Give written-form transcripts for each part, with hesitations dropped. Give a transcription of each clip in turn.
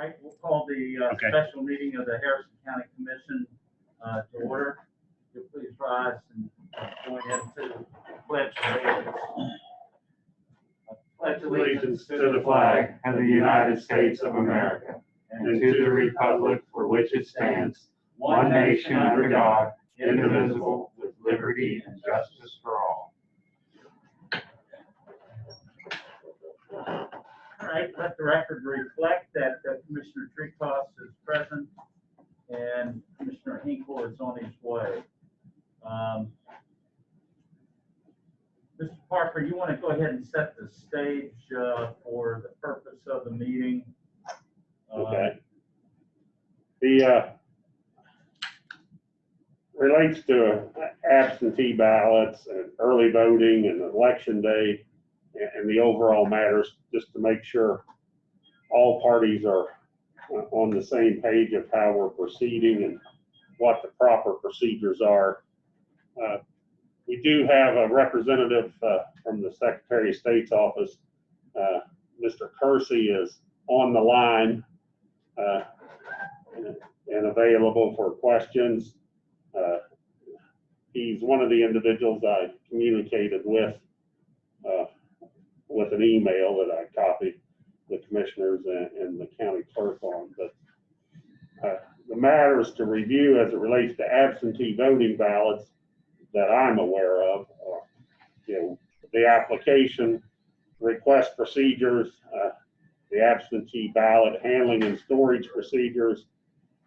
Right, we'll call the special meeting of the Harrison County Commission to order. You'll please rise and join into pledge allegiance. Pledge allegiance to the flag of the United States of America and to the republic for which it stands, one nation under God, indivisible, with liberty and justice for all. All right, let the record reflect that Commissioner Treecross is present and Commissioner Hinkle is on his way. Mr. Parker, you want to go ahead and set the stage for the purpose of the meeting? Okay. The relates to absentee ballots and early voting and election day and the overall matters, just to make sure all parties are on the same page of how we're proceeding and what the proper procedures are. We do have a representative from the Secretary of State's office. Mr. Kersey is on the line and available for questions. He's one of the individuals I communicated with an email that I copied the commissioners and the county clerk on. But the matters to review as it relates to absentee voting ballots that I'm aware of are, the application, request procedures, the absentee ballot handling and storage procedures,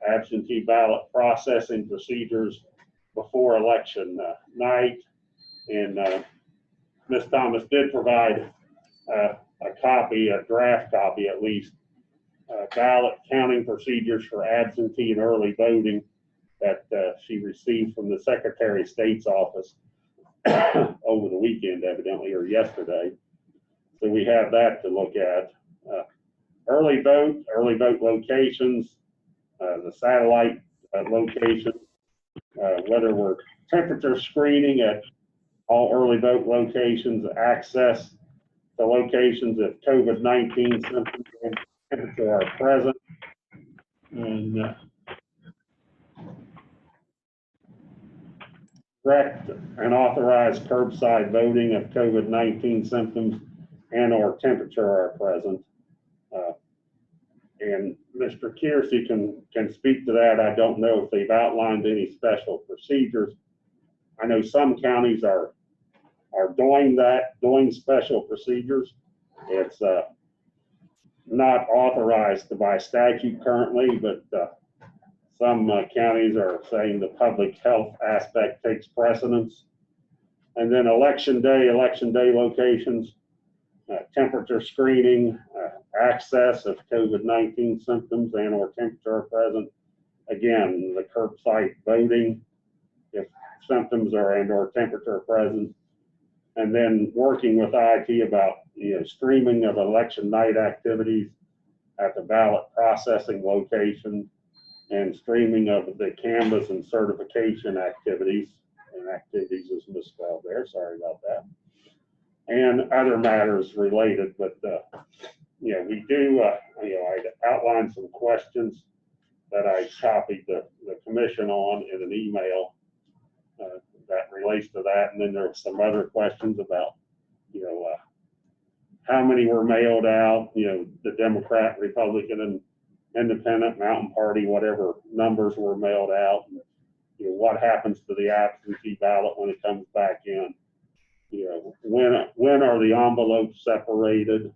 absentee ballot processing procedures before election night. And Ms. Thomas did provide a draft copy at least, ballot counting procedures for absentee and early voting that she received from the Secretary of State's office over the weekend, evidently, or yesterday. So we have that to look at. Early vote locations, the satellite location, whether we're temperature screening at all early vote locations, access to locations if COVID-19 symptoms and temperature are present, and direct and authorized curbside voting if COVID-19 symptoms and or temperature are present. And Mr. Kersey can speak to that. I don't know if they've outlined any special procedures. I know some counties are doing special procedures. It's not authorized by statute currently, but some counties are saying the public health aspect takes precedence. And then election day locations, temperature screening, access if COVID-19 symptoms and or temperature are present. Again, the curbside voting if symptoms are and or temperature are present. And then working with IT about streaming of election night activities at the ballot processing location and streaming of the canvas and certification activities. And activities is misspelled there, sorry about that. And other matters related, but we do, I outlined some questions that I copied the commission on in an email that relates to that. And then there were some other questions about, how many were mailed out, the Democrat, Republican, and Independent, Mountain Party, whatever numbers were mailed out. What happens to the absentee ballot when it comes back in? When are the envelopes separated?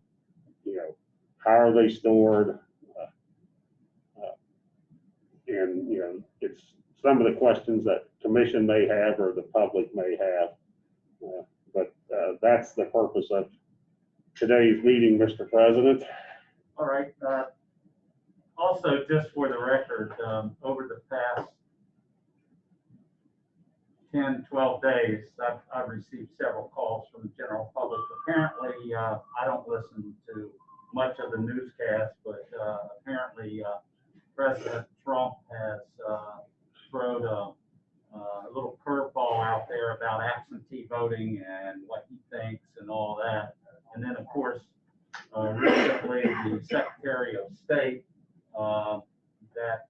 How are they stored? And it's some of the questions that commission may have or the public may have. But that's the purpose of today's meeting, Mr. President. All right. Also, just for the record, over the past 10, 12 days, I've received several calls from the general public. Apparently, I don't listen to much of the newscast, but apparently President Trump has thrown a little curveball out there about absentee voting and what he thinks and all that. And then, of course, recently the Secretary of State that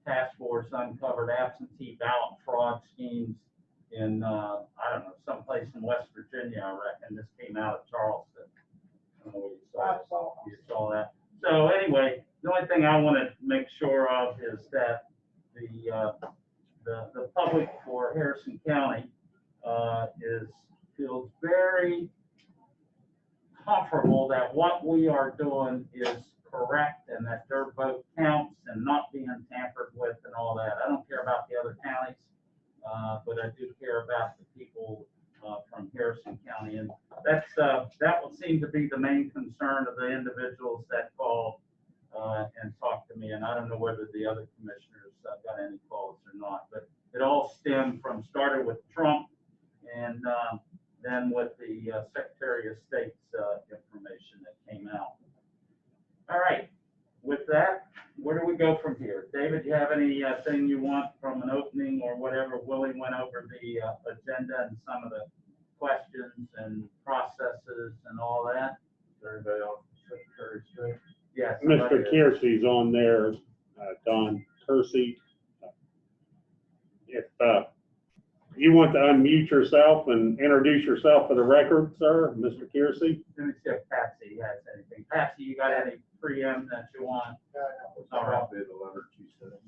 task force uncovered absentee ballot fraud schemes in, I don't know, someplace in West Virginia, I reckon. This came out of Charleston. I don't know whether you saw that. So anyway, the only thing I want to make sure of is that the public for Harrison County feels very comfortable that what we are doing is correct and that their vote counts and not being tampered with and all that. I don't care about the other counties, but I do care about the people from Harrison County, and that would seem to be the main concern of the individuals that called and talked to me. And I don't know whether the other commissioners got any calls or not, but it all started with Trump and then with the Secretary of State's information that came out. All right, with that, where do we go from here? David, do you have anything you want from an opening or whatever? Willie went over the agenda and some of the questions and processes and all that. Is everybody else Secretary of State? Yes. Mr. Kersey's on there, Don Kersey. If you want to unmute yourself and introduce yourself for the record, sir, Mr. Kersey. Let me see if Patsy has anything. Patsy, you got any preamp that you want? All right. The letter she sent.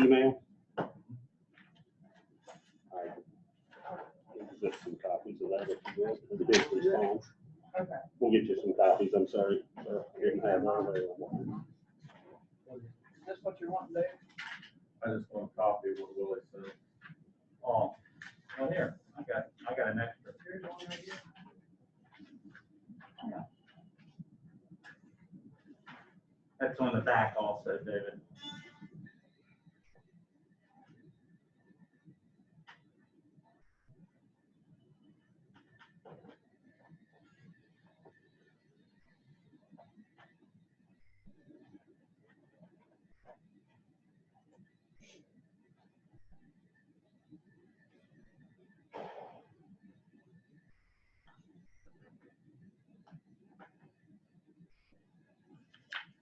Email. Just some copies of that if you will. His response. Okay. We'll get you some copies. I'm sorry, sir. I didn't have one available. Is this what you're wanting, Dave? I just want a copy of what Willie said. Oh, well, here, I got an extra. Here's one right here. Yeah. That's on the back also, David.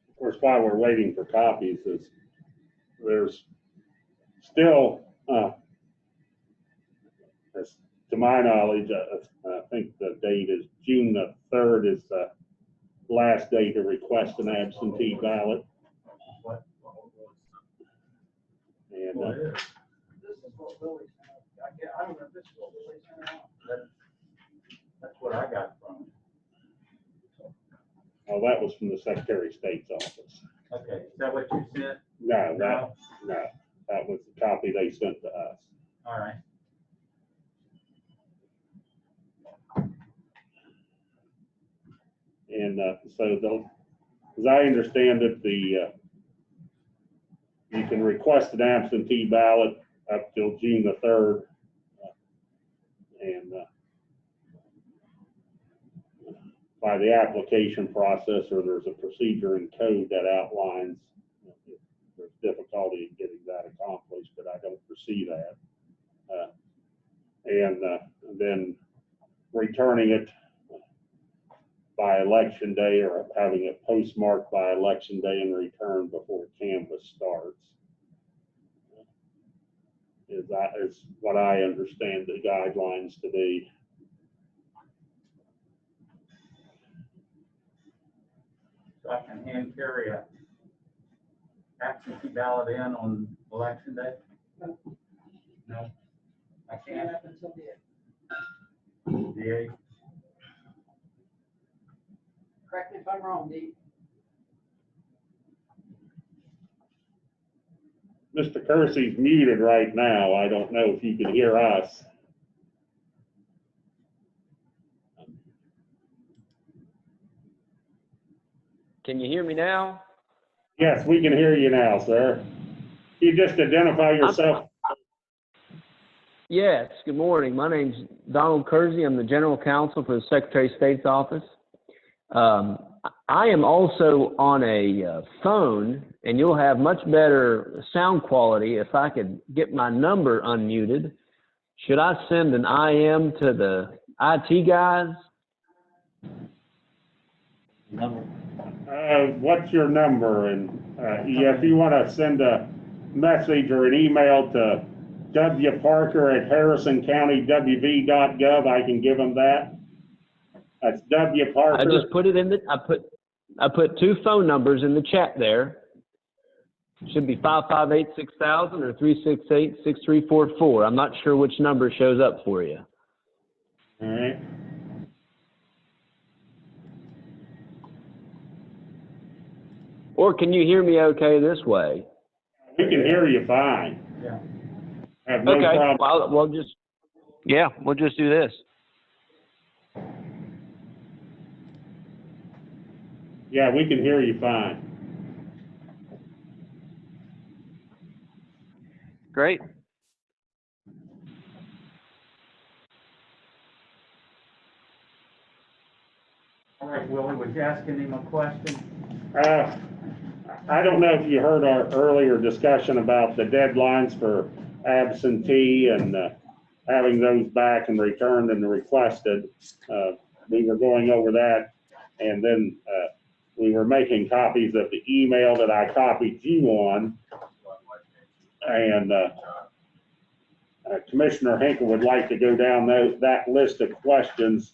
Of course, while we're waiting for copies, there's still, as to my knowledge, I think the date is June the 3rd is the last day to request an absentee ballot. And Well, it is. This is what Willie sent. I don't know if this is what Willie sent out. That's what I got from him. oh, that was from the Secretary of State's office. Okay, is that what you sent? No, that was the copy they sent to us. All right. And so, as I understand it, you can request an absentee ballot up till June the 3rd. And by the application process, or there's a procedure in code that outlines if there's difficulty in getting that accomplished, but I don't foresee that. And then returning it by election day, or having it postmarked by election day and returned before canvass starts. Is what I understand the guidelines to be. So I can hand carry a absentee ballot in on election day? No. No, I Can't can't. happen until the 8th. The 8th. Correct me if I'm wrong, Dee. Mr. Kersey's muted right now. I don't know if you can hear us. Can you hear me now? Yes, we can hear you now, sir. You just identify yourself. Yes, good morning. My name's Donald Kersey. I'm the General Counsel for the Secretary of State's office. I am also on a phone, and you'll have much better sound quality if I could get my number unmuted. Should I send an IM to the IT guys? Number. What's your number? And, yeah, if you wanna send a message or an email to wparker@harrisoncountywv.gov, I can give them that. That's W I Parker. just put it in the, I put two phone numbers in the chat there. Should be 558-6000 or 368-6344. I'm not sure which number shows up for you. All right. Or can you hear me okay this way? We can hear you fine. Yeah. I have no Okay, problem. well, we'll just do this. Yeah, we can hear you fine. Great. All right, Willie, was you asking him a question? I don't know if you heard our earlier discussion about the deadlines for absentee and having those back and returned and requested. We were going over that, and then we were making copies of the email that I copied you on. And Commissioner Hinkle would like to go down that list of questions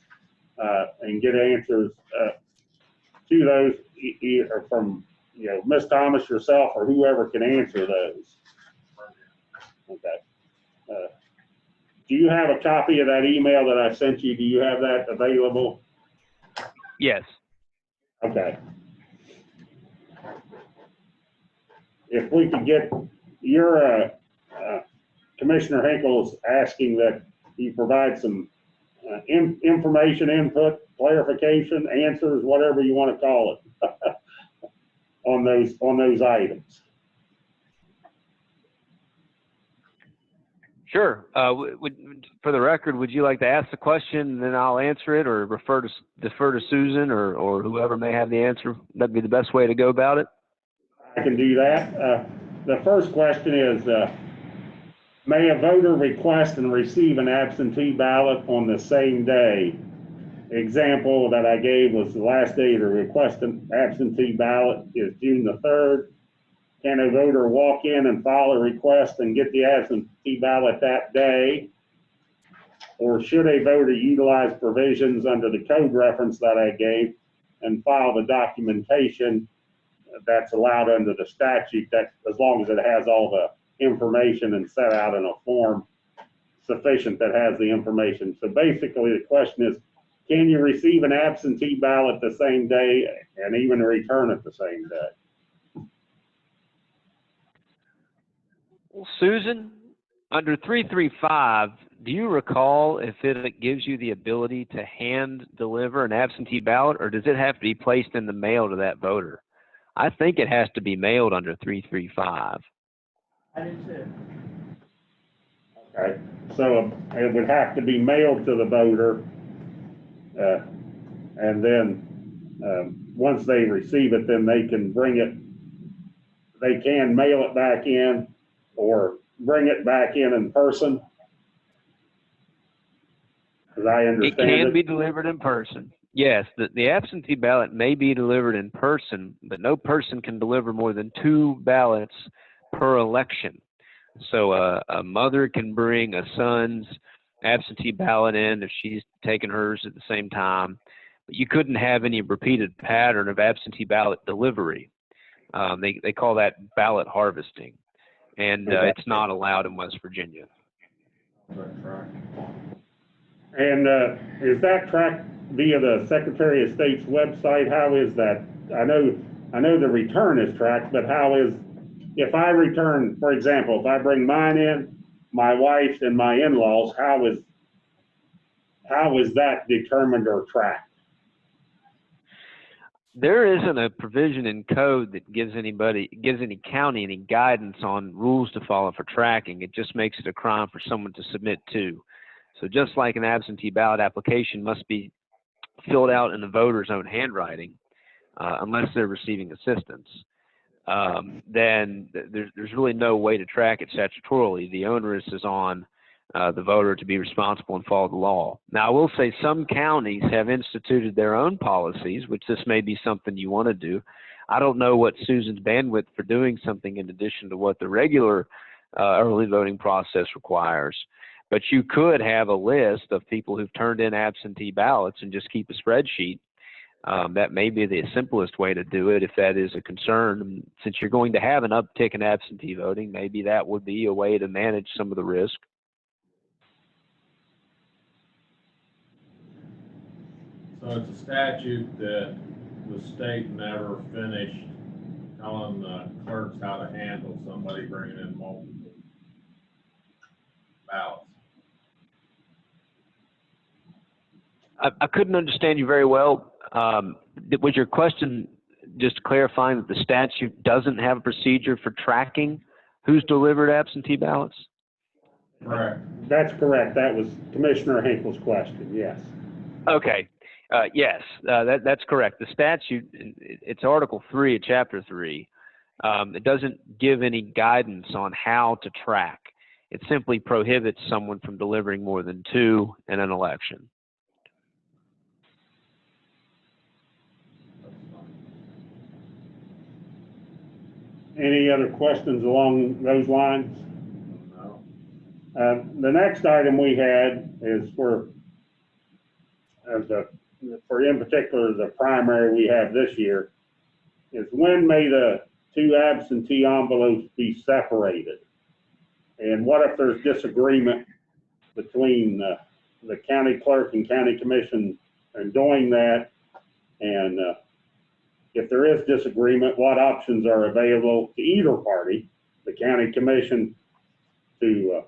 and get answers to those either from, Ms. Thomas, yourself, or whoever can answer those. Okay. Do you have a copy of that email that I sent you? Do you have that available? Yes. Okay. If we could get your, Commissioner Hinkle's asking that you provide some information, input, clarification, answers, whatever you want to call it, on those items. Sure. For the record, would you like to ask the question and then I'll answer it, or defer to Susan or whoever may have the answer? That'd be the best way to go about it. I can do that. The first question is, may a voter request and receive an absentee ballot on the same day? Example that I gave was the last day to request an absentee ballot is June the 3rd. Can a voter walk in and file a request and get the absentee ballot that day? Or should a voter utilize provisions under the code reference that I gave and file the documentation that's allowed under the statute, that as long as it has all the information and set out in a form sufficient that has the information? So basically the question is, can you receive an absentee ballot the same day and even return it the same day? Susan, under 335, do you recall if it gives you the ability to hand deliver an absentee ballot, or does it have to be placed in the mail to that voter? I think it has to be mailed under 335. I didn't see it. Okay, so it would have to be mailed to the voter, and then once they receive it, then they can mail it back in or bring it back in person. As I understand it can be delivered in person. Yes, the absentee ballot may be delivered in person, but no person can deliver more than 2 ballots per election. So a mother can bring a son's absentee ballot in if she's taking hers at the same time, but you couldn't have any repeated pattern of absentee ballot delivery. They call that ballot harvesting, and it's not allowed in West Virginia. And is that tracked via the Secretary of State's website? How is that? I know the return is tracked, but how is, if I return, for example, if I bring mine in, my wife and my in-laws, how is that determined or tracked? There isn't a provision in code that gives any county any guidance on rules to follow for tracking. It just makes it a crime for someone to submit to. So just like an absentee ballot application must be filled out in the voter's own handwriting, unless they're receiving assistance, then there's really no way to track it statutorily. The onus is on the voter to be responsible and follow the law. Now, I will say some counties have instituted their own policies, which this may be something you want to do. I don't know what Susan's bandwidth for doing something in addition to what the regular early voting process requires. But you could have a list of people who've turned in absentee ballots and just keep a spreadsheet. That may be the simplest way to do it if that is a concern. Since you're going to have an uptick in absentee voting, maybe that would be a way to manage some of the risk. So it's a statute that the state never finished telling the clerks how to handle somebody bringing in multiple ballots. I couldn't understand you very well. Was your question just clarifying that the statute doesn't have a procedure for tracking who's delivered absentee ballots? Correct. That's correct. That was Commissioner Hinkle's question, yes. Okay. Yes, that's correct. The statute, it's Article 3 of Chapter 3. It doesn't give any guidance on how to track. It simply prohibits someone from delivering more than 2 in an election. Any other questions along those lines? No. The next item we had is for in particular, the primary we have this year is when may the 2 absentee envelopes be separated? And what if there's disagreement between the county clerk and county commission in doing that? And if there is disagreement, what options are available to either party, the county commission to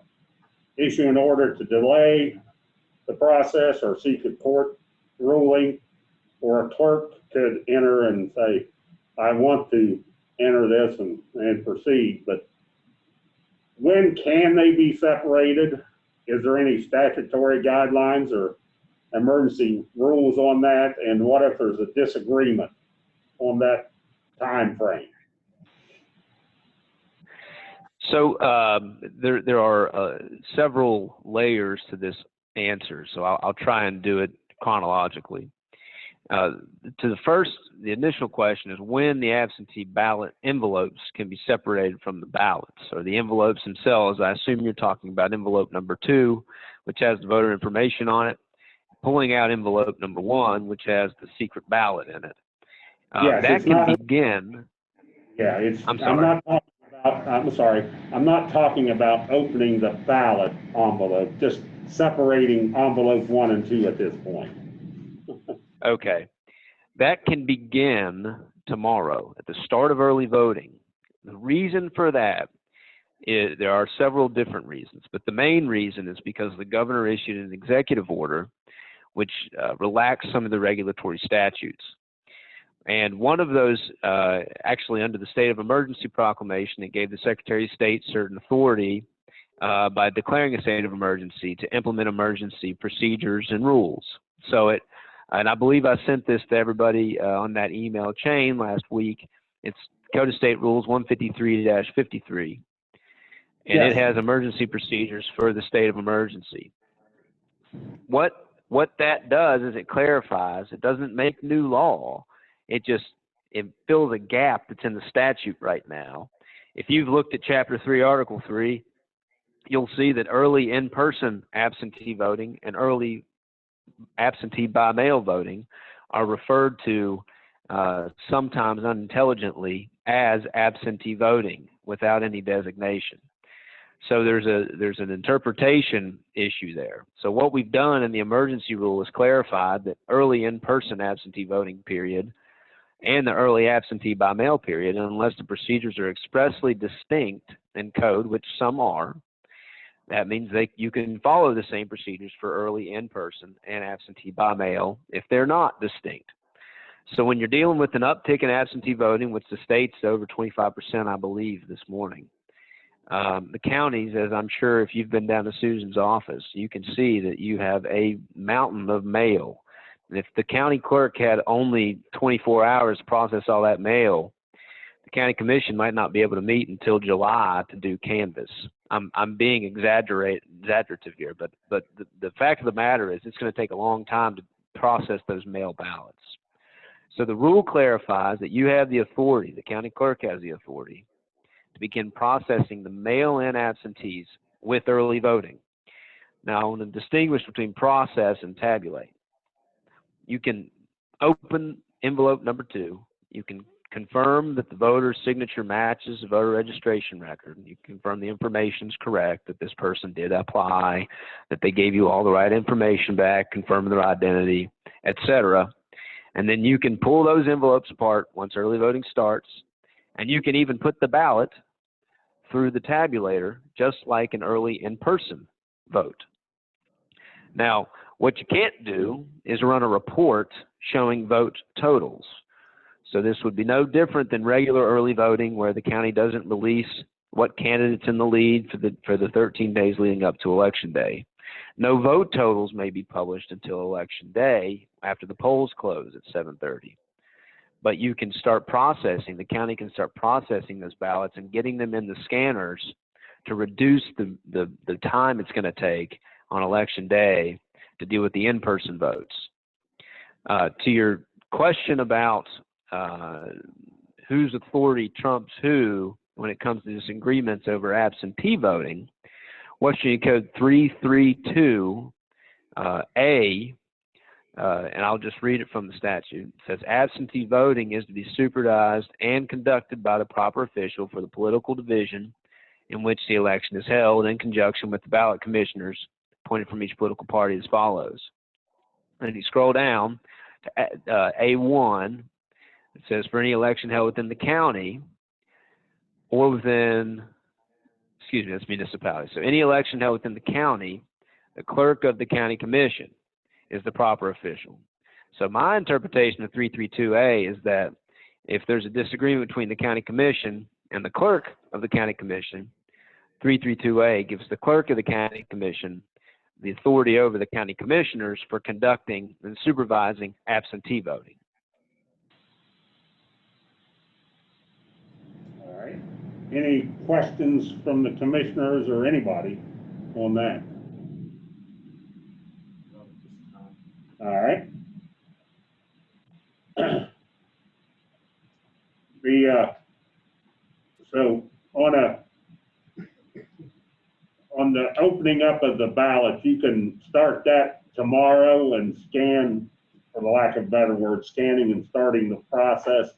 issue an order to delay the process or seek a court ruling, or a clerk could enter and say, I want to enter this and proceed, but when can they be separated? Is there any statutory guidelines or emergency rules on that? And what if there's a disagreement on that time frame? So there are several layers to this answer, so I'll try and do it chronologically. The initial question is when the absentee ballot envelopes can be separated from the ballots, or the envelopes themselves. I assume you're talking about envelope number 2, which has the voter information on it, pulling out envelope number 1, which has the secret ballot in it. Yes, that can begin. Yeah, it's. I'm sorry. I'm not talking about opening the ballot envelope, just separating envelope 1 and 2 at this point. Okay. That can begin tomorrow at the start of early voting. The reason for that is there are several different reasons, but the main reason is because the governor issued an executive order which relaxed some of the regulatory statutes. And one of those, actually under the state of emergency proclamation, it gave the Secretary of State certain authority by declaring a state of emergency to implement emergency procedures and rules. So and I believe I sent this to everybody on that email chain last week. It's Code of State Rules 153-53. And Yes. It has emergency procedures for the state of emergency. What that does is it clarifies. It doesn't make new law. It fills a gap that's in the statute right now. If you've looked at Chapter 3, Article 3, you'll see that early in-person absentee voting and early absentee by mail voting are referred to sometimes unintelligently as absentee voting without any designation. So there's an interpretation issue there. So what we've done in the emergency rule is clarified that early in-person absentee voting period and the early absentee by mail period, unless the procedures are expressly distinct in code, which some are, that means you can follow the same procedures for early in-person and absentee by mail if they're not distinct. So when you're dealing with an uptick in absentee voting, which the state's over 25%, I believe, this morning, the counties, as I'm sure if you've been down to Susan's office, you can see that you have a mountain of mail. And if the county clerk had only 24 hours to process all that mail, the county commission might not be able to meet until July to do canvass. I'm being exaggerative here, but the fact of the matter is it's going to take a long time to process those mail ballots. So the rule clarifies that you have the authority, the county clerk has the authority, to begin processing the mail-in absentees with early voting. Now, I want to distinguish between process and tabulate. You can open envelope number 2. You can confirm that the voter's signature matches the voter registration record. You confirm the information is correct, that this person did apply, that they gave you all the right information back, confirming their identity, etc. And then you can pull those envelopes apart once early voting starts, and you can even put the ballot through the tabulator, just like an early in-person vote. Now, what you can't do is run a report showing vote totals. So this would be no different than regular early voting, where the county doesn't release what candidate's in the lead for the 13 days leading up to Election Day. No vote totals may be published until Election Day after the polls close at 7:30. But you can start processing, the county can start processing those ballots and getting them in the scanners to reduce the time it's going to take on Election Day to deal with the in-person votes. To your question about whose authority trumps who when it comes to disagreements over absentee voting, Washington Code 332A, and I'll just read it from the statute. It says, absentee voting is to be supervised and conducted by the proper official for the political division in which the election is held, in conjunction with the ballot commissioners appointed from each political party, as follows. And if you scroll down to A1, it says, for any election held within the county or within, that's municipality. So any election held within the county, the clerk of the county commission is the proper official. So my interpretation of 332A is that if there's a disagreement between the county commission and the clerk of the county commission, 332A gives the clerk of the county commission the authority over the county commissioners for conducting and supervising absentee voting. All right. Any questions from the commissioners or anybody on that? All right. So on the opening up of the ballot, you can start that tomorrow and scan, for the lack of a better word, scanning and starting the process,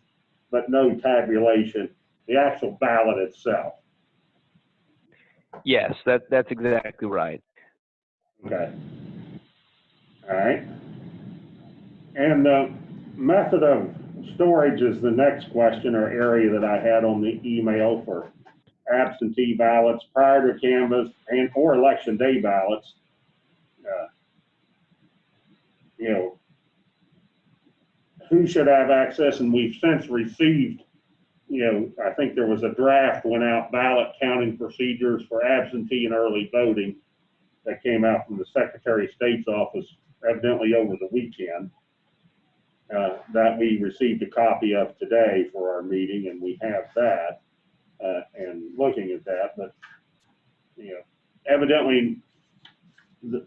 but no tabulation, the actual ballot itself. Yes, that's exactly right. Okay. All right. And the method of storage is the next question or area that I had on the email for absentee ballots prior to canvass and or election day ballots. Who should have access? And we've since received, I think there was a draft went out, ballot counting procedures for absentee and early voting, that came out from the Secretary of State's office evidently over the weekend, that we received a copy of today for our meeting, and we have that. And looking at that, but evidently the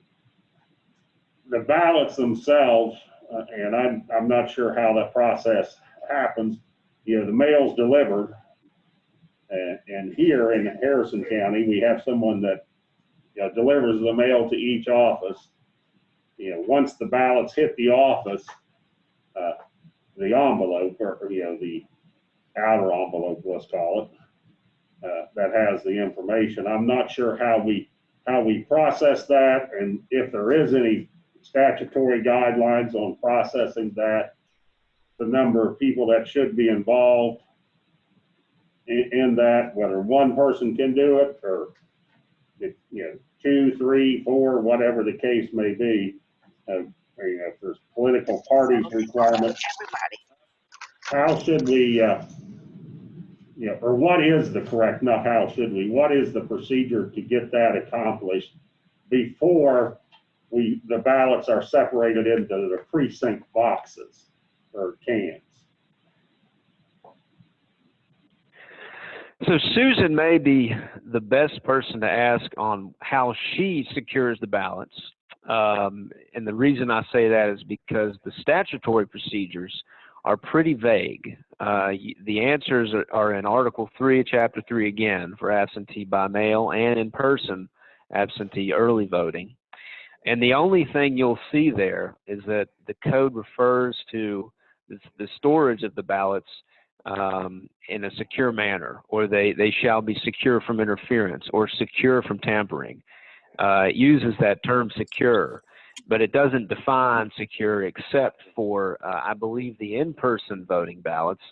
ballots themselves, and I'm not sure how that process happens. The mail's delivered, and here in Harrison County, we have someone that delivers the mail to each office. Once the ballots hit the office, the envelope, or the outer envelope, let's call it, that has the information. I'm not sure how we process that, and if there is any statutory guidelines on processing that, the number of people that should be involved in that, whether one person can do it or 2, 3, 4, whatever the case may be. If there's political parties requirements, how should we? Or what is the correct, not how should we, what is the procedure to get that accomplished before the ballots are separated into the precinct boxes or cans? So Susan may be the best person to ask on how she secures the ballots. And the reason I say that is because the statutory procedures are pretty vague. The answers are in Article 3, Chapter 3 again, for absentee by mail and in person absentee early voting. And the only thing you'll see there is that the code refers to the storage of the ballots in a secure manner, or they shall be secure from interference or secure from tampering. It uses that term secure, but it doesn't define secure except for, I believe, the in-person voting ballots.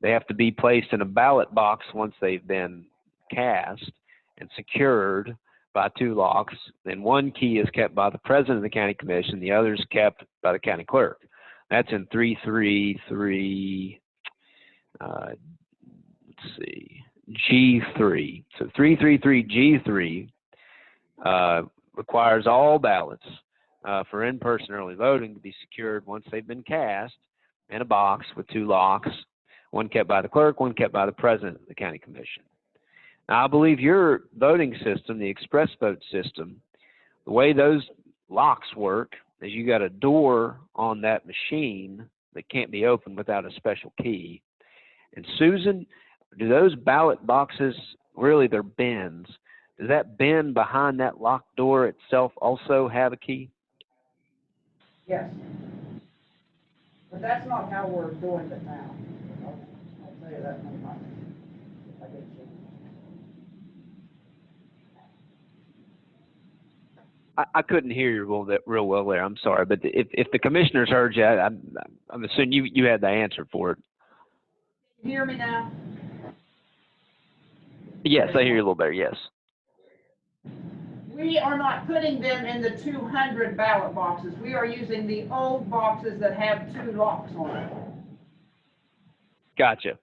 They have to be placed in a ballot box once they've been cast and secured by 2 locks. Then one key is kept by the president of the county commission, the other is kept by the county clerk. That's in 333, let's see, G3. So 333 G3 requires all ballots for in-person early voting to be secured once they've been cast in a box with 2 locks, one kept by the clerk, one kept by the president of the county commission. Now, I believe your voting system, the express vote system, the way those locks work is you got a door on that machine that can't be opened without a special key. And Susan, do those ballot boxes, really they're bins, does that bin behind that locked door itself also have a key? Yes. But that's not how we're doing it now. I'll tell you that one time. I get you. I couldn't hear you real well there. I'm sorry, but if the commissioners heard you, I'm assuming you had the answer for it. Can you hear me now? Yes, I hear you a little better. Yes. We are not putting them in the 200 ballot boxes. We are using the old boxes that have 2 locks on them. Gotcha.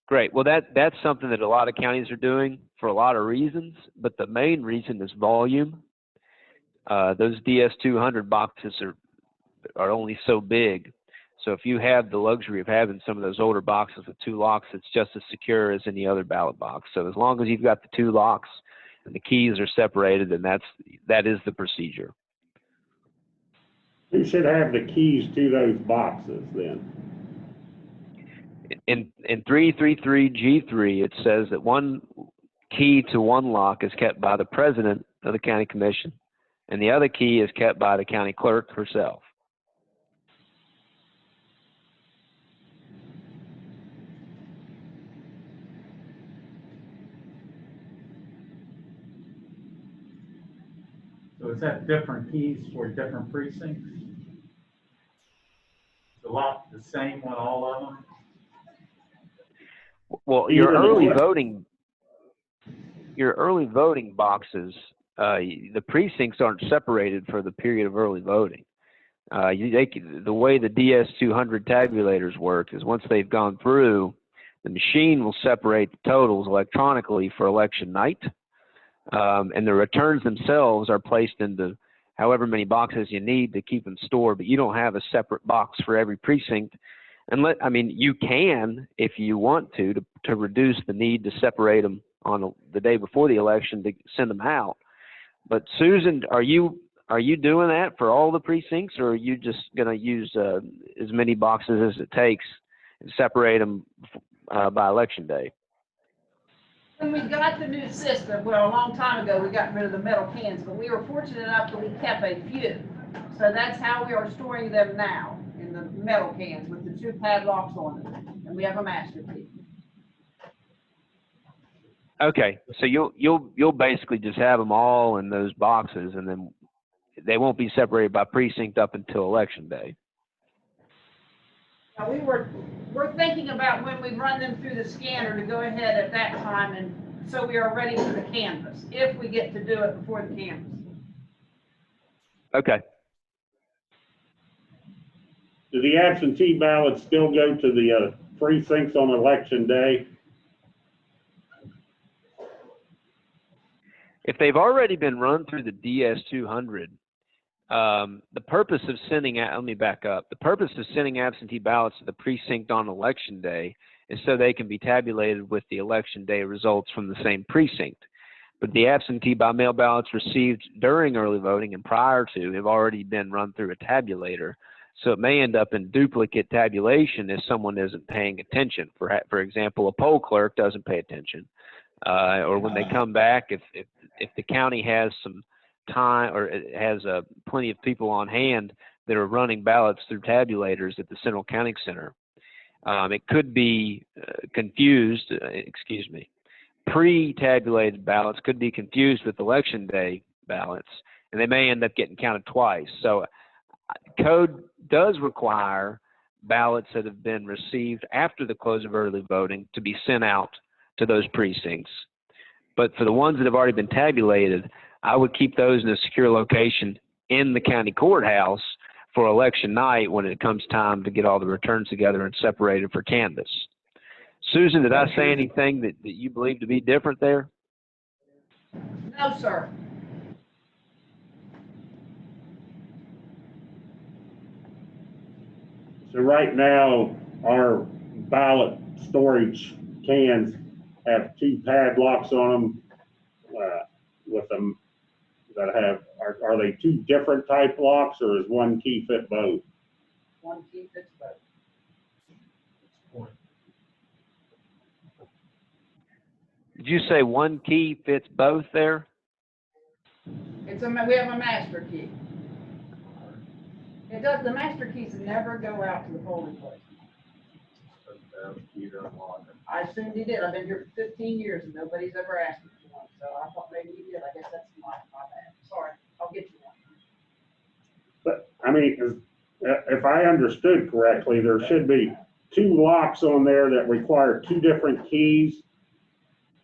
Great. Well, that's something that a lot of counties are doing for a lot of reasons, but the main reason is volume. Those DS200 boxes are only so big. So if you have the luxury of having some of those older boxes with 2 locks, it's just as secure as any other ballot box. So as long as you've got the 2 locks and the keys are separated, then that is the procedure. Who should have the keys to those boxes then? In 333 G3, it says that one key to one lock is kept by the president of the county commission, and the other key is kept by the county clerk herself. So is that different keys for different precincts? The lock the same on all of them? Well, your early voting boxes, the precincts aren't separated for the period of early voting. The way the DS200 tabulators work is once they've gone through, the machine will separate the totals electronically for election night, and the returns themselves are placed into however many boxes you need to keep them stored, but you don't have a separate box for every precinct. And you can, if you want to reduce the need to separate them on the day before the election to send them out. But Susan, are you doing that for all the precincts, or are you just going to use as many boxes as it takes and separate them by election day? When we got the new system, well, a long time ago, we got rid of the metal cans, but we were fortunate enough that we kept a few. So that's how we are storing them now, in the metal cans with the 2 padlocks on them, and we have a master key. Okay, so you'll basically just have them all in those boxes, and then they won't be separated by precinct up until election day. Now, we're thinking about when we run them through the scanner to go ahead at that time, and so we are ready for the canvas, if we get to do it before the canvas. Okay. Do the absentee ballots still go to the precincts on election day? If they've already been run through the DS200, the purpose of sending, let me back up. The purpose of sending absentee ballots to the precinct on election day is so they can be tabulated with the election day results from the same precinct. But the absentee by mail ballots received during early voting and prior to have already been run through a tabulator. So it may end up in duplicate tabulation if someone isn't paying attention. For example, a poll clerk doesn't pay attention. Or when they come back, if the county has some time or it has plenty of people on hand that are running ballots through tabulators at the Central Counting Center, it could be confused, pre-tabulated ballots could be confused with election day ballots, and they may end up getting counted twice. So code does require ballots that have been received after the close of early voting to be sent out to those precincts. But for the ones that have already been tabulated, I would keep those in a secure location in the county courthouse for election night when it comes time to get all the returns together and separated for canvass. Susan, did I say anything that you believe to be different there? No, sir. So right now, our ballot storage cans have 2 padlocks on them, with them that have, are they 2 different type locks, or is one key fit both? One key fits both. Did you say one key fits both there? We have a master key. The master keys never go out to the polling place. I assumed he did. I've been here for 15 years and nobody's ever asked me for one, so I thought maybe he did. I guess that's my bad. Sorry, I'll get you one. But, I mean, if I understood correctly, there should be 2 locks on there that require 2 different keys.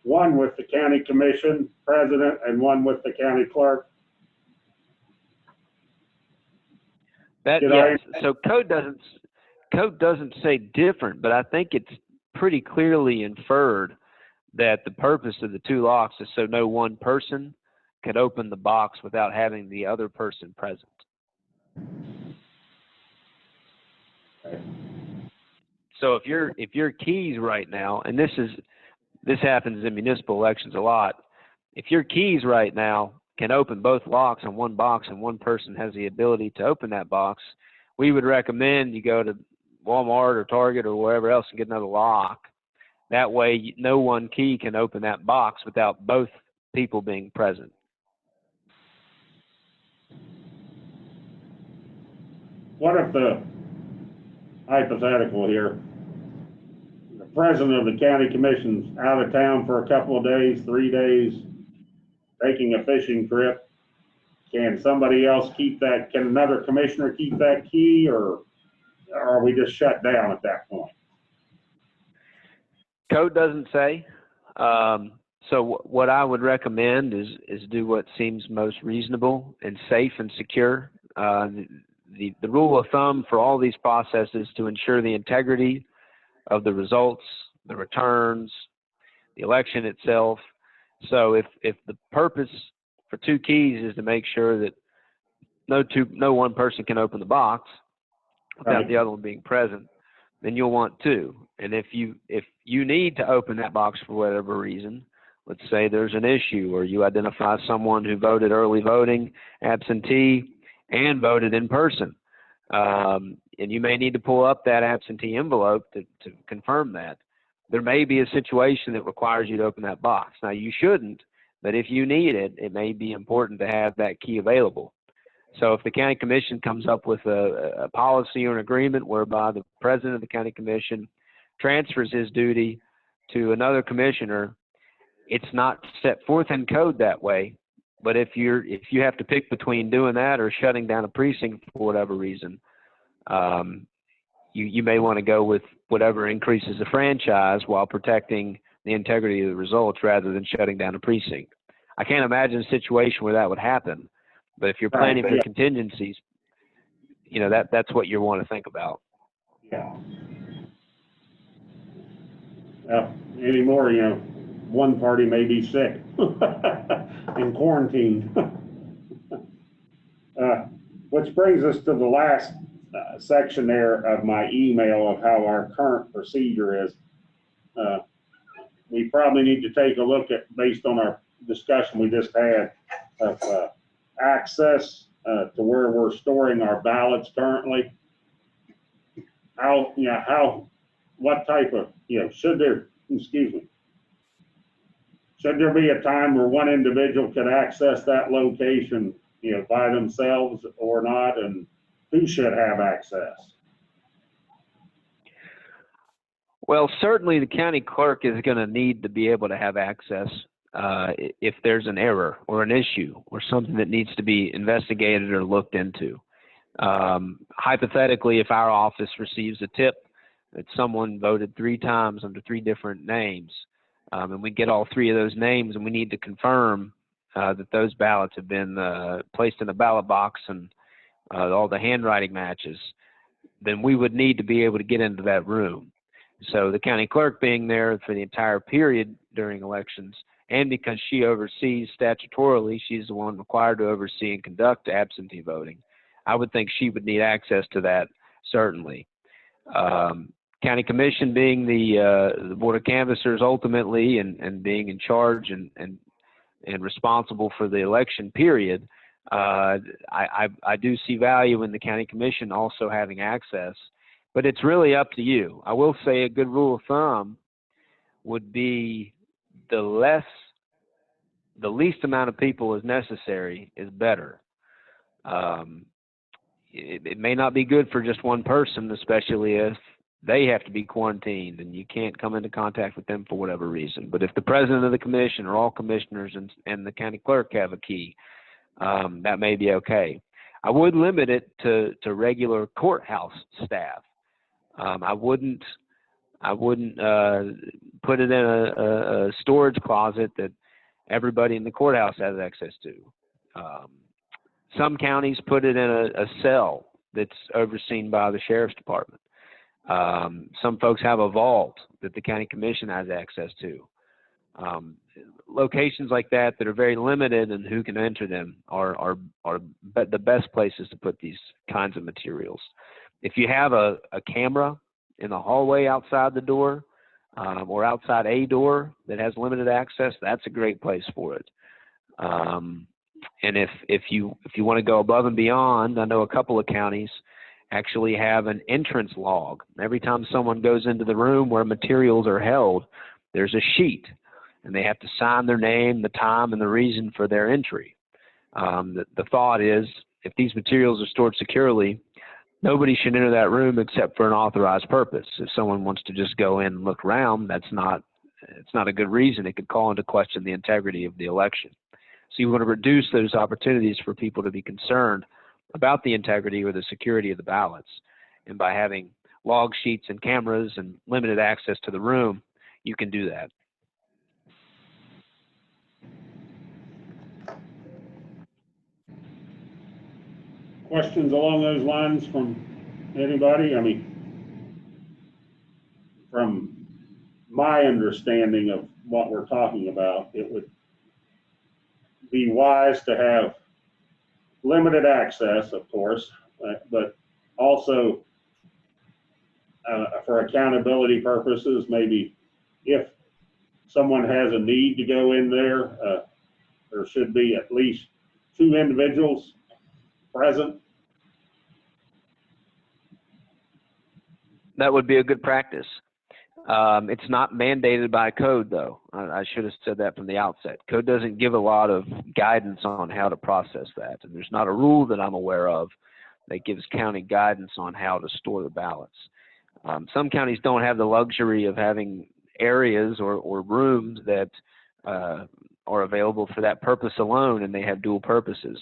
One with the county commission president and one with the county clerk. Yes. So code doesn't say different, but I think it's pretty clearly inferred that the purpose of the 2 locks is so no one person could open the box without having the other person present. Okay. So if your keys right now, and this happens in municipal elections a lot, if your keys right now can open both locks on one box and one person has the ability to open that box, we would recommend you go to Walmart or Target or wherever else and get another lock. That way, no one key can open that box without both people being present. What if the hypothetical here, the president of the county commission's out of town for a couple of days, 3 days, taking a fishing trip? Can somebody else keep that? Can another commissioner keep that key, or are we just shut down at that point? Code doesn't say. So what I would recommend is do what seems most reasonable and safe and secure. The rule of thumb for all these processes to ensure the integrity of the results, the returns, the election itself. So if the purpose for 2 keys is to make sure that no one person can open the box without Right. the other one being present, then you'll want 2. And if you need to open that box for whatever reason, let's say there's an issue or you identify someone who voted early voting, absentee, and voted in person, and you may need to pull up that absentee envelope to confirm that. There may be a situation that requires you to open that box. Now, you shouldn't, but if you need it, it may be important to have that key available. So if the county commission comes up with a policy or an agreement whereby the president of the county commission transfers his duty to another commissioner, it's not set forth in code that way. But if you have to pick between doing that or shutting down a precinct for whatever reason, you may want to go with whatever increases the franchise while protecting the integrity of the results rather than shutting down a precinct. I can't imagine a situation where that would happen, but if you're planning for contingencies, that's what you want to think about. Yeah. Anymore, one party may be sick and quarantined. Which brings us to the last section there of my email of how our current procedure is. we probably need to take a look at, based on our discussion we just had, of access to where we're storing our ballots currently. What type of, should there be a time where one individual could access that location, by themselves or not, and who should have access? Well, certainly the county clerk is going to need to be able to have access if there's an error or an issue or something that needs to be investigated or looked into. Hypothetically, if our office receives a tip that someone voted 3 times under 3 different names, and we get all 3 of those names, and we need to confirm that those ballots have been placed in a ballot box and all the handwriting matches, then we would need to be able to get into that room. So the county clerk being there for the entire period during elections, and because she oversees statutorily, she's the one required to oversee and conduct absentee voting, I would think she would need access to that, certainly. County Commission being the Board of Canvassers ultimately, and being in charge and responsible for the election period, I do see value in the County Commission also having access, but it's really up to you. I will say a good rule of thumb would be the least amount of people as necessary is better. It may not be good for just one person, especially if they have to be quarantined and you can't come into contact with them for whatever reason. But if the president of the commission or all commissioners and the county clerk have a key, that may be okay. I would limit it to regular courthouse staff. I wouldn't put it in a storage closet that everybody in the courthouse has access to. Some counties put it in a cell that's overseen by the sheriff's department. Some folks have a vault that the county commission has access to. Locations like that are very limited in who can enter them are the best places to put these kinds of materials. If you have a camera in the hallway outside the door, or outside a door that has limited access, that's a great place for it. And if you want to go above and beyond, I know a couple of counties actually have an entrance log. Every time someone goes into the room where materials are held, there's a sheet, and they have to sign their name, the time, and the reason for their entry. The thought is, if these materials are stored securely, nobody should enter that room except for an authorized purpose. If someone wants to just go in and look around, it's not a good reason. It could call into question the integrity of the election. So you want to reduce those opportunities for people to be concerned about the integrity or the security of the ballots. And by having log sheets and cameras and limited access to the room, you can do that. Questions along those lines from anybody? I mean, from my understanding of what we're talking about, it would be wise to have limited access, of course, but also for accountability purposes, maybe if someone has a need to go in there, there should be at least 2 individuals present. That would be a good practice. It's not mandated by code, though. I should have said that from the outset. Code doesn't give a lot of guidance on how to process that, and there's not a rule that I'm aware of that gives county guidance on how to store the ballots. Some counties don't have the luxury of having areas or rooms that are available for that purpose alone, and they have dual purposes.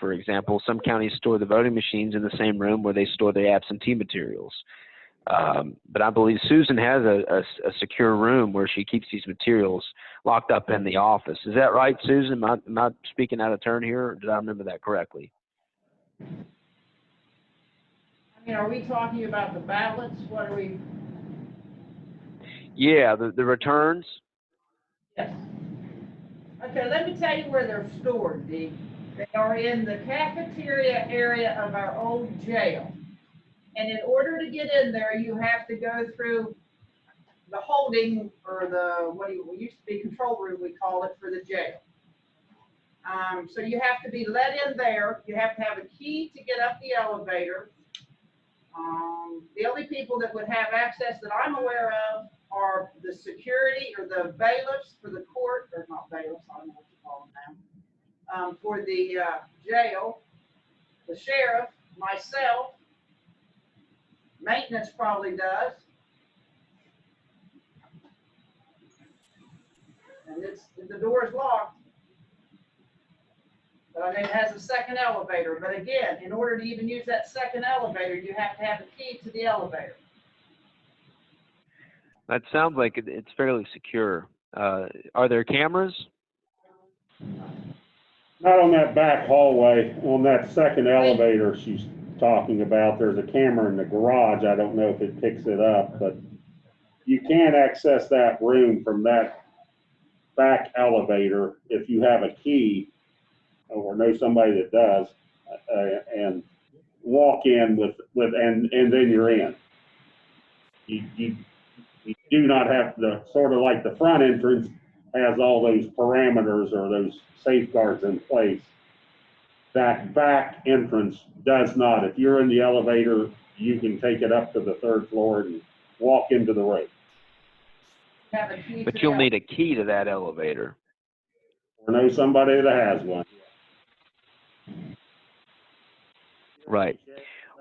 For example, some counties store the voting machines in the same room where they store the absentee materials. But I believe Susan has a secure room where she keeps these materials locked up in the office. Is that right, Susan? Am I speaking out of turn here, or did I remember that correctly? I mean, are we talking about the ballots? What are we? Yeah, the returns. Yes. Okay, let me tell you where they're stored, Dee. They are in the cafeteria area of our old jail. And in order to get in there, you have to go through the holding, or the, we used to be control room, we call it, for the jail. So you have to be let in there, you have to have a key to get up the elevator. The only people that would have access that I'm aware of are the security or the bailiffs for the court, or not bailiffs, I don't know what you call them now. For the jail, the sheriff, myself, maintenance probably does. And the door is locked. But I mean, it has a second elevator. But again, in order to even use that second elevator, you have to have a key to the elevator. That sounds like it's fairly secure. Are there cameras? Not on that back hallway, on that second elevator she's talking about. There's a camera in the garage. I don't know if it picks it up, but you can access that room from that back elevator if you have a key or know somebody that does, and walk in and then you're in. You do not have the, sort of like the front entrance has all those parameters or those safeguards in place. That back entrance does not. If you're in the elevator, you can take it up to the third floor and walk into the room. Have a key But to you'll the need a key to that elevator. Or know somebody that has one. Right.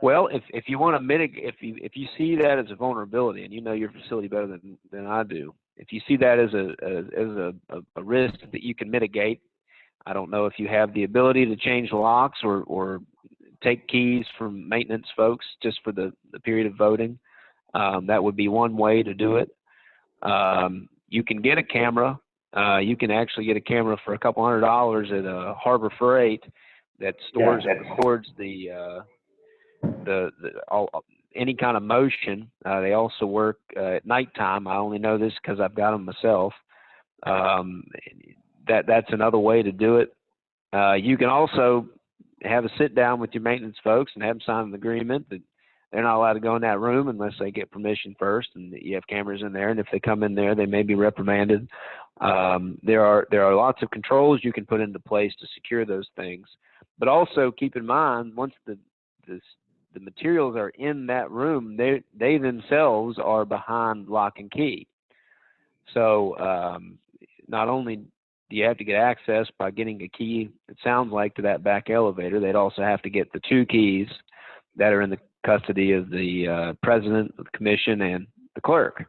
Well, if you want to mitigate, if you see that as a vulnerability, and you know your facility better than I do, if you see that as a risk that you can mitigate, I don't know if you have the ability to change locks or take keys from maintenance folks just for the period of voting. That would be one way to do it. You can get a camera. You can actually get a camera for a couple $100 at Harbor Freight that stores and records any kind of motion. They also work at nighttime. I only know this because I've got them myself. That's another way to do it. You can also have a sit down with your maintenance folks and have them sign an agreement that they're not allowed to go in that room unless they get permission first, and you have cameras in there, and if they come in there, they may be reprimanded. There are lots of controls you can put into place to secure those things, but also keep in mind, once the materials are in that room, they themselves are behind lock and key. So not only do you have to get access by getting a key, it sounds like, to that back elevator, they'd also have to get the 2 keys that are in the custody of the president of the commission and the clerk.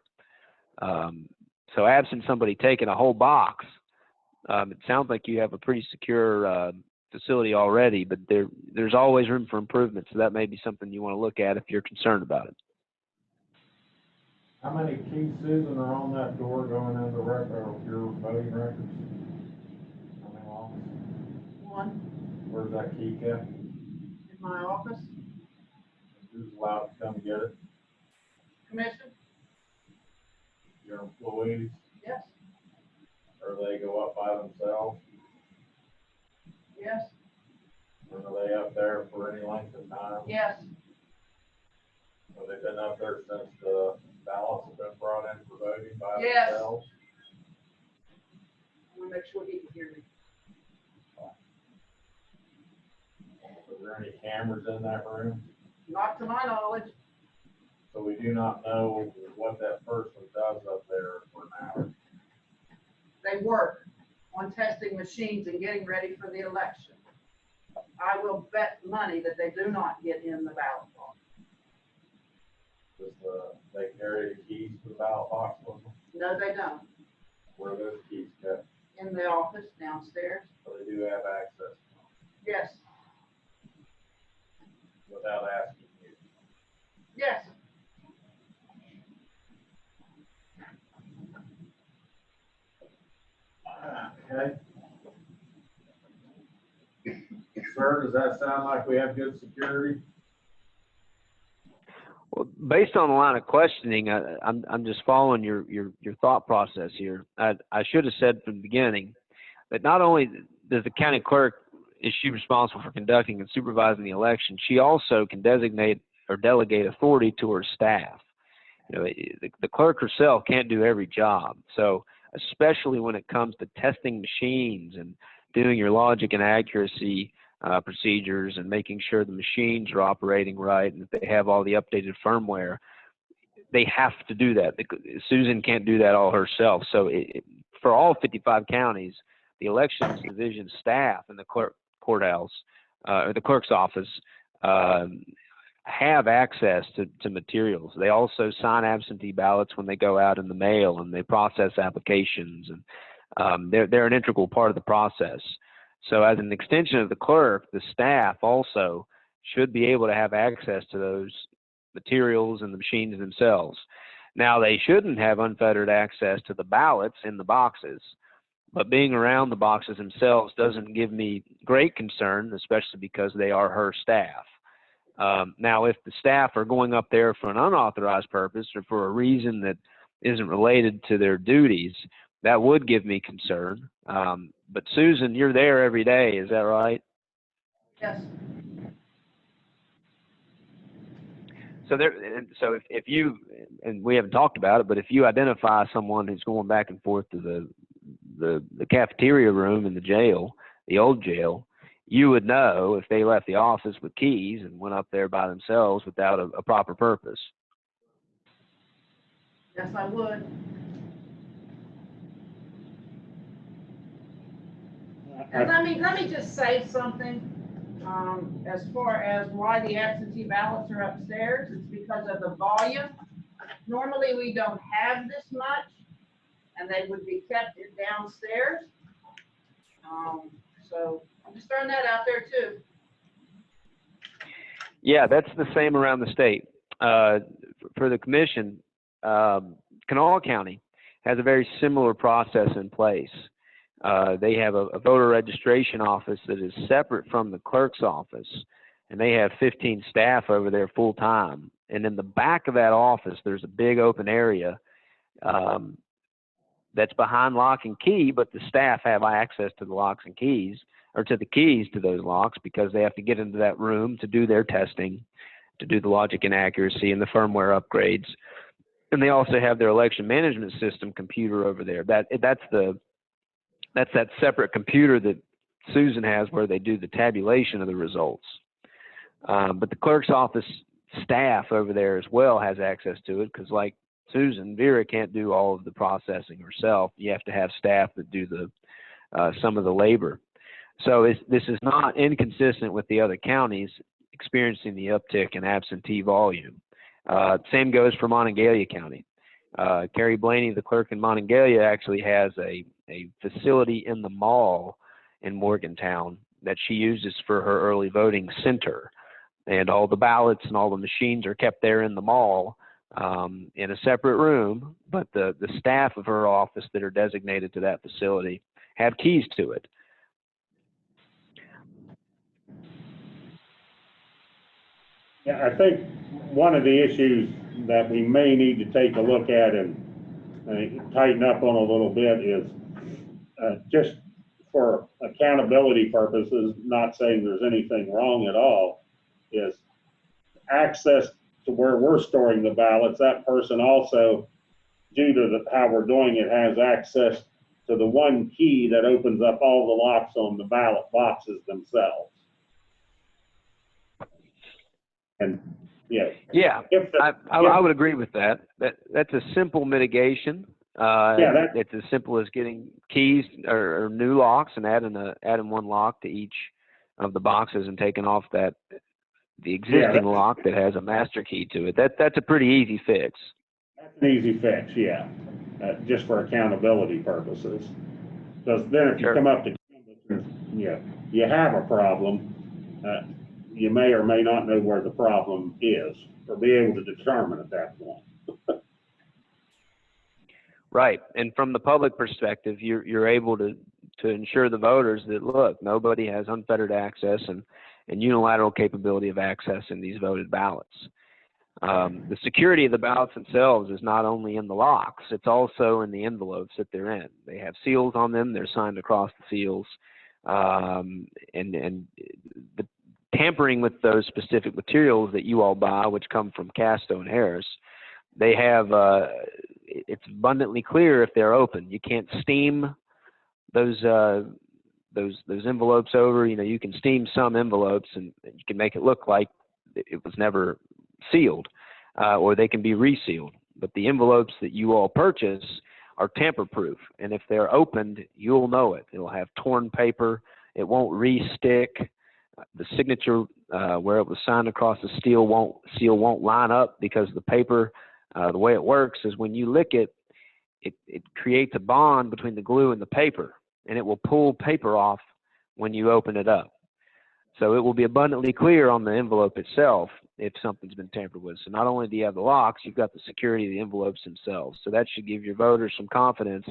So absent somebody taking a whole box, it sounds like you have a pretty secure facility already, but there's always room for improvement. So that may be something you want to look at if you're concerned about it. How many keys, Susan, are on that door going into your voting records? How many locks? 1 Where's that key kept? in my office. Who's allowed to come get it? Commission? Your employees, Yes. or they go up by themselves? Yes. Or are they up there for any length of time? Yes. Have they been up there since the ballots have been brought in for voting by Yes. themselves? I want to make sure he can hear me. Are there any cameras in that room? Not to my knowledge. So we do not know what that person does up there for an hour. They work on testing machines and getting ready for the election. I will bet money that they do not get in the ballot box. Does they carry the keys to the ballot box with them? No, they don't. Where are those keys kept? In the office downstairs. So they do have access to them Yes. without asking you. Yes. Okay. Sir, does that sound like we have good security? Well, based on the line of questioning, I'm just following your thought process here. I should have said from the beginning that not only does the county clerk, is she responsible for conducting and supervising the election, she also can designate or delegate authority to her staff. the clerk herself can't do every job. So especially when it comes to testing machines and doing your logic and accuracy procedures and making sure the machines are operating right and that they have all the updated firmware, they have to do that. Susan can't do that all herself. So for all 55 counties, the elections division staff in the courthouse or the clerk's office have access to materials. They also sign absentee ballots when they go out in the mail, and they process applications, and they're an integral part of the process. So as an extension of the clerk, the staff also should be able to have access to those materials and the machines themselves. Now, they shouldn't have unfettered access to the ballots in the boxes, but being around the boxes themselves doesn't give me great concern, especially because they are her staff. Now, if the staff are going up there for an unauthorized purpose or for a reason that isn't related to their duties, that would give me concern. But Susan, you're there every day, is that right? Yes. So if you, and we haven't talked about it, but if you identify someone who's going back and forth to the cafeteria room in the jail, the old jail, you would know if they left the office with keys and went up there by themselves without a proper purpose. Yes, I would. And let me just say something, as far as why the absentee ballots are upstairs, it's because of the volume. Normally, we don't have this much, and they would be kept downstairs. So I'm just throwing that out there too. Yeah, that's the same around the state. For the commission, Kanawha County has a very similar process in place. They have a voter registration office that is separate from the clerk's office, and they have 15 staff over there full time. And in the back of that office, there's a big open area that's behind lock and key, but the staff have access to the locks and keys, or to the keys to those locks, because they have to get into that room to do their testing, to do the logic and accuracy and the firmware upgrades. And they also have their election management system computer over there. That's that separate computer that Susan has where they do the tabulation of the results. But the clerk's office staff over there as well has access to it, because like Susan, Vera can't do all of the processing herself. You have to have staff that do some of the labor. So this is not inconsistent with the other counties experiencing the uptick in absentee volume. Same goes for Monongalia County. Carrie Blaney, the clerk in Monongalia, actually has a facility in the mall in Morgantown that she uses for her early voting center. And all the ballots and all the machines are kept there in the mall in a separate room, but the staff of her office that are designated to that facility have keys to it. Yeah, I think one of the issues that we may need to take a look at and tighten up on a little bit is just for accountability purposes, not saying there's anything wrong at all, is access to where we're storing the ballots. That person also, due to how we're doing it, has access to the one key that opens up all the locks on the ballot boxes themselves. And yeah, I would agree with that. That's a simple mitigation. It's as simple as getting keys or new locks and adding one lock to each of the boxes and taking off the existing lock that has a master key to it. That's a pretty easy fix. That's an easy fix, yeah, just for accountability purposes. Because then if you come up to you have a problem, you may or may not know where the problem is, or be able to determine at that point. Right, and from the public perspective, you're able to ensure the voters that, look, nobody has unfettered access and unilateral capability of accessing these voted ballots. The security of the ballots themselves is not only in the locks, it's also in the envelopes that they're in. They have seals on them, they're signed across the seals, and the tampering with those specific materials that you all buy, which come from Casto and Harris, they have, it's abundantly clear if they're open. You can't steam those envelopes over. You know, you can steam some envelopes and you can make it look like it was never sealed, or they can be resealed. But the envelopes that you all purchase are tamper-proof, and if they're opened, you'll know it. It'll have torn paper. It won't re-stick. The signature where it was signed across the seal won't line up because the paper, the way it works is when you lick it, it creates a bond between the glue and the paper, and it will pull paper off when you open it up. So it will be abundantly clear on the envelope itself if something's been tampered with. So not only do you have the locks, you've got the security of the envelopes themselves. So that should give your voters some confidence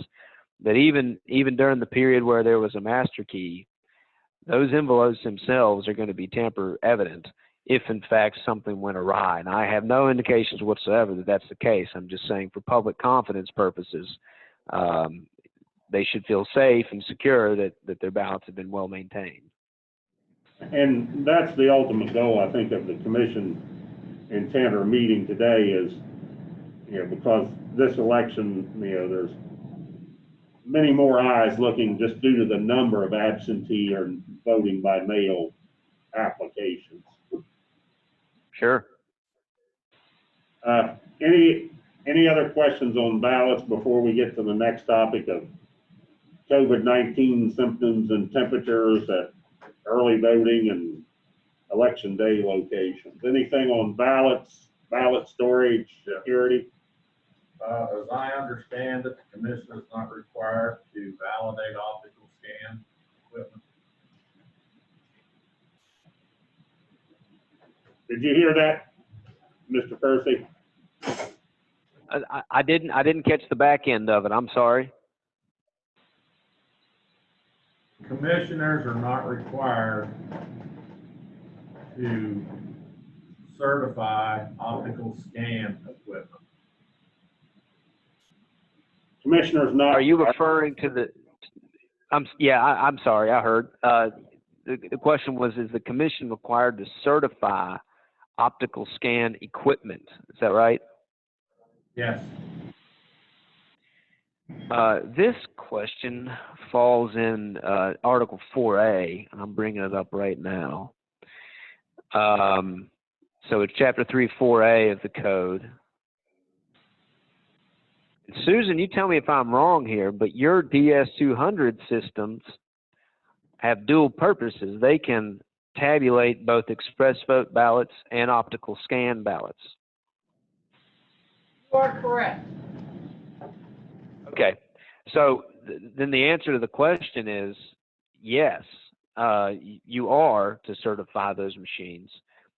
that even during the period where there was a master key, those envelopes themselves are going to be tamper evident if in fact something went awry. And I have no indications whatsoever that that's the case. I'm just saying for public confidence purposes, they should feel safe and secure that their ballots have been well maintained. And that's the ultimate goal, I think, of the commission intent or meeting today is, you know, because this election, you know, there's many more eyes looking just due to the number of absentee or voting by mail applications. Sure. Any other questions on ballots before we get to the next topic of COVID-19 symptoms and temperatures at early voting and election day locations? Anything on ballots, ballot storage, security? As I understand it, the commission is not required to validate optical scan equipment. Did you hear that, Mr. Percy? I didn't catch the back end of it. I'm sorry. Commissioners are not required to certify optical scan equipment. Commissioners not. Are you referring to the? I'm sorry. I heard. The question was: is the commission required to certify optical scan equipment? Is that right? Yes. This question falls in Article 4A, and I'm bringing it up right now. So it's Chapter 3, 4A of the Code. And Susan, you tell me if I'm wrong here, but your DS200 systems have dual purposes. They can tabulate both express vote ballots and optical scan ballots. You are correct. Okay, so then the answer to the question is yes, you are to certify those machines.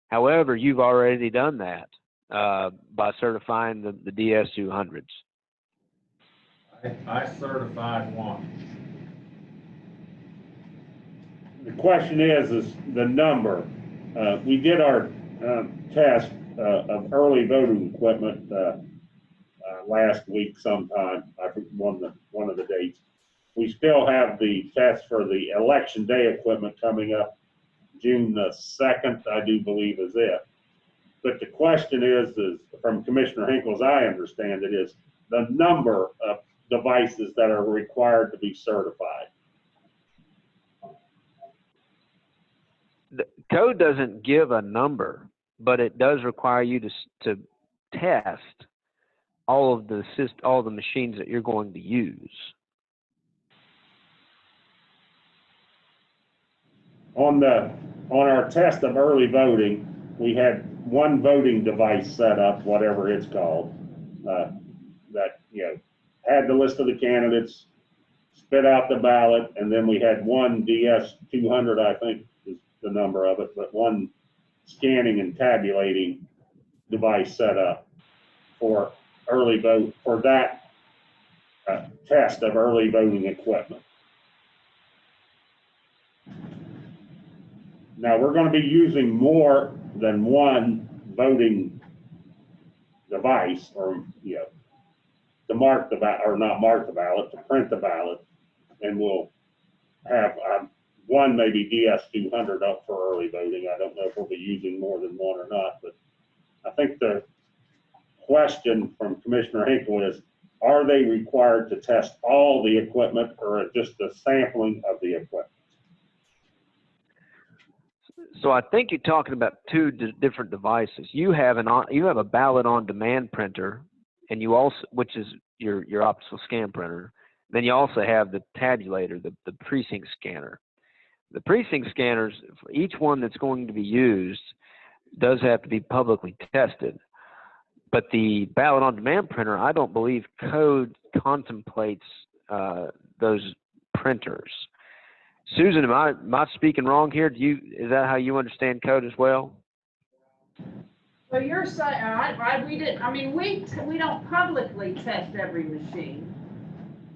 However, you've already done that by certifying the DS200s. I certified one. The question is the number. We did our test of early voting equipment last week sometime. I think one of the dates. We still have the test for the election day equipment coming up June the 2nd, I do believe is it. But the question is from Commissioner Hinkle, as I understand it, is the number of devices that are required to be certified. The code doesn't give a number, but it does require you to test all of the machines that you're going to use. On our test of early voting, we had one voting device set up, whatever it's called, that, you know, had the list of the candidates, spit out the ballot, and then we had one DS200, I think is the number of it, but one scanning and tabulating device set up for early vote, for that test of early voting equipment. Now, we're going to be using more than one voting device, or, you know, to mark the ballot, or not mark the ballot, to print the ballot, and we'll have one maybe DS200 up for early voting. I don't know if we'll be using more than one or not, but I think question from Commissioner Hinkle is, are they required to test all the equipment or just the sampling of the equipment? So I think you're talking about two different devices. You have a ballot on demand printer, and you also, which is your optical scan printer. Then you also have the tabulator, the precinct scanner. The precinct scanners, for each one that's going to be used, does have to be publicly tested. But the ballot on demand printer, I don't believe code contemplates those printers. Susan, am I speaking wrong here? Is that how you understand code as well? So you're saying, we don't publicly test every machine.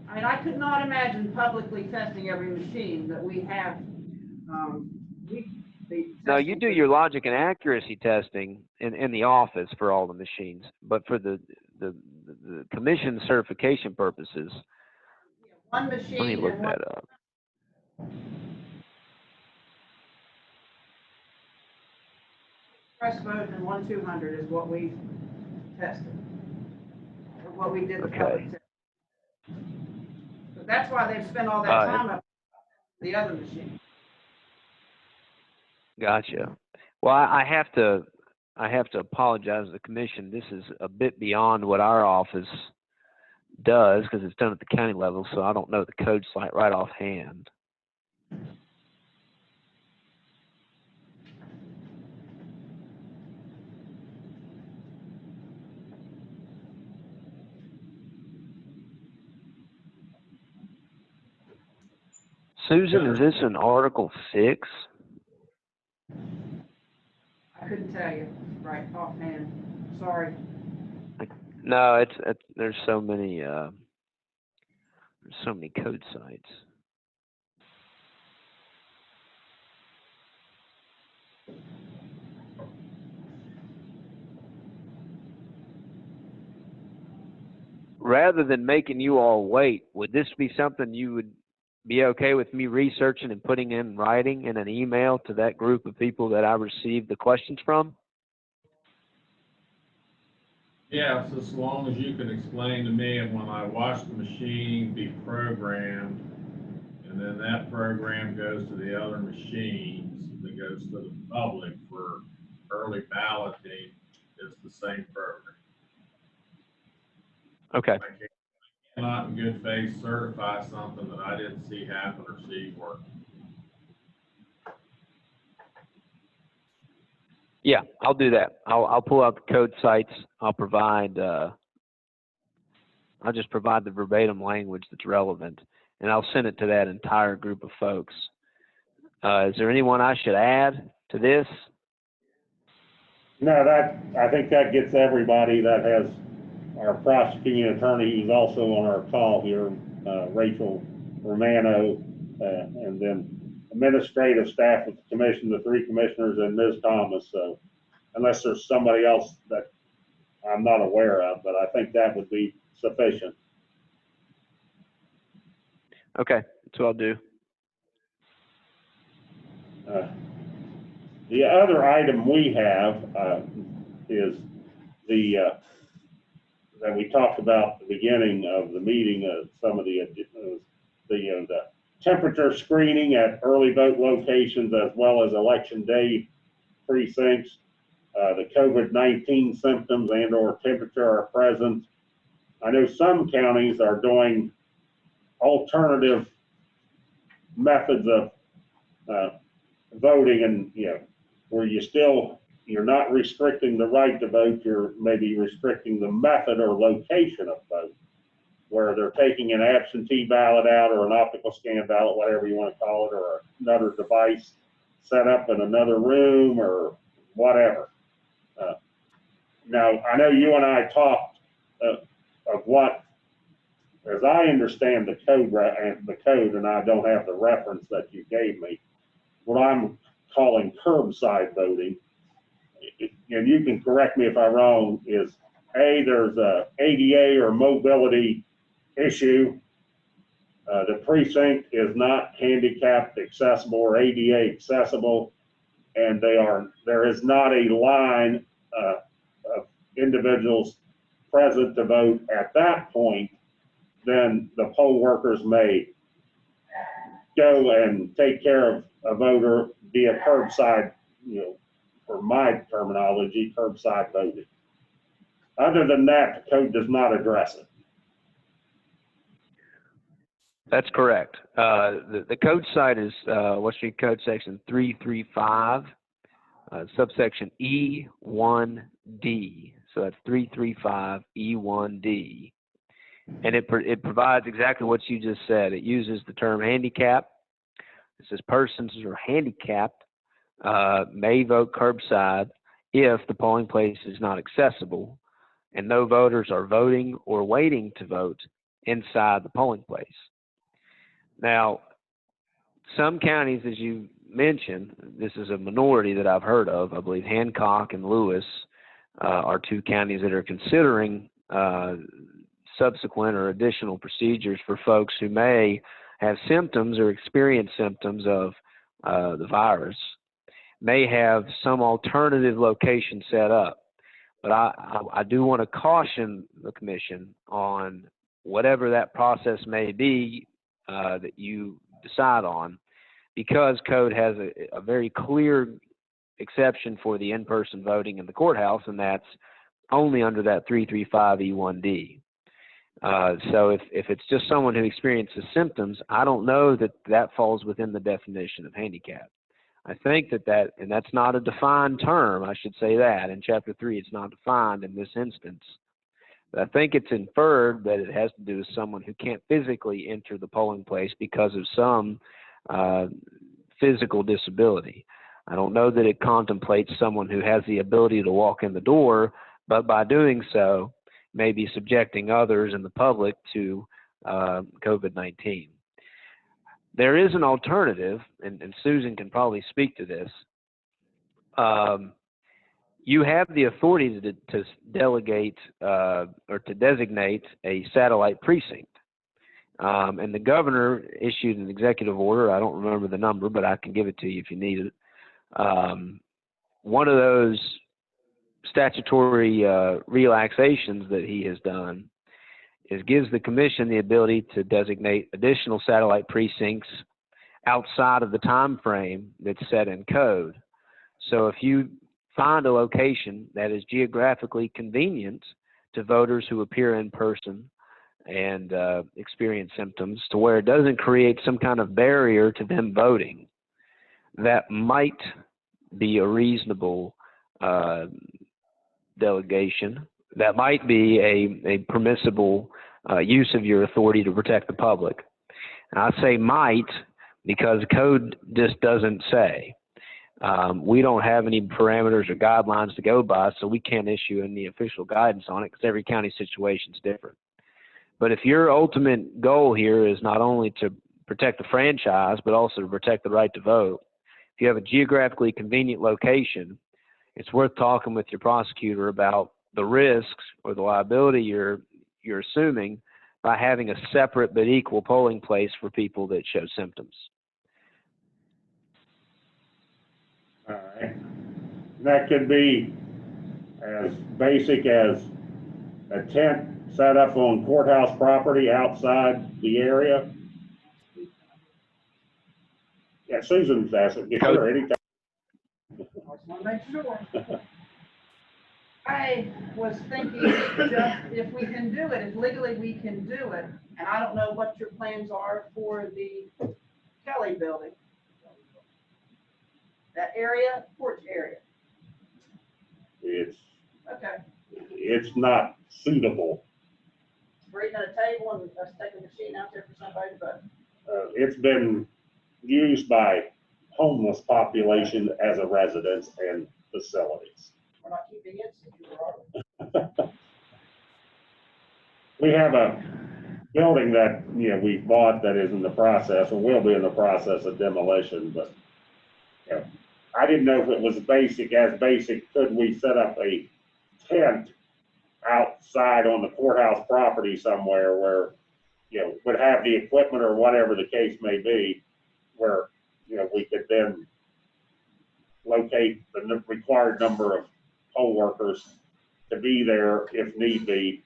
I mean, I could not imagine publicly testing every machine that we have. No, you do your logic and accuracy testing in the office for all the machines, but for the commission certification purposes, One machine. let me look that up. Press vote and 1-200 is what we tested, or what we did the Okay. public test. But that's why they've spent all that time up the other machine. Gotcha. Well, I have to apologize to the commission. This is a bit beyond what our office does because it's done at the county level, so I don't know the code site right offhand. Susan, is this an Article 6? I couldn't tell you right offhand. Sorry. No, there's so many code sites. Rather than making you all wait, would this be something you would be okay with me researching and putting in writing in an email to that group of people that I received the questions from? Yes, as long as you can explain to me, and when I watch the machine be programmed, and then that program goes to the other machines, that goes to the public for early balloting, it's the same program. Okay. I cannot in good faith certify something that I didn't see happen or see work. Yeah, I'll do that. I'll pull out the code sites. I'll just provide the verbatim language that's relevant, and I'll send it to that entire group of folks. Is there anyone I should add to this? No, I think that gets everybody. That has our prosecuting attorney, who's also on our call here, Rachel Romano, and then administrative staff of the commission, the 3 commissioners, and Ms. Thomas. So unless there's somebody else that I'm not aware of, but I think that would be sufficient. Okay, that's what I'll do. The other item we have is that we talked about at the beginning of the meeting, some of the temperature screening at early vote locations as well as election day precincts. The COVID-19 symptoms and/or temperature are present. I know some counties are doing alternative methods of voting, and where you're not restricting the right to vote, you're maybe restricting the method or location of vote, where they're taking an absentee ballot out or an optical scan ballot, whatever you want to call it, or another device set up in another room or whatever. Now, I know you and I talked of what, as I understand the code, and I don't have the reference that you gave me, what I'm calling curbside voting, and you can correct me if I'm wrong, is there's a ADA or mobility issue. The precinct is not handicapped accessible or ADA accessible, and there is not a line of individuals present to vote at that point, then the poll workers may go and take care of a voter via curbside, for my terminology, curbside voting. Other than that, the code does not address it. That's correct. The code site is Washington Code Section 335, subsection E1D. So that's 335 E1D. And it provides exactly what you just said. It uses the term handicap. It says persons who are handicapped may vote curbside if the polling place is not accessible and no voters are voting or waiting to vote inside the polling place. Now, some counties, as you mentioned, this is a minority that I've heard of. I believe Hancock and Lewis are two counties that are considering subsequent or additional procedures for folks who may have symptoms or experience symptoms of the virus, may have some alternative location set up. But I do want to caution the commission on whatever that process may be that you decide on, because code has a very clear exception for the in-person voting in the courthouse, and that's only under that 335 E1D. So if it's just someone who experiences symptoms, I don't know that that falls within the definition of handicap. I think that, and that's not a defined term, I should say that. In Chapter 3, it's not defined in this instance. But I think it's inferred that it has to do with someone who can't physically enter the polling place because of some physical disability. I don't know that it contemplates someone who has the ability to walk in the door, but by doing so, may be subjecting others in the public to COVID-19. There is an alternative, and Susan can probably speak to this. You have the authority to delegate or to designate a satellite precinct. And the governor issued an executive order. I don't remember the number, but I can give it to you if you need it. One of those statutory relaxations that he has done is gives the commission the ability to designate additional satellite precincts outside of the time frame that's set in code. So if you find a location that is geographically convenient to voters who appear in person and experience symptoms, to where it doesn't create some kind of barrier to them voting, that might be a reasonable delegation. That might be a permissible use of your authority to protect the public. And I say might because code just doesn't say. We don't have any parameters or guidelines to go by, so we can't issue any official guidance on it because every county situation is different. But if your ultimate goal here is not only to protect the franchise, but also to protect the right to vote, if you have a geographically convenient location, it's worth talking with your prosecutor about the risks or the liability you're assuming by having a separate but equal polling place for people that show symptoms. All right. That could be as basic as a tent set up on courthouse property outside the area. Yeah, Susan's asking. Get sure anytime. I just want to make sure. I was thinking just if we can do it, if legally we can do it, and I don't know what your plans are for the Kelly building. That area, porch area. Okay. It's not suitable. We're eating at a table and let's take a machine out there for somebody to vote. It's been used by homeless population as a residence and facilities. We're not keeping it, so you are. We have a building that, we bought that is in the process, or will be in the process of demolition, but, I didn't know if it was basic. Could we set up a tent outside on the courthouse property somewhere where, would have the equipment or whatever the case may be, where, we could then locate the required number of poll workers to be there if need be,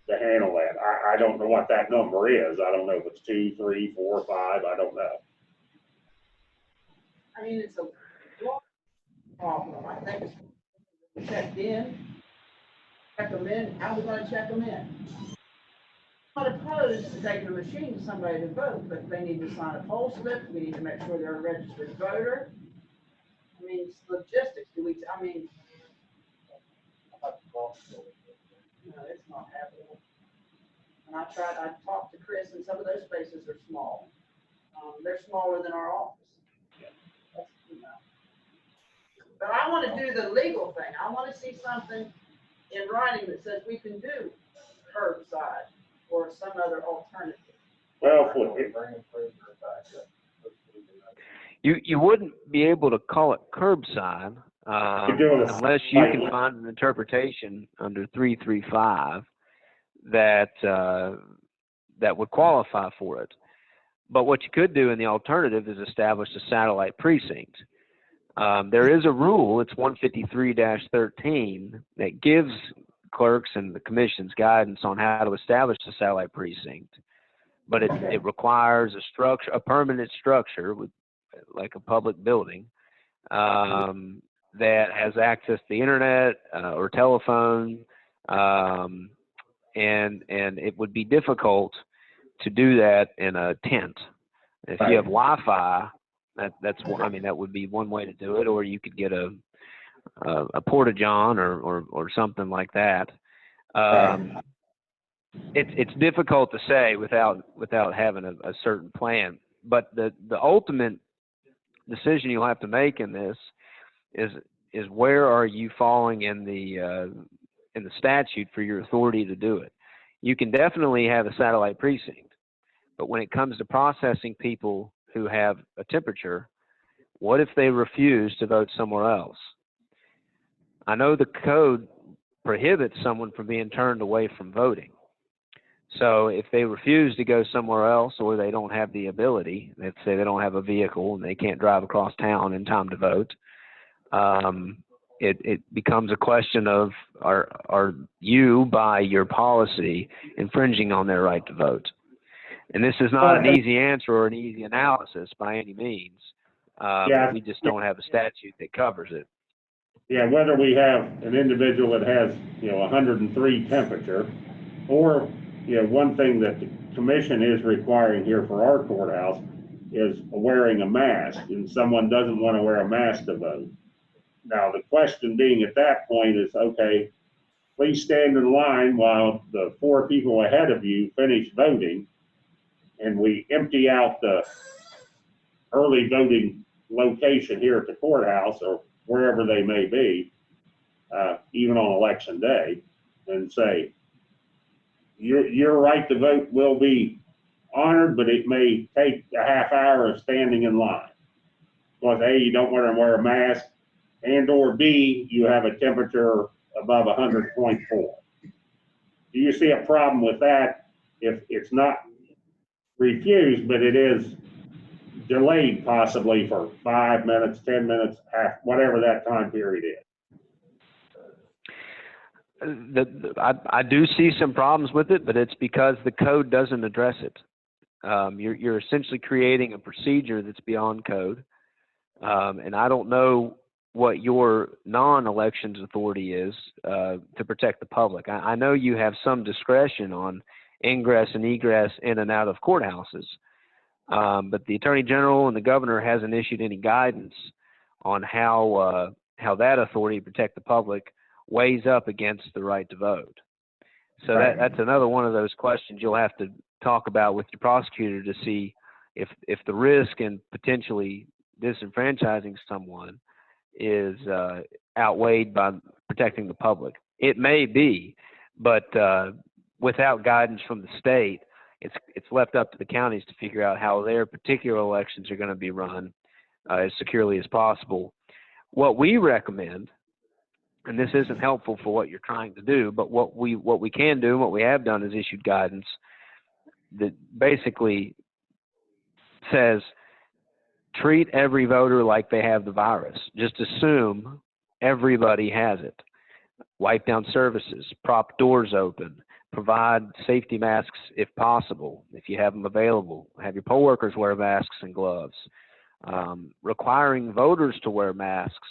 to handle that. I don't know what that number is. I don't know if it's 2, 3, 4, 5, I don't know. I mean, it's a long problem. I think it's checked in, check them in. How are we gonna check them in? I'm not opposed to taking a machine to somebody to vote, but they need to sign a poll slip. We need to make sure they're a registered voter. I mean, it's logistics. I mean, no, it's not happening. And I talked to Chris, and some of those spaces are small. They're smaller than our office. That's, you know. But I want to do the legal thing. I want to see something in writing that says we can do curbside or some other alternative. Well, You wouldn't be able to call it curbside unless you can find an interpretation under 335 that would qualify for it. But what you could do in the alternative is establish a satellite precinct. There is a rule, it's 153-13, that gives clerks and the commission's guidance on how to establish a satellite precinct. But it requires a permanent structure with, like a public building, that has access to the internet or telephone, and it would be difficult to do that in a tent. If you have Wi-Fi, that would be one way to do it, or you could get a porta-john or something like that. It's difficult to say without having a certain plan. But the ultimate decision you'll have to make in this is where are you falling in the statute for your authority to do it. You can definitely have a satellite precinct, but when it comes to processing people who have a temperature, what if they refuse to vote somewhere else? I know the code prohibits someone from being turned away from voting. So if they refuse to go somewhere else, or they don't have the ability, let's say they don't have a vehicle and they can't drive across town in time to vote, it becomes a question of are you, by your policy, infringing on their right to vote? And this is not an easy answer or an easy analysis by any means. We just don't have a statute that covers it. Yeah, whether we have an individual that has, 103 temperature, or, one thing that the commission is requiring here for our courthouse is wearing a mask, and someone doesn't want to wear a mask to vote. Now, the question being at that point is, okay, please stand in line while the 4 people ahead of you finish voting, and we empty out the early voting location here at the courthouse or wherever they may be, even on election day, and say, your right to vote will be honored, but it may take a half hour of standing in line. Because A, you don't want to wear a mask, and or B, you have a temperature above 100.4. Do you see a problem with that if it's not refused, but it is delayed possibly for 5 minutes, 10 minutes, whatever that time period is? I do see some problems with it, but it's because the code doesn't address it. You're essentially creating a procedure that's beyond code, and I don't know what your non-elections authority is to protect the public. I know you have some discretion on ingress and egress in and out of courthouses, but the Attorney General and the Governor hasn't issued any guidance on how that authority to protect the public weighs up against the right to vote. So that's another one of those questions you'll have to talk about with your prosecutor to see if the risk in potentially disenfranchising someone is outweighed by protecting the public. It may be, but without guidance from the state, it's left up to the counties to figure out how their particular elections are going to be run as securely as possible. What we recommend, and this isn't helpful for what you're trying to do, but what we can do and what we have done is issued guidance that basically says treat every voter like they have the virus. Just assume everybody has it. wipe down surfaces, prop doors open, provide safety masks if possible, if you have them available. Have your poll workers wear masks and gloves. Requiring voters to wear masks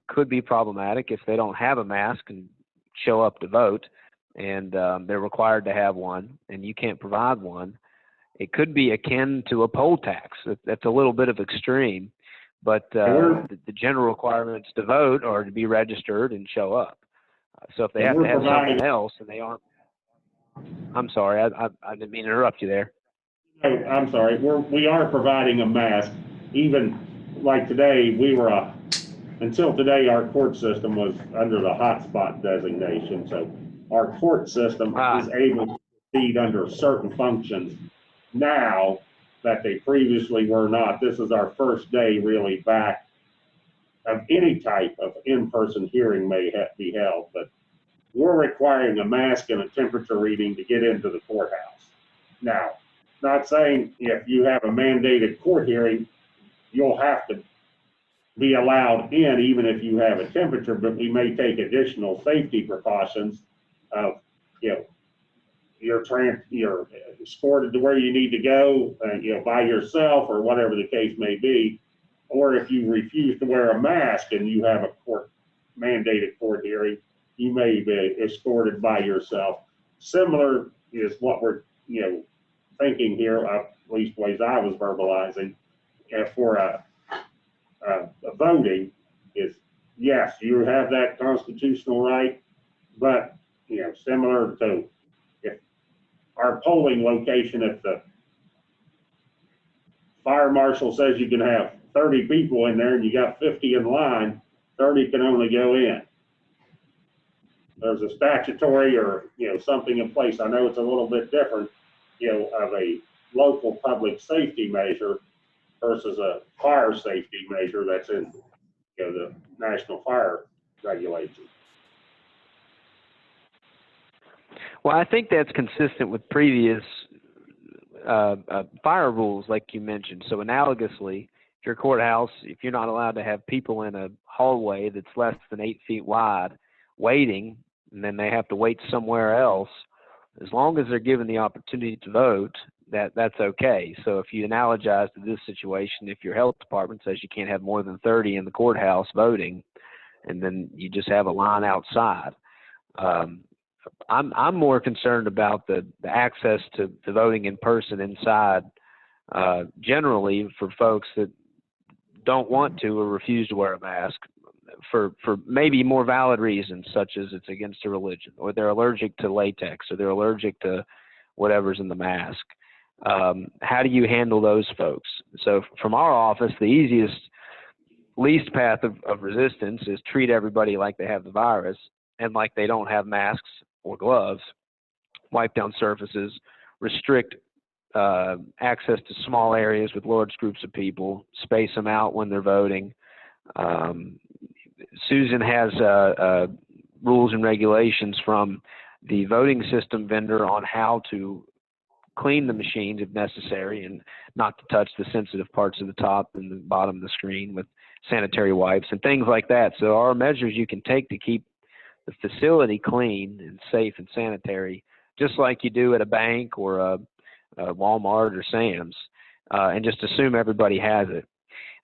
could be problematic if they don't have a mask and show up to vote, and they're required to have one, and you can't provide one. It could be akin to a poll tax. That's a little bit of extreme, but the general requirements to vote are to be registered and show up. So if they have to have something else and they aren't, I'm sorry, I didn't mean to interrupt you there. Oh, I'm sorry, we are providing a mask. Even like today, until today, our court system was under the hotspot designation. So our court system is able to proceed under certain functions now that they previously were not. This is our first day really back of any type of in-person hearing may be held, but we're requiring a mask and a temperature reading to get into the courthouse. Now, not saying if you have a mandated court hearing, you'll have to be allowed in even if you have a temperature, but we may take additional safety precautions of, you're escorted to where you need to go, by yourself or whatever the case may be. Or if you refuse to wear a mask and you have a mandated court hearing, you may be escorted by yourself. Similar is what we're, thinking here, at least ways I was verbalizing, for a voting is, yes, you have that constitutional right, but, similar to if our polling location, if the fire marshal says you can have 30 people in there and you got 50 in line, 30 can only go in. There's a statutory or, something in place. I know it's a little bit different, of a local public safety measure versus a fire safety measure that's in, the National Fire Regulations. Well, I think that's consistent with previous fire rules, like you mentioned. So analogously, if your courthouse, if you're not allowed to have people in a hallway that's less than 8 feet wide waiting, and then they have to wait somewhere else, as long as they're given the opportunity to vote, that's okay. So if you analogize to this situation, if your health department says you can't have more than 30 in the courthouse voting, and then you just have a line outside, I'm more concerned about the access to voting in person inside, generally for folks that don't want to or refuse to wear a mask for maybe more valid reasons, such as it's against their religion, or they're allergic to latex, or they're allergic to whatever's in the mask. How do you handle those folks? So from our office, the least path of resistance is treat everybody like they have the virus and like they don't have masks or gloves, wipe down surfaces, restrict access to small areas with large groups of people, space them out when they're voting. Susan has rules and regulations from the voting system vendor on how to clean the machines if necessary and not to touch the sensitive parts of the top and the bottom of the screen with sanitary wipes and things like that. So there are measures you can take to keep the facility clean and safe and sanitary, just like you do at a bank or a Walmart or Sam's, and just assume everybody has it.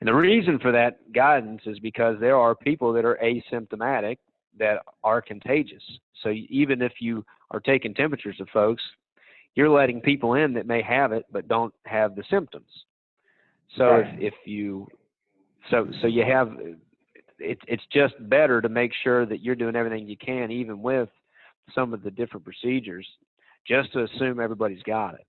And the reason for that guidance is because there are people that are asymptomatic that are contagious. So even if you are taking temperatures of folks, you're letting people in that may have it but don't have the symptoms. So Right. if you have, it's just better to make sure that you're doing everything you can, even with some of the different procedures, just to assume everybody's got it.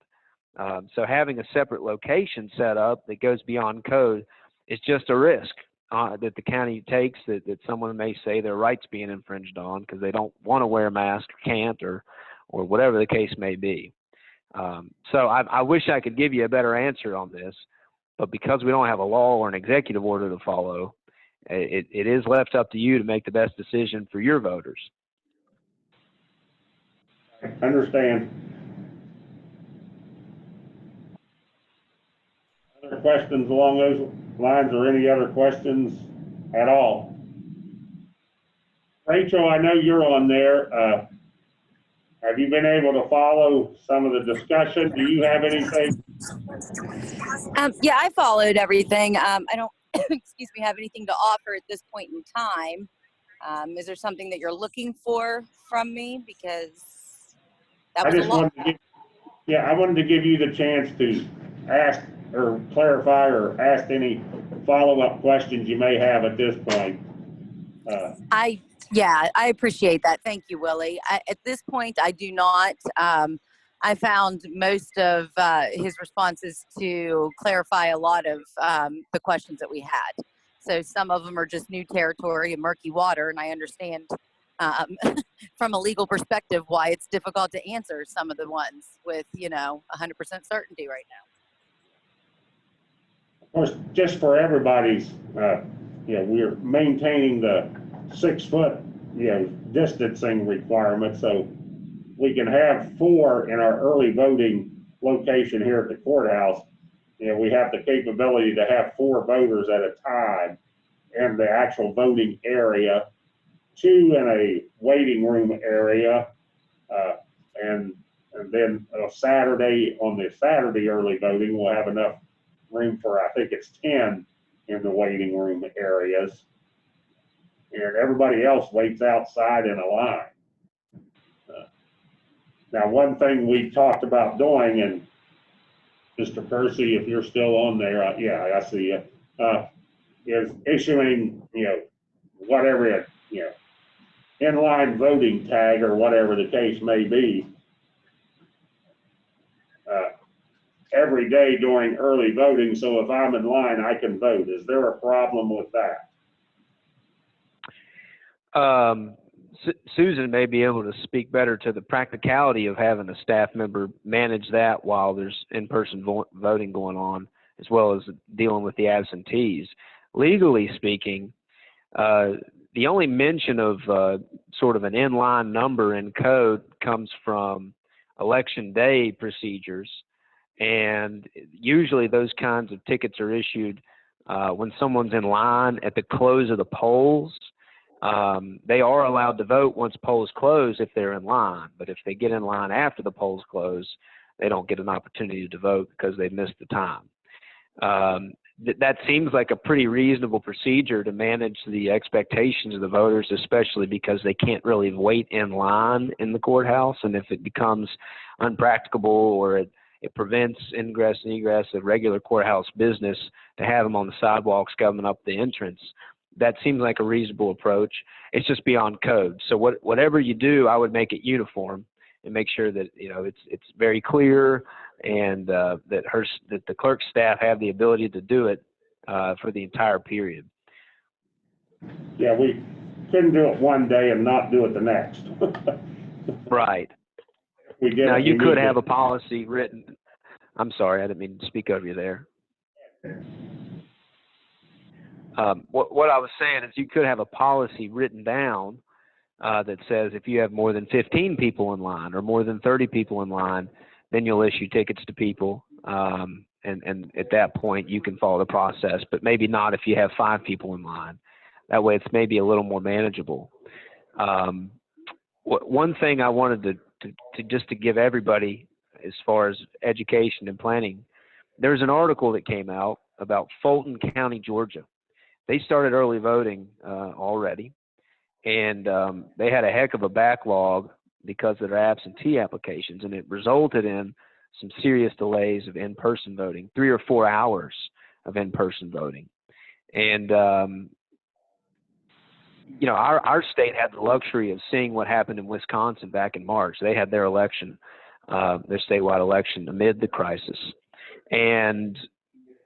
So having a separate location set up that goes beyond code is just a risk that the county takes, that someone may say their rights being infringed on because they don't want to wear a mask or can't or whatever the case may be. So I wish I could give you a better answer on this, but because we don't have a law or an executive order to follow, it is left up to you to make the best decision for your voters. I understand. Other questions along those lines, or any other questions at all? Rachel, I know you're on there. Have you been able to follow some of the discussion? Do you have anything? Yeah, I followed everything. I don't, excuse me, have anything to offer at this point in time. Is there something that you're looking for from me? Because that was a lot. I wanted to give you the chance to ask or clarify or ask any follow-up questions you may have at this point. Yeah, I appreciate that. Thank you, Willie. At this point, I do not. I found most of his responses to clarify a lot of the questions that we had. So some of them are just new territory and murky water, and I understand from a legal perspective why it's difficult to answer some of the ones with, 100% certainty right now. Of course, just for everybody's, we're maintaining the 6 foot, distancing requirement. So we can have 4 in our early voting location here at the courthouse. We have the capability to have 4 voters at a time in the actual voting area, 2 in a waiting room area, and then on the Saturday early voting, we'll have enough room for, I think it's 10 in the waiting room areas. And everybody else waits outside in a line. Now, one thing we talked about doing, and Mr. Percy, if you're still on there, I see you, is issuing, whatever, inline voting tag or whatever the case may be, every day during early voting. So if I'm in line, I can vote. Is there a problem with that? Susan may be able to speak better to the practicality of having a staff member manage that while there's in-person voting going on, as well as dealing with the absentees. Legally speaking, the only mention of sort of an inline number in code comes from election day procedures, and usually those kinds of tickets are issued when someone's in line at the close of the polls. They are allowed to vote once polls close if they're in line, but if they get in line after the polls close, they don't get an opportunity to vote because they missed the time. That seems like a pretty reasonable procedure to manage the expectations of the voters, especially because they can't really wait in line in the courthouse. And if it becomes unpracticable or it prevents ingress and egress of regular courthouse business to have them on the sidewalks coming up the entrance, that seems like a reasonable approach. It's just beyond code. So whatever you do, I would make it uniform and make sure that it's very clear, and that the clerk's staff have the ability to do it for the entire period. Yeah, we couldn't do it one day and not do it the next. Right. Now you could have a policy written. I'm sorry, I didn't mean to speak over you there. What I was saying is you could have a policy written down that says if you have more than 15 people in line or more than 30 people in line, then you'll issue tickets to people. And at that point, you can follow the process, but maybe not if you have 5 people in line. That way, it's maybe a little more manageable. One thing I wanted to just to give everybody as far as education and planning, there's an article that came out about Fulton County, Georgia. They started early voting already, and they had a heck of a backlog because of their absentee applications, and it resulted in some serious delays of in-person voting, 3 or 4 hours of in-person voting. And, our state had the luxury of seeing what happened in Wisconsin back in March. They had their election, their statewide election amid the crisis. And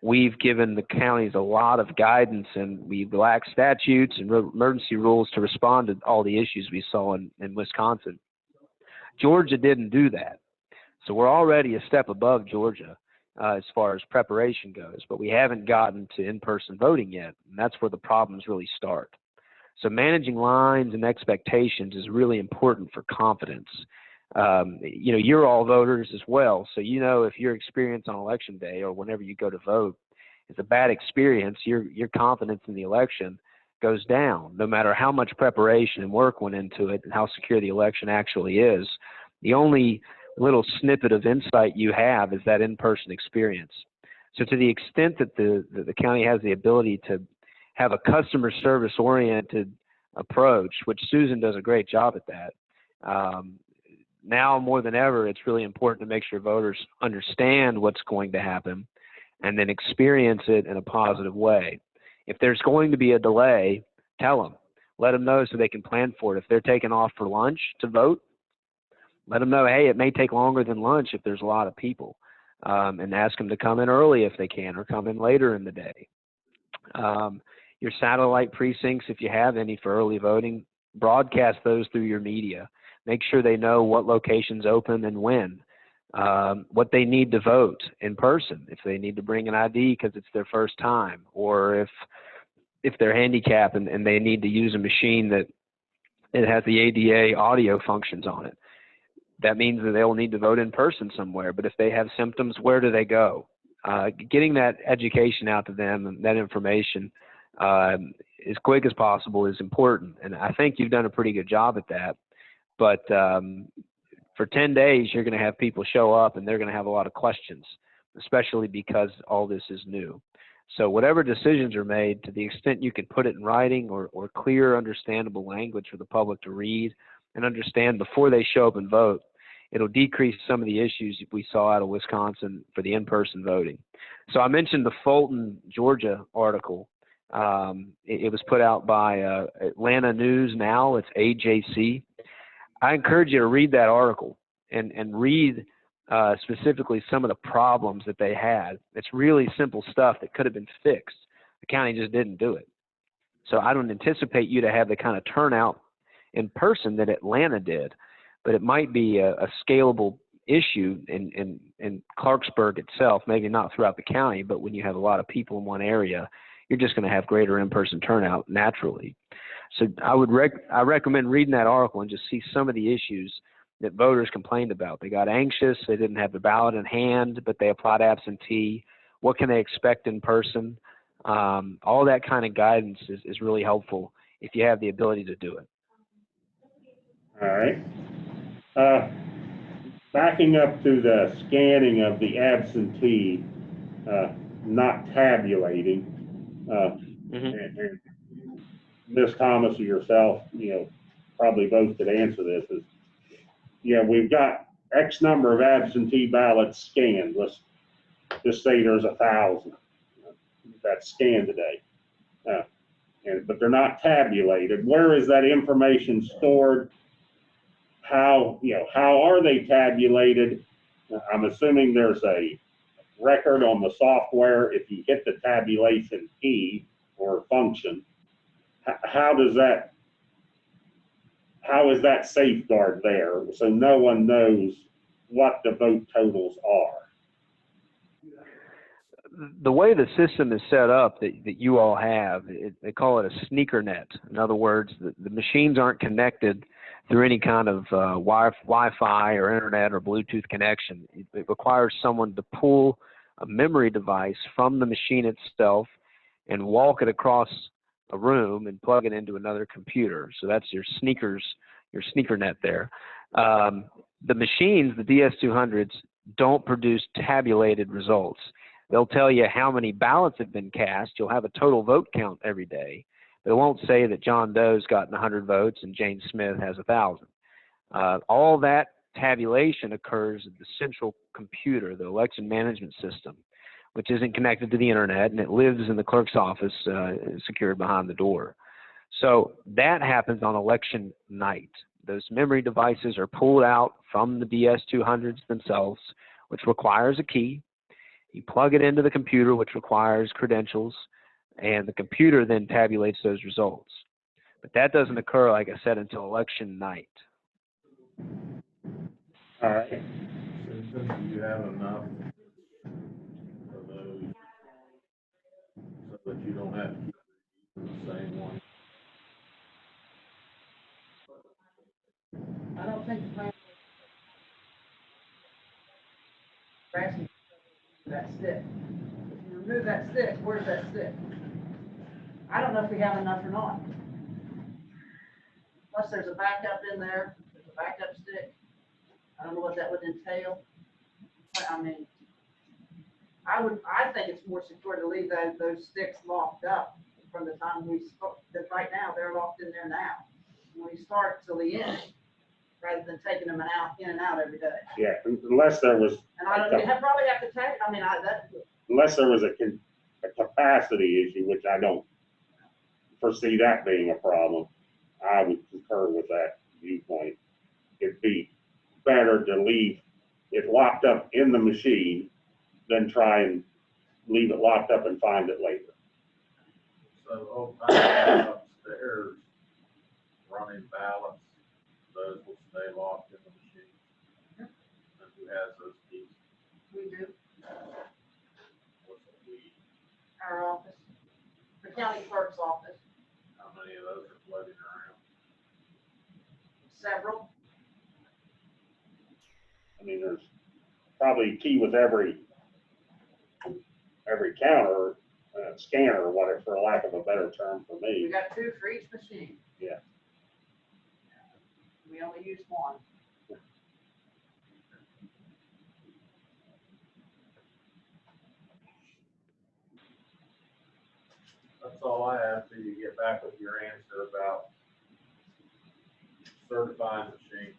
we've given the counties a lot of guidance, and we've relaxed statutes and emergency rules to respond to all the issues we saw in Wisconsin. Georgia didn't do that. So we're already a step above Georgia as far as preparation goes, but we haven't gotten to in-person voting yet, and that's where the problems really start. So managing lines and expectations is really important for confidence. You're all voters as well, so if your experience on election day or whenever you go to vote is a bad experience, your confidence in the election goes down, no matter how much preparation and work went into it and how secure the election actually is. The only little snippet of insight you have is that in-person experience. So to the extent that the county has the ability to have a customer service oriented approach, which Susan does a great job at that, now more than ever, it's really important to make sure voters understand what's going to happen and then experience it in a positive way. If there's going to be a delay, tell them. Let them know so they can plan for it. If they're taking off for lunch to vote, let them know, hey, it may take longer than lunch if there's a lot of people, and ask them to come in early if they can or come in later in the day. Your satellite precincts, if you have any for early voting, broadcast those through your media. Make sure they know what locations open and when, what they need to vote in person, if they need to bring an ID because it's their first time, or if they're handicapped and they need to use a machine that it has the ADA audio functions on it. That means that they'll need to vote in person somewhere, but if they have symptoms, where do they go? Getting that education out to them and that information as quick as possible is important, and I think you've done a pretty good job at that. But for 10 days, you're going to have people show up and they're going to have a lot of questions, especially because all this is new. So whatever decisions are made, to the extent you can put it in writing or clear, understandable language for the public to read and understand before they show up and vote, it'll decrease some of the issues we saw out of Wisconsin for the in-person voting. So I mentioned the Fulton, Georgia article. It was put out by Atlanta News Now. It's AJC. I encourage you to read that article and read specifically some of the problems that they had. It's really simple stuff that could have been fixed. The county just didn't do it. So I don't anticipate you to have the kind of turnout in person that Atlanta did, but it might be a scalable issue in Clarksburg itself, maybe not throughout the county, but when you have a lot of people in one area, you're just going to have greater in-person turnout naturally. So I recommend reading that article and just see some of the issues that voters complained about. They got anxious, they didn't have the ballot in hand, but they applied absentee. What can they expect in person? All that kind of guidance is really helpful if you have the ability to do it. All right. Backing up to the scanning of the absentee, not tabulating, and Ms. Thomas or yourself, probably both could answer this, is, we've got X number of absentee ballots scanned. Let's just say there's 1,000 that's scanned today. But they're not tabulated. Where is that information stored? How are they tabulated? I'm assuming there's a record on the software if you hit the tabulation key or function. How is that safeguard there so no one knows what the vote totals are? The way the system is set up that you all have, they call it a sneaker net. In other words, the machines aren't connected through any kind of Wi-Fi or internet or Bluetooth connection. It requires someone to pull a memory device from the machine itself and walk it across a room and plug it into another computer. So that's your sneaker net there. The machines, the DS200s, don't produce tabulated results. They'll tell you how many ballots have been cast. You'll have a total vote count every day, but it won't say that John Doe's gotten 100 votes and Jane Smith has 1,000. All that tabulation occurs at the central computer, the election management system, which isn't connected to the internet, and it lives in the clerk's office, secured behind the door. So that happens on election night. Those memory devices are pulled out from the DS200s themselves, which requires a key. You plug it into the computer, which requires credentials, and the computer then tabulates those results. But that doesn't occur, like I said, until election night. All right. Susan, do you have enough of those so that you don't have to keep using the same one? I don't think the plan. That stick. If you remove that stick, where's that stick? I don't know if we have enough or not. Plus, there's a backup in there, there's a backup stick. I don't know what that would entail. I mean, I think it's more secure to leave those sticks locked up from the time we start, that right now, they're locked in there now. When we start till the end, rather than taking them in and out every day. Yeah, unless there was, And I don't, you probably have to take, I mean, unless there was a capacity issue, which I don't foresee that being a problem, I would concur with that viewpoint. It'd be better to leave it locked up in the machine than try and leave it locked up and find it later. So, upstairs, running ballots, those will stay locked in the machine. And who has those keys? we do, What's the key? our office, the county clerk's office, How many of those are floating around? several. I mean, there's probably a key with every counter, scanner or whatever, for lack of a better term for We me. got two for each machine. Yeah. We only use one. That's all I have till you get back with your answer about certifying machines.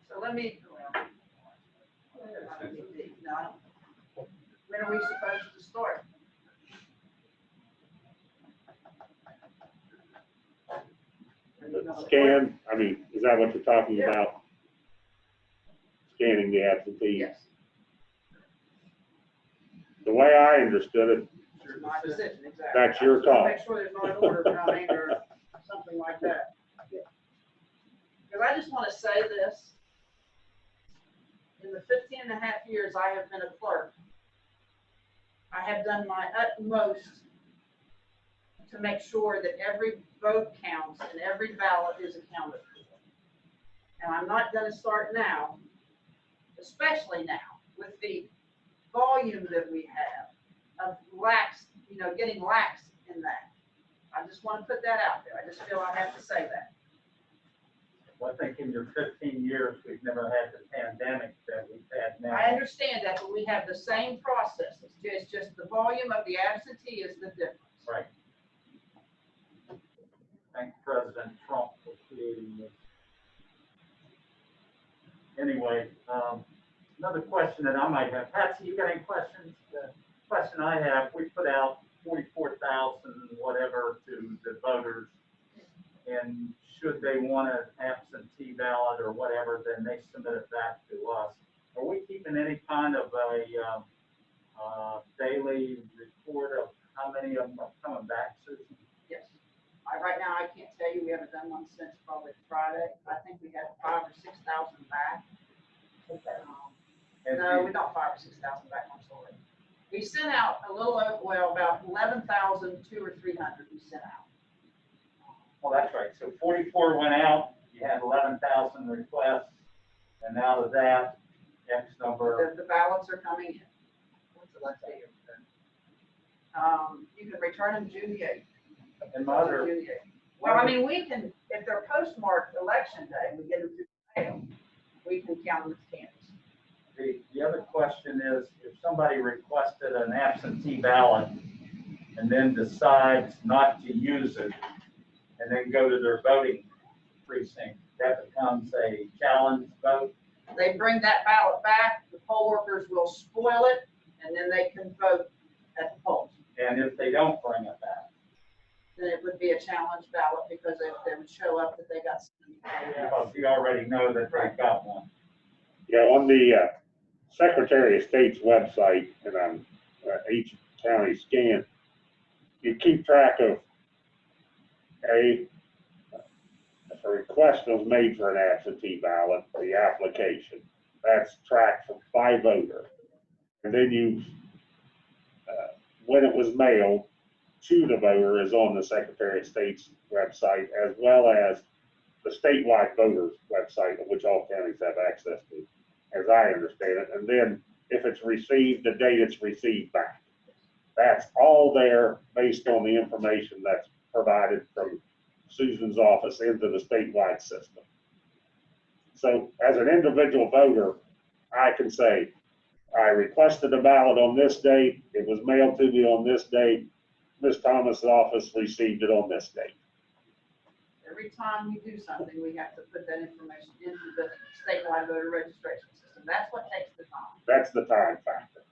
So let me, no. When are we supposed to start? The scan, I mean, is that what you're talking Yeah. about? Scanning the absentee? Yes, The way I understood it, it's my decision, exactly. That's your I just wanna call. Make sure there's not an order coming or something like that. Because I just want to say this. In the 15 and a half years I have been a clerk, I have done my utmost to make sure that every vote counts and every ballot is accounted for. And I'm not going to start now, especially now, with the volume that we have of getting lax in that. I just want to put that out there. I just feel I have to say that. Well, I think in your 15 years, we've never had the pandemic that we've had now. I understand that, but we have the same processes. It's just the volume of the absentee is the difference. Right. Thank President Trump for creating this. Anyway, another question that I might have. Patsy, you got any questions? The question I have, we put out 44,000 whatever to the voters. And should they want an absentee ballot or whatever, then they submit it back to us. Are we keeping any kind of a daily report of how many of them are coming back, Susan? Yes. Right now, I can't tell you, we haven't done one since probably Friday. I think we had 5,000 or 6,000 back. And No, you- we got 5,000 or 6,000 back, I'm sorry. We sent out a little over, well, about 11,200 or 300 we sent out. Well, that's right. So 44 went out, you had 11,000 requests, and out of that, X number. The ballots are coming in. What's the last day? You can return them June the 8th. And my other, June the 8th. Well, I mean, we can, if they're postmarked election day, we get them through the mail, we can count them as candidates. the other question is, if somebody requested an absentee ballot and then decides not to use it, and then go to their voting precinct, that becomes a challenge vote? They bring that ballot back, the poll workers will spoil it, and then they can vote at the polls. And if they don't bring it back? Then it would be a challenge ballot because they would show up that they got. Because you already know that they've got one. yeah, on the Secretary of State's website, and on each county scan, you keep track of if a request was made for an absentee ballot, the application, that's tracked by voter. And then you, when it was mailed to the voter is on the Secretary of State's website, as well as the statewide voters website, which all counties have access to, as I understand it. And then if it's received, the date it's received back. That's all there based on the information that's provided from Susan's office into the statewide system. So as an individual voter, I can say, I requested a ballot on this date, it was mailed to me on this date, Ms. Thomas' office received it on this date. Every time we do something, we have to put that information into the statewide voter registration system. That's what takes the time. That's the time factor.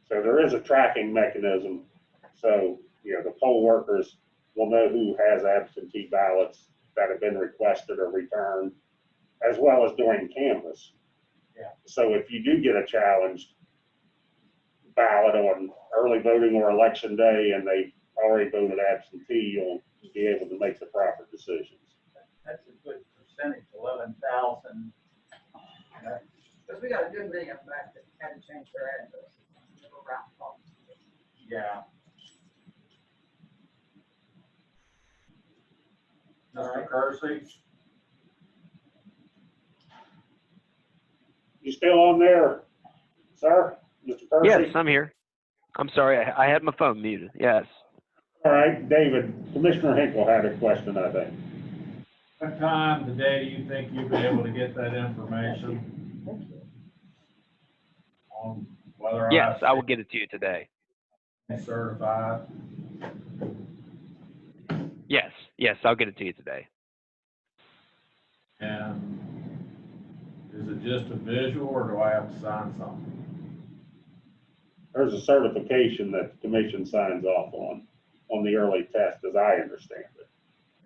So there is a tracking mechanism. So, you know, the poll workers will know who has absentee ballots that have been requested or returned, as well as during canvass. Yeah. So if you do get a challenged ballot on early voting or election day and they already voted absentee, you'll be able to make the proper decisions. That's a good percentage, 11,000. Because we got a good many of them back that had to change their address. Yeah. Mr. Kersey? You still on there, sir? Mr. Percy? Yes, I'm here. I'm sorry, I had my phone muted. Yes. All right, David, Commissioner Hinkle had a question, I think. What time today do you think you'll be able to get that information? On whether Yes, I will get it to you today. Certified? Yes, I'll get it to you today. And is it just a visual or do I have to sign something? There's a certification that the commission signs off on the early test, as I understand it.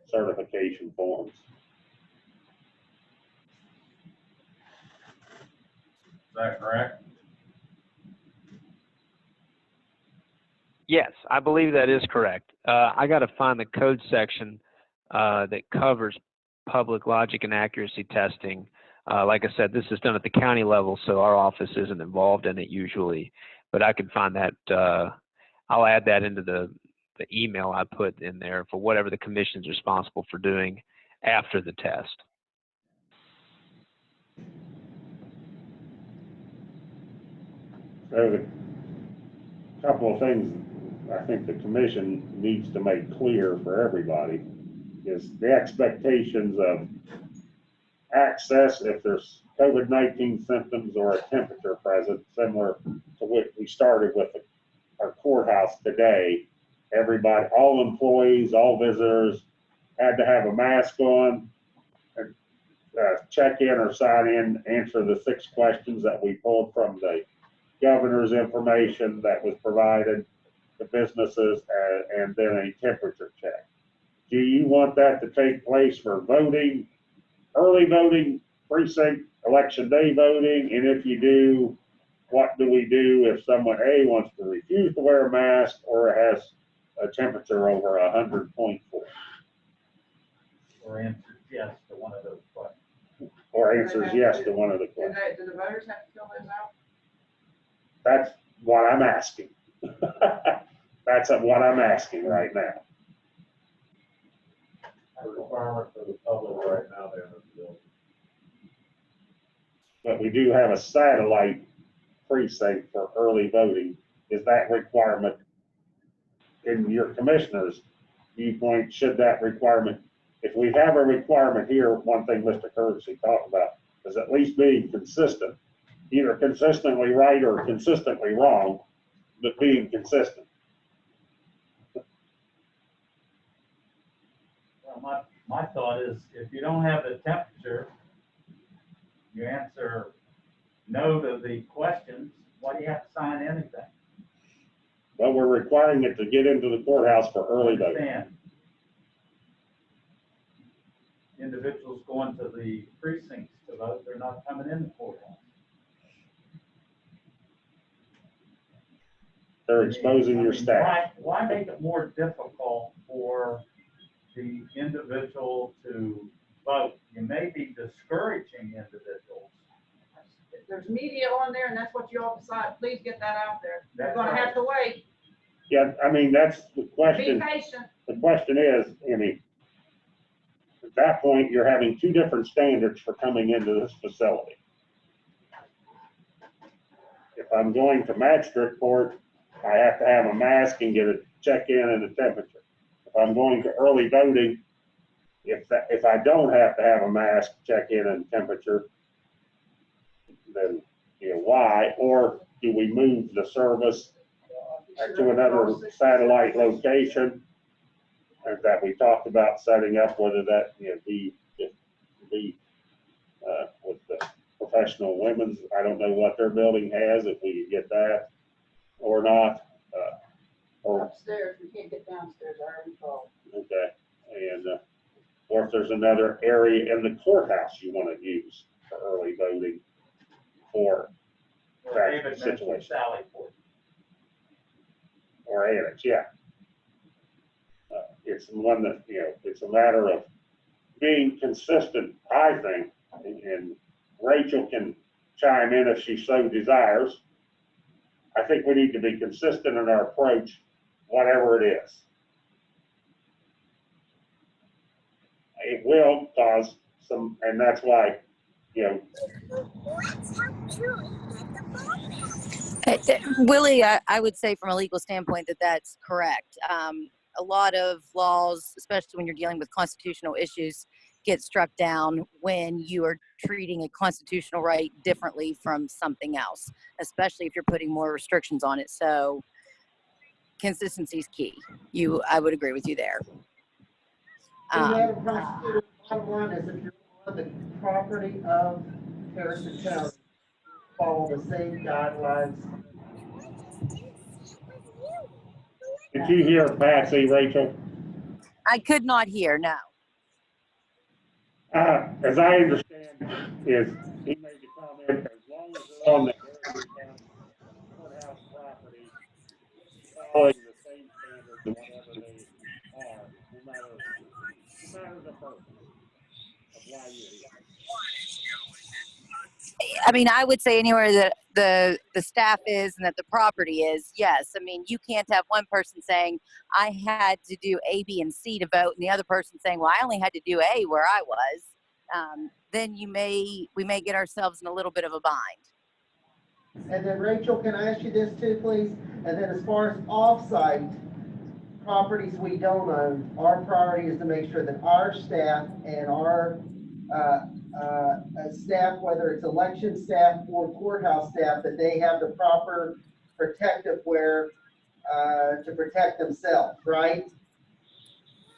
Certification forms. Is that correct? Yes, I believe that is correct. I got to find the code section that covers public logic and accuracy testing. Like I said, this is done at the county level, so our office isn't involved in it usually. But I can find that. I'll add that into the email I put in there for whatever the commission's responsible for doing after the test. So the couple of things I think the commission needs to make clear for everybody is the expectations of access if there's COVID-19 symptoms or a temperature present, similar to what we started with our courthouse today. Everybody, all employees, all visitors had to have a mask on, and check in or sign in, answer the 6 questions that we pulled from the governor's information that was provided to businesses, and then a temperature check. Do you want that to take place for voting, early voting, precinct, election day voting? And if you do, what do we do if someone A wants to refuse to wear a mask or has a temperature over 100.4? Or answers yes to one of those questions. Or answers yes to one of the questions. Do the voters have to fill those out? That's what I'm asking. That's what I'm asking right now. A requirement for the public right now there in the building. But we do have a satellite precinct for early voting. Is that requirement in your commissioner's viewpoint? Should that requirement, if we have a requirement here, one thing Mr. Kersey talked about is at least being consistent, either consistently right or consistently wrong, but being consistent. Well, my thought is if you don't have the temperature, you answer no to the questions, why do you have to sign anything? Well, we're requiring it to get into the courthouse for early voting. Understand. Individuals going to the precincts to vote, they're not coming in the courthouse. They're exposing your staff. Why make it more difficult for the individual to vote? You may be discouraging individuals. If there's media on there and that's what you all decide, please get that out there. You're That's gonna right. have to wait. Yeah, I mean, that's the Be question. patient. The question is, Amy, At that point, you're having two different standards for coming into this facility. If I'm going to magistrate court, I have to have a mask and get a check-in and a temperature. If I'm going to early voting, if I don't have to have a mask, check-in, and temperature, then, why? Or do we move the service to another satellite location that we talked about setting up, whether that be with the professional women's, I don't know what their building has, if we get that or not. Or Upstairs, we can't get downstairs, I already told. okay, and or if there's another area in the courthouse you want to use for early voting for that David mentioned situation. Sallyport. Or annex, yeah. It's one that, it's a matter of being consistent, I think, and Rachel can chime in if she so desires. I think we need to be consistent in our approach, whatever it is. It will cause some, and that's why, Willie, I would say from a legal standpoint that that's correct. A lot of laws, especially when you're dealing with constitutional issues, get struck down when you are treating a constitutional right differently from something else, especially if you're putting more restrictions on it. So consistency is key. I would agree with you there. Madam Prosecutor, bottom line is if you're on the property of Harrison County, follow the same guidelines. did you hear Patsy, Rachel? I could not hear, no. As I understand, is he made the comment, as long as they're on the Harrison County courthouse property, following the same standards, whatever they are, no matter the purpose of why you're here. I mean, I would say anywhere that the staff is and that the property is, yes. I mean, you can't have one person saying, I had to do A, B, and C to vote, and the other person saying, well, I only had to do A where I was. Then we may get ourselves in a little bit of a bind. And then Rachel, can I ask you this too, please? And then as far as off-site properties we don't own, our priority is to make sure that our staff and our staff, whether it's election staff or courthouse staff, that they have the proper protective wear to protect themselves, right?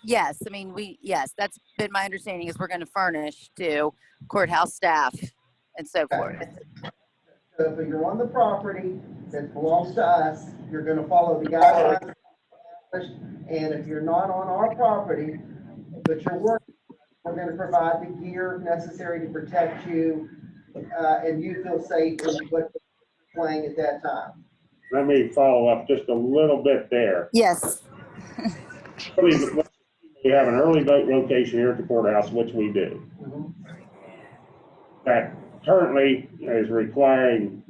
Yes, I mean, yes, that's been my understanding is we're going to furnish to courthouse staff and so forth. So if you're on the property that belongs to us, you're going to follow the guidelines. And if you're not on our property, but you're working, we're going to provide the gear necessary to protect you and you feel safe in what you're playing at that time. Let me follow up just a little bit there. Yes. We have an early vote location here at the courthouse, which we do. That currently is requiring,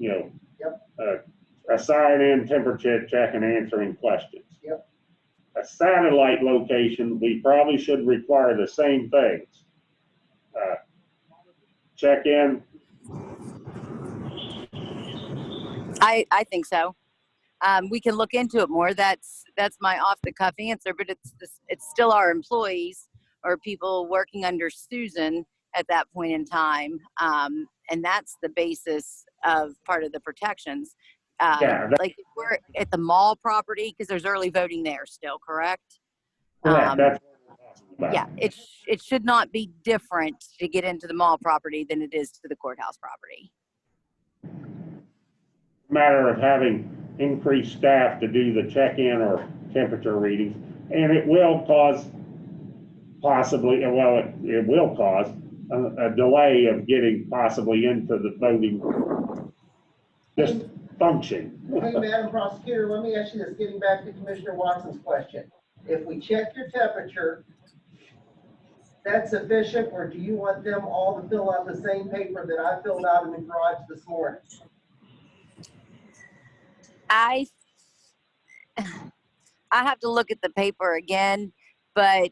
a sign-in, temperature check, and answering questions. Yep. A satellite location, we probably should require the same things. Check in. I think so. We can look into it more. That's my off-the-cuff answer, but it's still our employees or people working under Susan at that point in time, and that's the basis of part of the protections. Like if we're at the mall property, because there's early voting there still, correct? Correct. That's what we're talking about. Yeah, it should not be different to get into the mall property than it is to the courthouse property. Matter of having increased staff to do the check-in or temperature readings, and it will cause possibly, well, it will cause a delay of getting possibly into the voting just function. Hey, Madam Prosecutor, let me ask you this, getting back to Commissioner Watson's question. If we check your temperature, that's sufficient, or do you want them all to fill out the same paper that I filled out in the garage this morning? I have to look at the paper again, but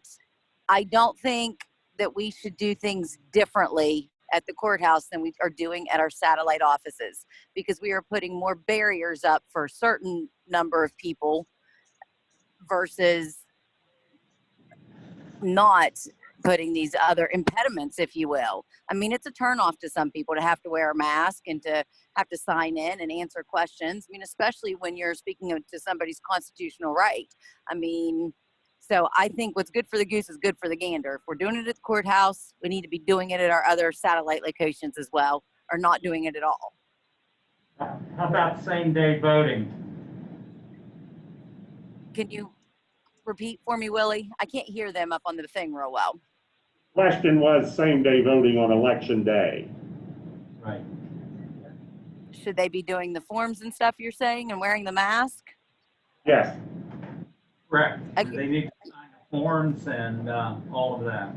I don't think that we should do things differently at the courthouse than we are doing at our satellite offices, because we are putting more barriers up for a certain number of people versus not putting these other impediments, if you will. I mean, it's a turnoff to some people to have to wear a mask and to have to sign in and answer questions. I mean, especially when you're speaking to somebody's constitutional right. I mean, so I think what's good for the goose is good for the gander. If we're doing it at the courthouse, we need to be doing it at our other satellite locations as well, or not doing it at all. How about same-day voting? Can you repeat for me, Willie? I can't hear them up on the thing real well. Question was same-day voting on election day. Right. Should they be doing the forms and stuff you're saying and wearing the mask? Yes. Correct. Okay. They need to sign the forms and all of that.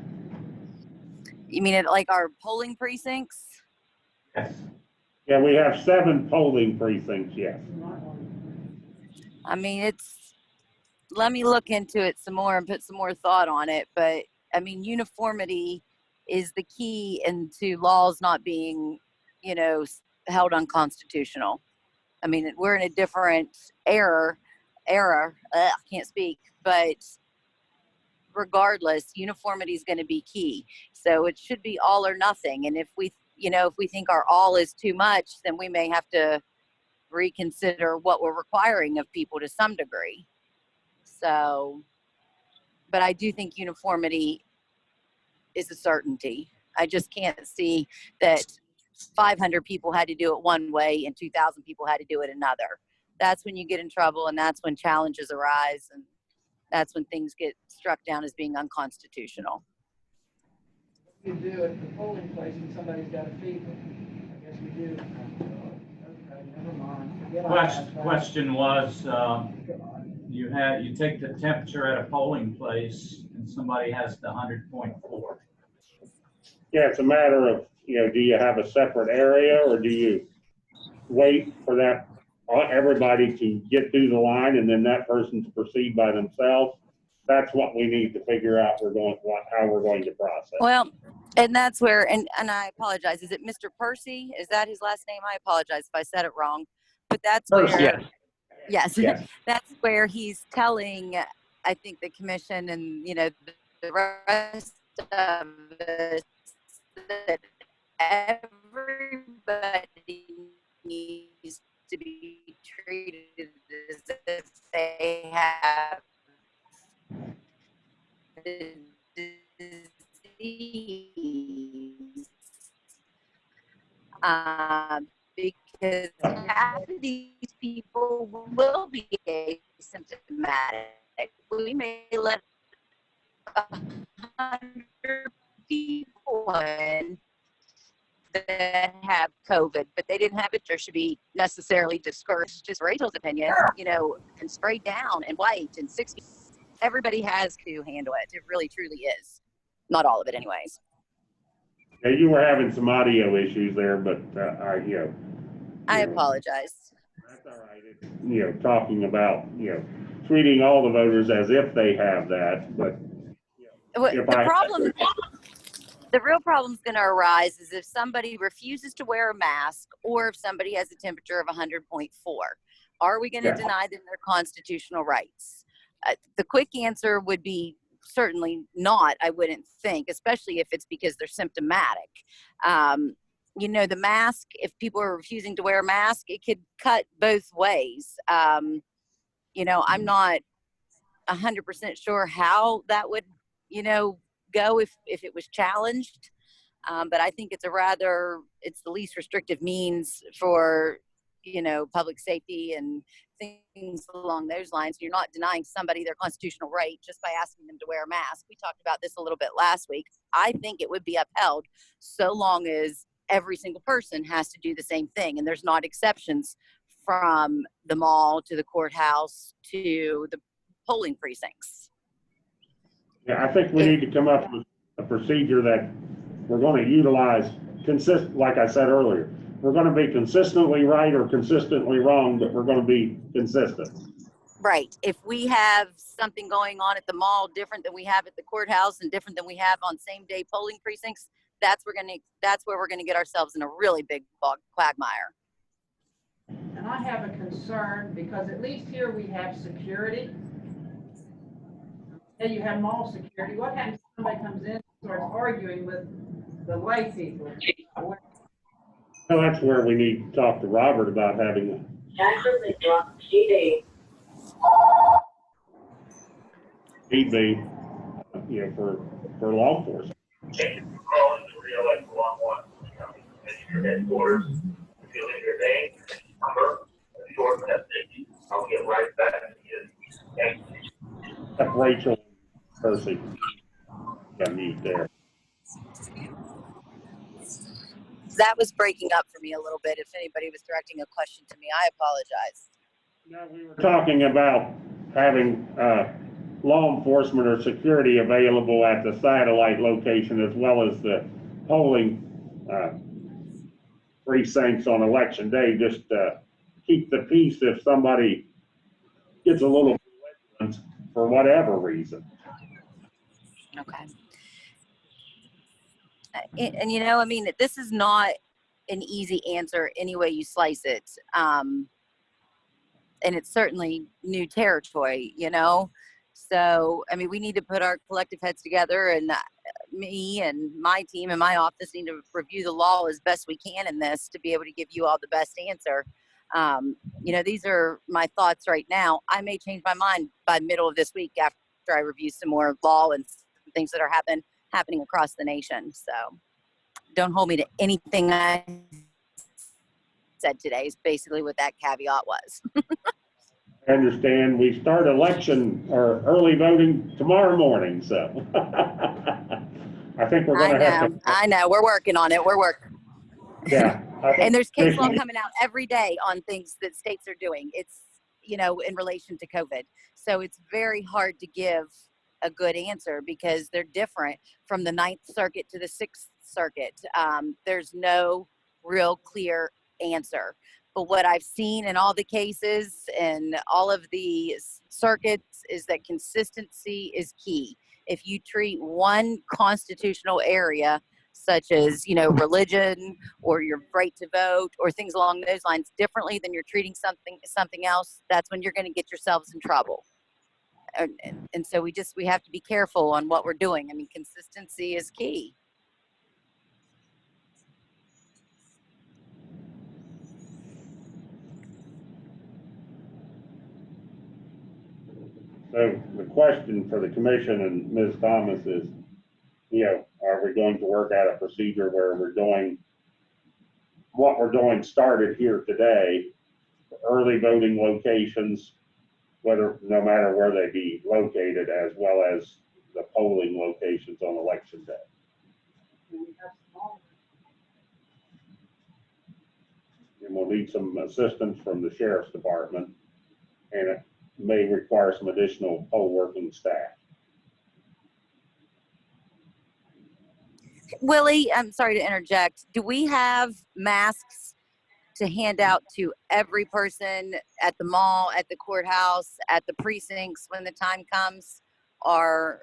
You mean it like our polling precincts? Yes. Yeah, we have 7 polling precincts, yes. I mean, let me look into it some more and put some more thought on it. But I mean, uniformity is the key into laws not being, held unconstitutional. I mean, we're in a different era, I can't speak, but regardless, uniformity is going to be key. So it should be all or nothing. And if we think our all is too much, then we may have to reconsider what we're requiring of people to some degree. So, but I do think uniformity is a certainty. I just can't see that 500 people had to do it one way and 2,000 people had to do it another. That's when you get in trouble, and that's when challenges arise, and that's when things get struck down as being unconstitutional. You do at the polling place and somebody's got a fever. I guess we do. Okay, never mind. Forget I asked that. Question was, you take the temperature at a polling place and somebody has the 100.4. Yeah, it's a matter of, do you have a separate area, or do you wait for everybody to get through the line and then that person to proceed by themselves? That's what we need to figure out how we're going to process. Well, and that's where, and I apologize, is it Mr. Percy? Is that his last name? I apologize if I said it wrong. But that's Percy, where, yes. yes, that's where he's telling, I think, the commission and, the rest of us that everybody needs to be treated as if they have the disease. Because half of these people will be asymptomatic. We may let 100 people in that have COVID, but they didn't have it, or should be necessarily discouraged. Just Rachel's opinion, and sprayed down and wiped and 60. Everybody has to handle it. It really, truly is. Not all of it, anyways. Yeah, you were having some audio issues there, but I apologize. That's all right. Talking about treating all the voters as if they have that, but the real problem is going to arise is if somebody refuses to wear a mask, or if somebody has a temperature of 100.4. Are we going to deny them their constitutional rights? The quick answer would be certainly not, I wouldn't think, especially if it's because they're symptomatic. The mask, if people are refusing to wear a mask, it could cut both ways. I'm not 100% sure how that would, go if it was challenged. But I think it's the least restrictive means for, public safety and things along those lines. You're not denying somebody their constitutional right just by asking them to wear a mask. We talked about this a little bit last week. I think it would be upheld so long as every single person has to do the same thing. And there's not exceptions from the mall to the courthouse to the polling precincts. Yeah, I think we need to come up with a procedure that we're going to utilize like I said earlier. We're going to be consistently right or consistently wrong, but we're going to be consistent. Right. If we have something going on at the mall different than we have at the courthouse and different than we have on same day polling precincts, that's where we're gonna get ourselves in a really big quagmire. And I have a concern because at least here we have security. And you have mall security. What happens if somebody comes in and starts arguing with the lay people? So that's where we need to talk to Robert about having he'd be, you know, for law enforcement. Calling to reelect one one, at your headquarters, fill in your name, number, a short message, I'll get right back to you. Thank you. Except Rachel, Percy, got mute there. That was breaking up for me a little bit. If anybody was directing a question to me, I apologize. No, we were talking about having law enforcement or security available at the satellite location as well as the polling precincts on election day, just keep the peace if somebody gets a little belligerent for whatever reason. Okay. And you know, I mean, this is not an easy answer any way you slice it. And it's certainly new territory, you know? So, I mean, we need to put our collective heads together, and me and my team and my office need to review the law as best we can in this to be able to give you all the best answer. You know, these are my thoughts right now. I may change my mind by middle of this week after I review some more law and things that are happening across the nation. So don't hold me to anything I said today is basically what that caveat was. I understand we start election or early voting tomorrow morning, so I think we're going to have to. I know. We're working on it. We're working. Yeah. And there's case law coming out every day on things that states are doing. It's, you know, in relation to COVID. So it's very hard to give a good answer because they're different from the 9th Circuit to the 6th Circuit. There's no real clear answer. But what I've seen in all the cases and all of the circuits is that consistency is key. If you treat one constitutional area, such as, you know, religion or your right to vote or things along those lines differently than you're treating something else, that's when you're going to get yourselves in trouble. And so we have to be careful on what we're doing. I mean, consistency is key. So the question for the commission and Ms. Thomas is, you know, are we going to work out a procedure where we're doing what we're doing started here today, early voting locations, no matter where they be located, as well as the polling locations on election day. And we'll need some assistance from the sheriff's department, and it may require some additional poll working staff. Willie, I'm sorry to interject. Do we have masks to hand out to every person at the mall, at the courthouse, at the precincts when the time comes? Or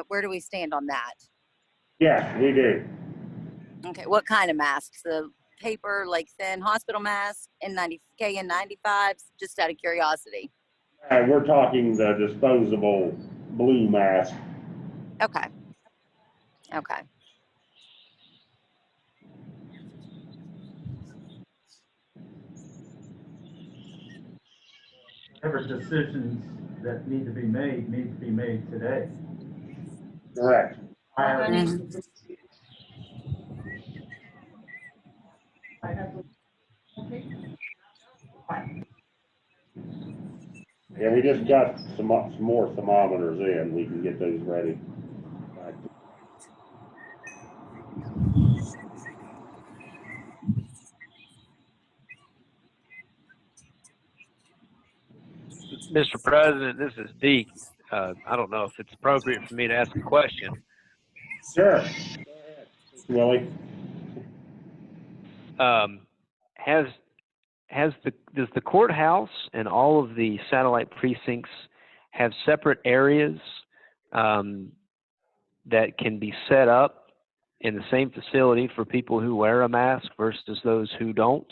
where do we stand on that? Yes, we do. Okay, what kind of masks? The paper, like thin hospital masks, KN95s, just out of curiosity. We're talking the disposable blue mask. Okay. Okay. Whatever decisions that need to be made today. Correct. Yeah, we just got some more thermometers in. We can get those ready. Mr. President, this is Deke. I don't know if it's appropriate for me to ask a question. Sure. Go ahead, Willie. Has does the courthouse and all of the satellite precincts have separate areas that can be set up in the same facility for people who wear a mask versus those who don't?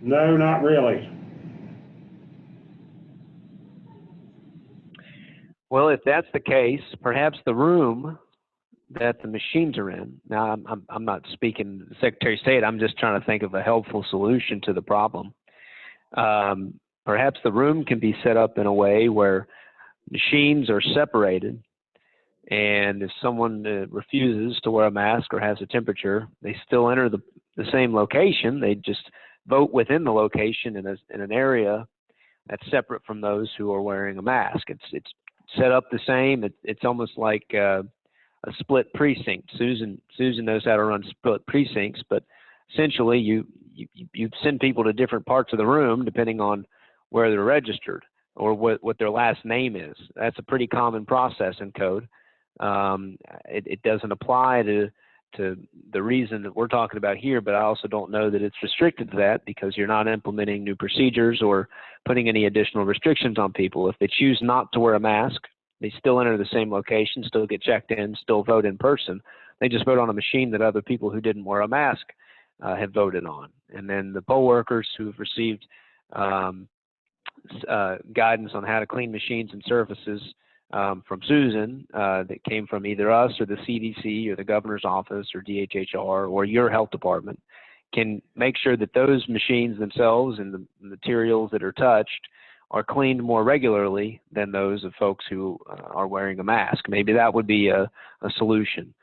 No, not really. Well, if that's the case, perhaps the room that the machines are in. Now, I'm not speaking to the Secretary of State. I'm just trying to think of a helpful solution to the problem. Perhaps the room can be set up in a way where machines are separated, and if someone refuses to wear a mask or has a temperature, they still enter the same location. They just vote within the location in an area that's separate from those who are wearing a mask. It's set up the same. It's almost like a split precinct. Susan knows how to run split precincts, but essentially you send people to different parts of the room depending on where they're registered or what their last name is. That's a pretty common process in code. It doesn't apply to the reason that we're talking about here, but I also don't know that it's restricted to that because you're not implementing new procedures or putting any additional restrictions on people. If they choose not to wear a mask, they still enter the same location, still get checked in, still vote in person. They just vote on a machine that other people who didn't wear a mask have voted on. And then the poll workers who have received guidance on how to clean machines and surfaces from Susan that came from either us or the CDC or the governor's office or DHHR or your health department can make sure that those machines themselves and the materials that are touched are cleaned more regularly than those of folks who are wearing a mask. Maybe that would be a solution.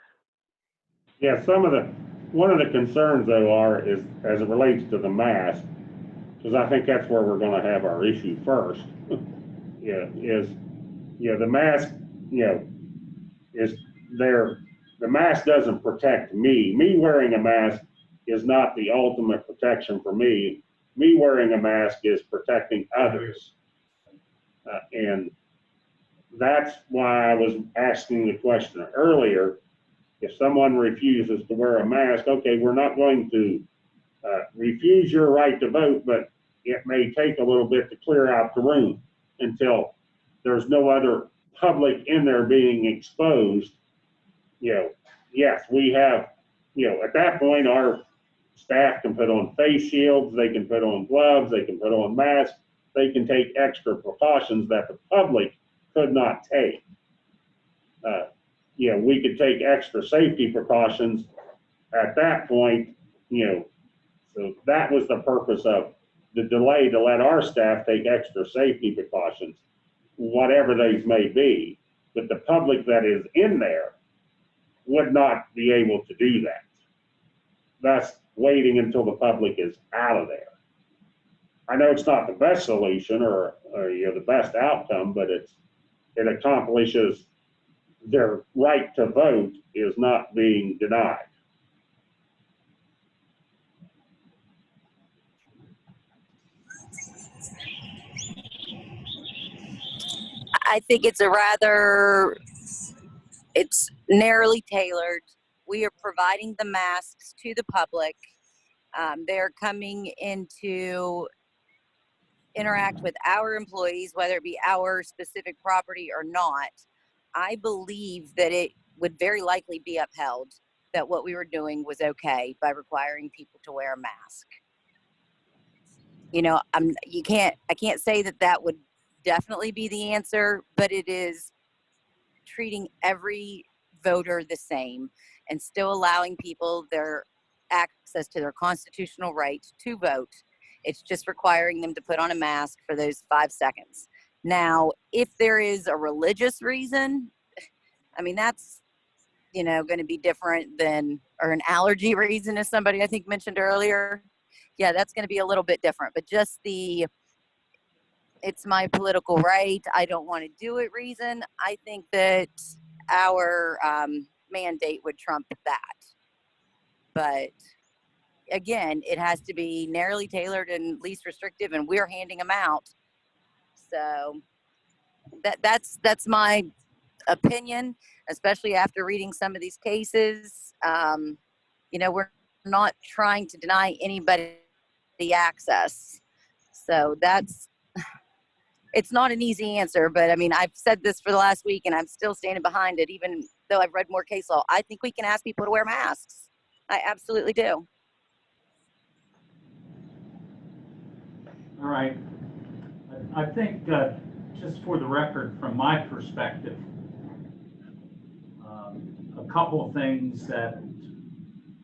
Yeah, one of the concerns though is as it relates to the mask, because I think that's where we're going to have our issue first. The mask, is there. The mask doesn't protect me. Me wearing a mask is not the ultimate protection for me. Me wearing a mask is protecting others. And that's why I was asking the question earlier. If someone refuses to wear a mask, okay, we're not going to refuse your right to vote, but it may take a little bit to clear out the room until there's no other public in there being exposed. Yes, we have, at that point, our staff can put on face shields, they can put on gloves, they can put on masks, they can take extra precautions that the public could not take. We could take extra safety precautions at that point, so that was the purpose of the delay, to let our staff take extra safety precautions, whatever those may be. But the public that is in there would not be able to do that. Thus, waiting until the public is out of there. I know it's not the best solution or the best outcome, but it accomplishes their right to vote is not being denied. I think it's it's narrowly tailored. We are providing the masks to the public. They're coming in to interact with our employees, whether it be our specific property or not. I believe that it would very likely be upheld that what we were doing was okay by requiring people to wear a mask. I can't say that would definitely be the answer, but it is treating every voter the same and still allowing people their access to their constitutional right to vote. It's just requiring them to put on a mask for those 5 seconds. Now, if there is a religious reason, that's, going to be different than, or an allergy reason, as somebody I think mentioned earlier. Yeah, that's going to be a little bit different, but just it's my political right, I don't want to do it reason, I think that our mandate would trump that. But again, it has to be narrowly tailored and least restrictive, and we're handing them out. So that's my opinion. especially after reading some of these cases. We're not trying to deny anybody the access. So it's not an easy answer, but I mean, I've said this for the last week and I'm still standing behind it, even though I've read more case law. I think we can ask people to wear masks. I absolutely do. All right. I think, just for the record, from my perspective, a couple of things that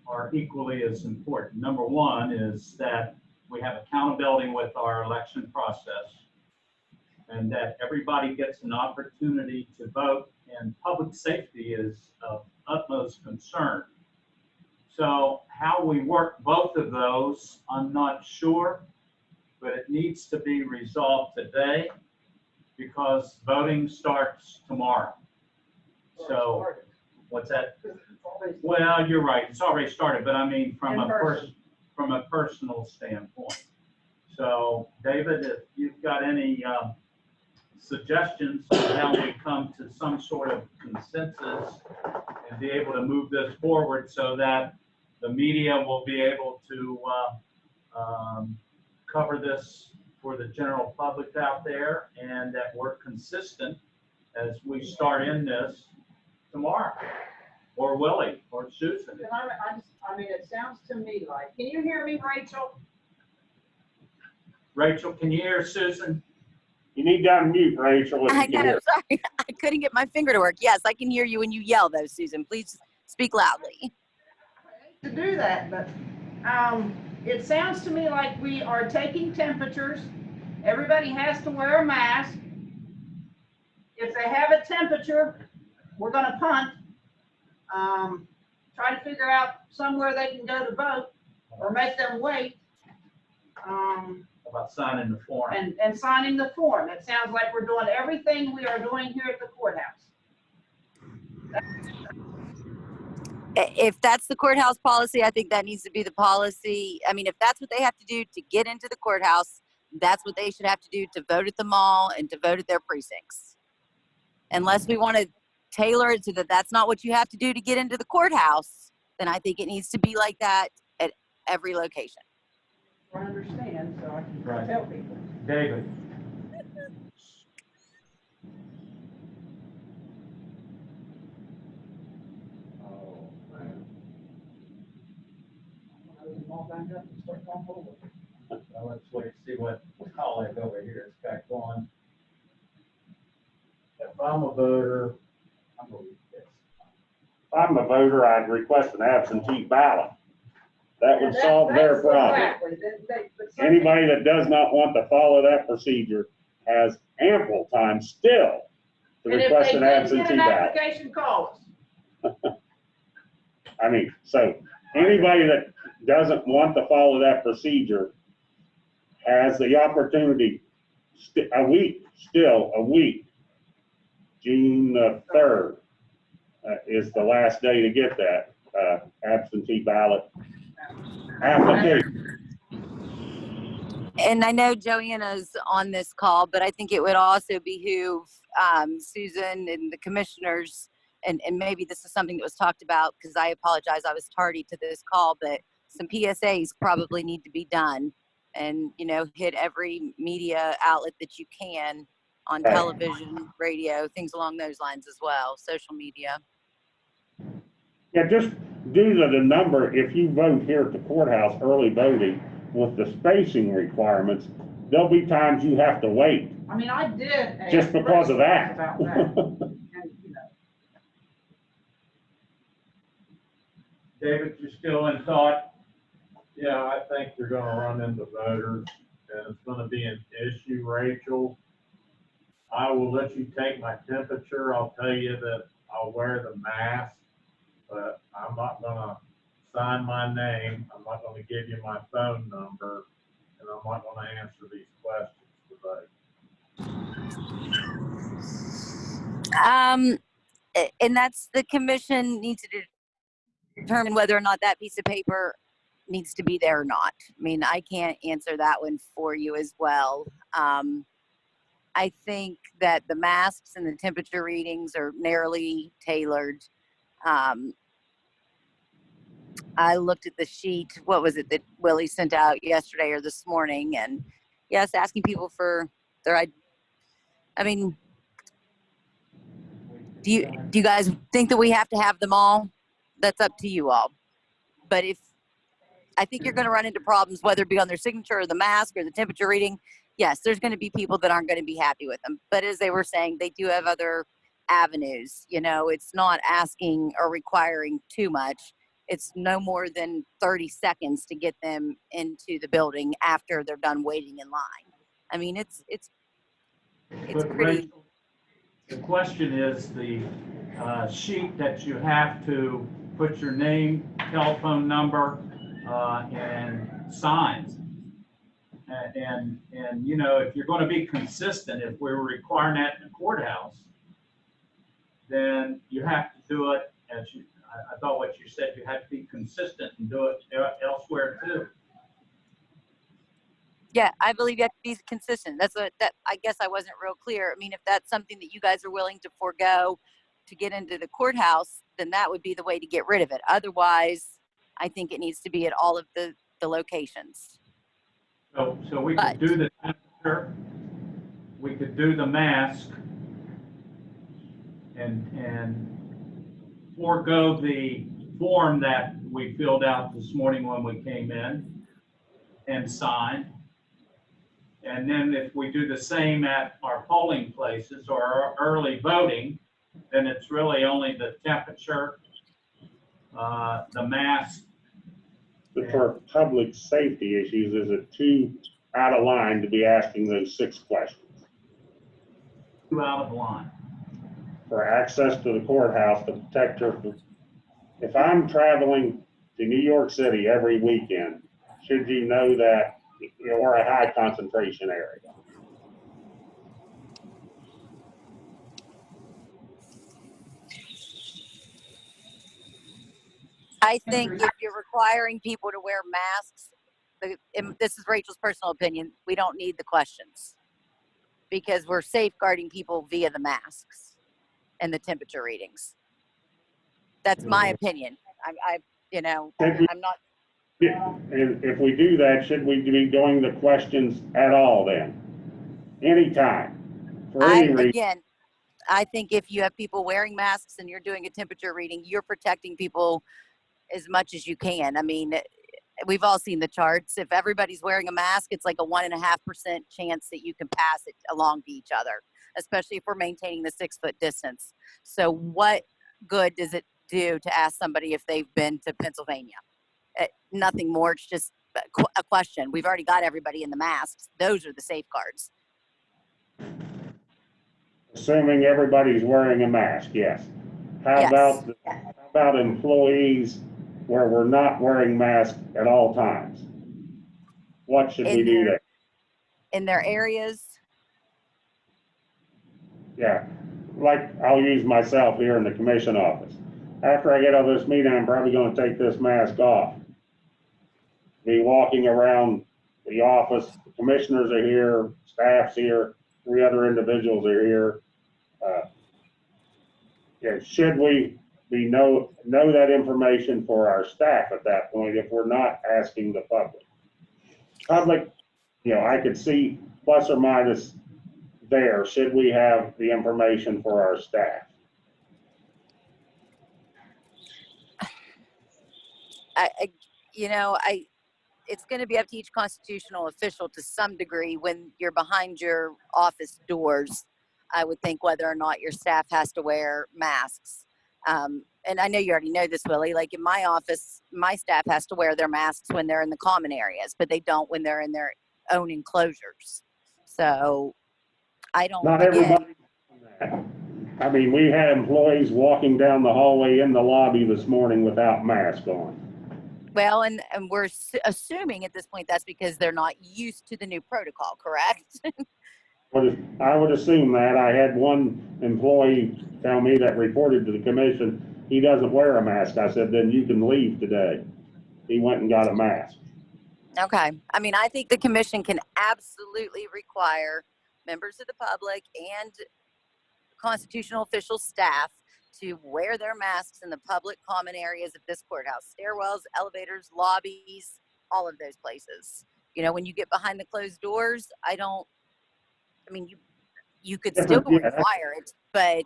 are equally as important. Number one is that we have accountability with our election process, and that everybody gets an opportunity to vote, and public safety is of utmost concern. So how we work both of those, I'm not sure, but it needs to be resolved today because voting starts tomorrow. So, what's that? Well, you're right, it's already started, but I mean, from a personal standpoint. So, David, if you've got any suggestions on how we come to some sort of consensus and be able to move this forward so that the media will be able to cover this for the general public out there, and that we're consistent as we start in this tomorrow, or Willie, or Susan. I mean, it sounds to me like, can you hear me, Rachel? Rachel, can you hear Susan? You need to unmute, Rachel, if I you can know, hear. sorry. I couldn't get my finger to work. Yes, I can hear you when you yell though, Susan. Please speak loudly. To do that, but it sounds to me like we are taking temperatures. Everybody has to wear a mask. If they have a temperature, we're gonna punt. Try to figure out somewhere they can go to vote or make them wait. About signing the form. And signing the form. It sounds like we're doing everything we are doing here at the courthouse. If that's the courthouse policy, I think that needs to be the policy. I mean, if that's what they have to do to get into the courthouse, that's what they should have to do to vote at the mall and to vote at their precincts. Unless we want to tailor it so that that's not what you have to do to get into the courthouse, then I think it needs to be like that at every location. I understand, so I can Right. tell people. David. Oh, man. Well, let's wait and see what colleague over here has got going. If I'm a voter, I'm going to read this. If I'm a voter, I'd request an absentee ballot. That would solve their problem. Exactly. Anybody that does not want to follow that procedure has ample time still to request an absentee ballot. Application, call us. I mean, so anybody that doesn't want to follow that procedure has the opportunity, a week, June the 3rd is the last day to get that absentee ballot application. And I know Joanna's on this call, but I think it would also behoove Susan and the commissioners, and maybe this is something that was talked about, because I apologize, I was tardy to this call, but some PSAs probably need to be done, and, hit every media outlet that you can on television, radio, things along those lines as well, social media. Yeah, just due to the number, if you vote here at the courthouse, early voting, with the spacing requirements, there'll be times you have to wait. I mean, I did. Just because of that. About that. And, David, you're still in thought? Yeah, I think you're gonna run into voters, and it's gonna be an issue, Rachel. I will let you take my temperature. I'll tell you that I'll wear the mask, but I'm not gonna sign my name. I'm not gonna give you my phone number, and I'm not gonna answer these questions today. And that's the commission needs to determine whether or not that piece of paper needs to be there or not. I mean, I can't answer that one for you as well. I think that the masks and the temperature readings are narrowly tailored. I looked at the sheet, what was it that Willie sent out yesterday or this morning? And yes, asking people for their, I mean, do you guys think that we have to have them all? That's up to you all. But I think you're going to run into problems, whether it be on their signature or the mask or the temperature reading. Yes, there's going to be people that aren't going to be happy with them. But as they were saying, they do have other avenues. You know, it's not asking or requiring too much. It's no more than 30 seconds to get them into the building after they're done waiting in line. I mean, it's But pretty. Rachel, the question is the sheet that you have to put your name, telephone number, and signs. And, you know, if you're going to be consistent, if we were requiring that in the courthouse, then you have to do it as I thought what you said, you have to be consistent and do it elsewhere too. Yeah, I believe you have to be consistent. I guess I wasn't real clear. I mean, if that's something that you guys are willing to forego to get into the courthouse, then that would be the way to get rid of it. Otherwise, I think it needs to be at all of the locations. So we could do the temperature, we could do the mask, and forego the form that we filled out this morning when we came in and signed. And then if we do the same at our polling places or our early voting, then it's really only the temperature, the mask. But for public safety issues, is it too out of line to be asking those 6 questions? Too out of line. For access to the courthouse, to protect her. If I'm traveling to New York City every weekend, should you know that we're a high concentration area? I think if you're requiring people to wear masks, this is Rachel's personal opinion, we don't need the questions because we're safeguarding people via the masks and the temperature readings. That's my opinion. I'm not. And if we do that, should we be doing the questions at all then? Anytime, for any reason? Again, I think if you have people wearing masks and you're doing a temperature reading, you're protecting people as much as you can. I mean, we've all seen the charts. If everybody's wearing a mask, it's like a 1.5% chance that you can pass it along to each other, especially if we're maintaining the 6-foot distance. So what good does it do to ask somebody if they've been to Pennsylvania? Nothing more. It's just a question. We've already got everybody in the masks. Those are the safeguards. Assuming everybody's wearing a mask, yes. How about employees where we're not wearing masks at all times? What should we do there? In their areas? Yeah, like I'll use myself here in the commission office. After I get out of this meeting, I'm probably going to take this mask off. Be walking around the office, the commissioners are here, staff's here, 3 other individuals are here. Should we know that information for our staff at that point if we're not asking the public? Public, I could see plus or minus there. Should we have the information for our staff? It's going to be up to each constitutional official to some degree when you're behind your office doors. I would think whether or not your staff has to wear masks. And I know you already know this, Willie, like in my office, my staff has to wear their masks when they're in the common areas, but they don't when they're in their own enclosures. So I don't. Not everybody. I mean, we had employees walking down the hallway in the lobby this morning without masks on. Well, and we're assuming at this point that's because they're not used to the new protocol, correct? I would assume that. I had one employee tell me that reported to the commission, he doesn't wear a mask. I said, then you can leave today. He went and got a mask. Okay. I mean, I think the commission can absolutely require members of the public and constitutional official staff to wear their masks in the public common areas of this courthouse, stairwells, elevators, lobbies, all of those places. You know, when you get behind the closed doors, you could still Yeah. require it, but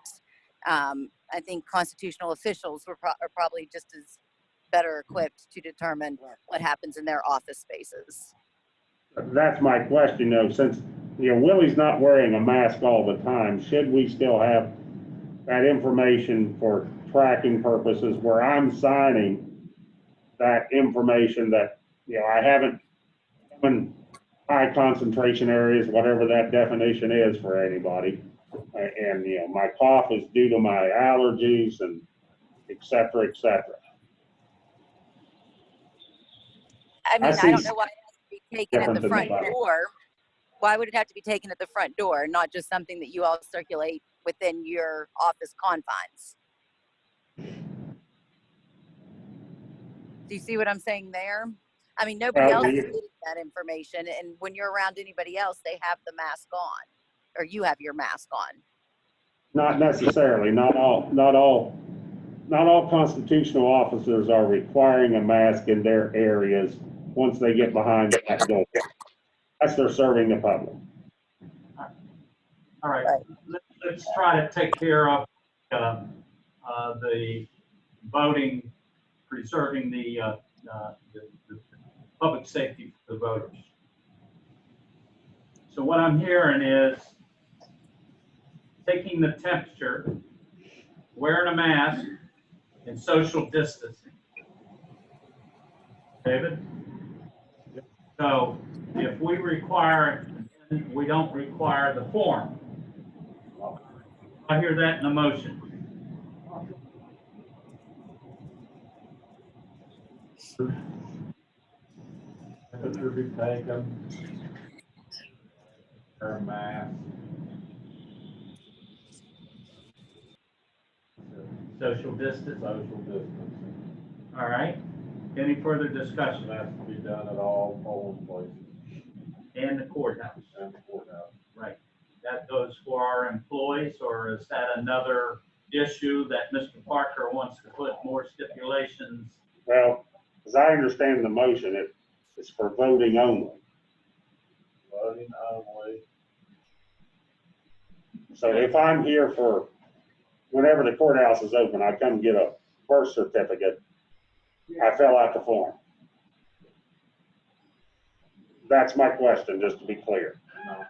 I think constitutional officials are probably just as better equipped to determine what happens in their office spaces. That's my question though, since, Willie's not wearing a mask all the time, should we still have that information for tracking purposes where I'm signing that information that, I haven't been high concentration areas, whatever that definition is for anybody. And, my cough is due to my allergies and et cetera, et cetera. I mean, I don't know why it has to be taken at the difference in front the door. Why would it have to be taken at the front door, not just something that you all circulate within your office confines? Do you see what I'm saying there? I mean, nobody else is getting that information, and when you're around anybody else, they have the mask on, or you have your mask on. Not necessarily, not all constitutional officers are requiring a mask in their areas once they get behind that door. Unless they're serving the public. All right, let's try to take care of the voting, preserving the public safety for the voters. So what I'm hearing is taking the temperature, wearing a mask, and social distancing. David? So if we require it, we don't require the form. I hear that in the motion. Temperature be taken. Wear a mask. Social distance. Social distancing. All right. Any further discussion? That has to be done at all polling places And the courthouse. and the courthouse. Right. That goes for our employees, or is that another issue that Mr. Parker wants to put more stipulations? Well, as I understand the motion, it's for voting only. Voting only. So if I'm here for, whenever the courthouse is open, I come get a birth certificate, I fill out the form. That's my question, just to be clear. No.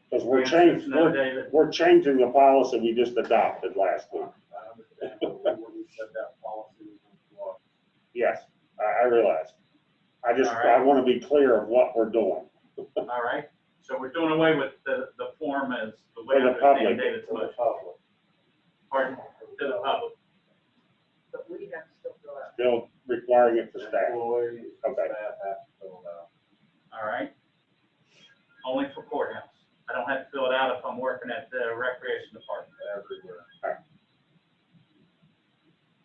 Because No, David. we're changing the policy we just adopted last week. I understand, but when we said that policy was in flux. Yes, I realize. All right. I want to be clear of what we're doing. All right. So we're doing away with the form as the way For I the public. understand David's motion. Public. Pardon? To the public. But we have to still fill out. Still requiring it for staff. Employees, Okay. staff have to fill it out. All right. Only for courthouse. I don't have to fill it out if I'm working at the recreation department. Everywhere,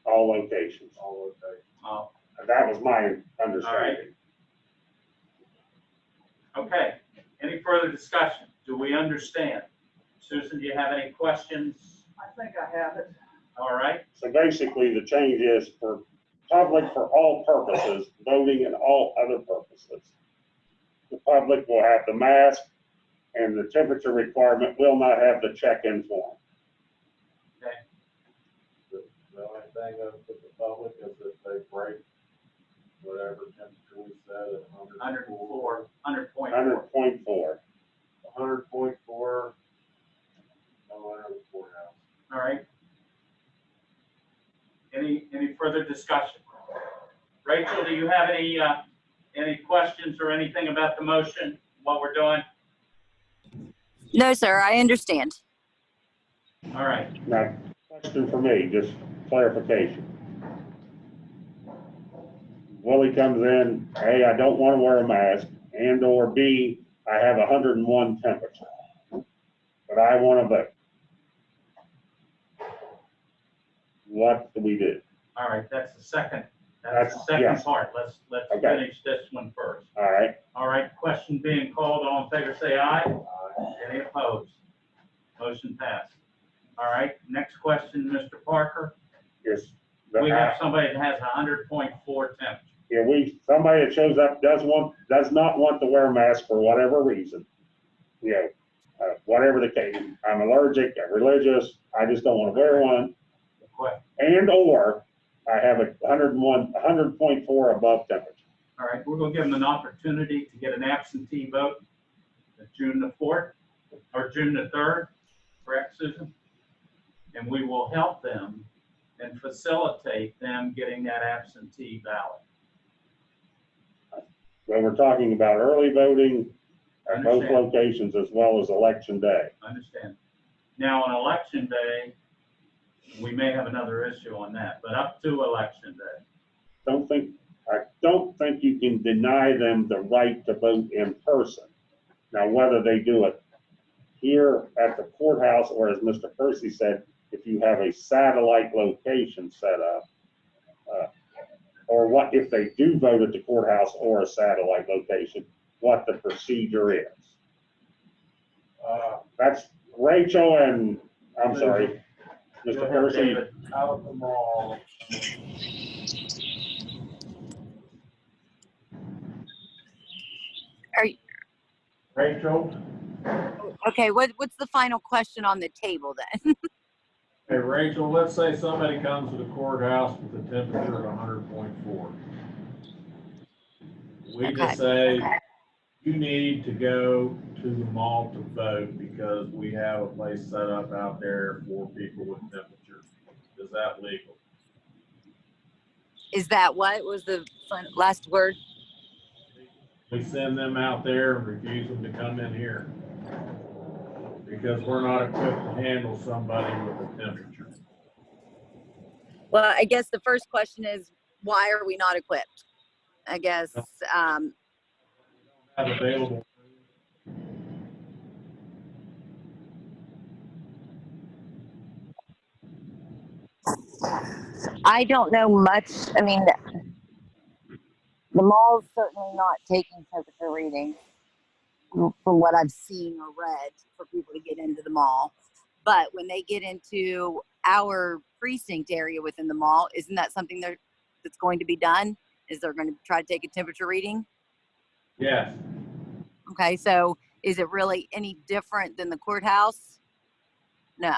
All locations. all locations. Oh, That was my understanding. okay. Any further discussion? Do we understand? Susan, do you have any questions? I think I have it. All right. So basically, the change is for public for all purposes, voting and all other purposes. The public will have the mask, and the temperature requirement will not have the check-in form. Okay. The only thing up to the public is if they break whatever temperature we set at 104. 100.4. 100.4. 100.4, no matter the courthouse. All right. Any further discussion? Rachel, do you have any questions or anything about the motion, what we're doing? No, sir, I understand. All right. Now, question for me, just clarification. Willie comes in, A, I don't want to wear a mask, and or B, I have 101 temperature, but I want to vote. What do we do? All right. That's the second That's the second yes. part. Let's Okay. finish this one first. All right. All right, question being called. All in favor, say aye. Any opposed? Motion passed. All right, next question, Mr. Parker. Yes. We have somebody that has 100.4 temperature. Yeah, somebody that shows up does not want to wear a mask for whatever reason. You know, whatever the case. I'm allergic, I'm religious, I just don't want to wear one. And or I have a 100.4 above temperature. All right, we're gonna give them an opportunity to get an absentee vote June the 4th or June the 3rd, correct, Susan? And we will help them and facilitate them getting that absentee ballot. Well, we're talking about early voting at both Understand. locations as well as election day. I understand. Now, on election day, we may have another issue on that, but up to election day. I don't think you can deny them the right to vote in person. Now, whether they do it here at the courthouse or, as Mr. Percy said, if you have a satellite location set up, or what if they do vote at the courthouse or a satellite location, what the procedure is. That's Rachel and, I'm sorry, Mr. Percy. David, out of the mall. Are you, Rachel? okay, what's the final question on the table then? Hey, Rachel, let's say somebody comes to the courthouse with a temperature of 100.4. We just say, you need to go to the mall to vote because we have a place set up out there for people with temperature. Is that legal? Is that what was the last word? We send them out there and refuse them to come in here because we're not equipped to handle somebody with a temperature. Well, I guess the first question is, why are we not equipped? I guess, Have available. I don't know much. I mean, the mall's certainly not taking temperature readings from what I've seen or read for people to get into the mall. But when they get into our precinct area within the mall, isn't that something that's going to be done? Is they're going to try to take a temperature reading? Yes. Okay, so is it really any different than the courthouse? No.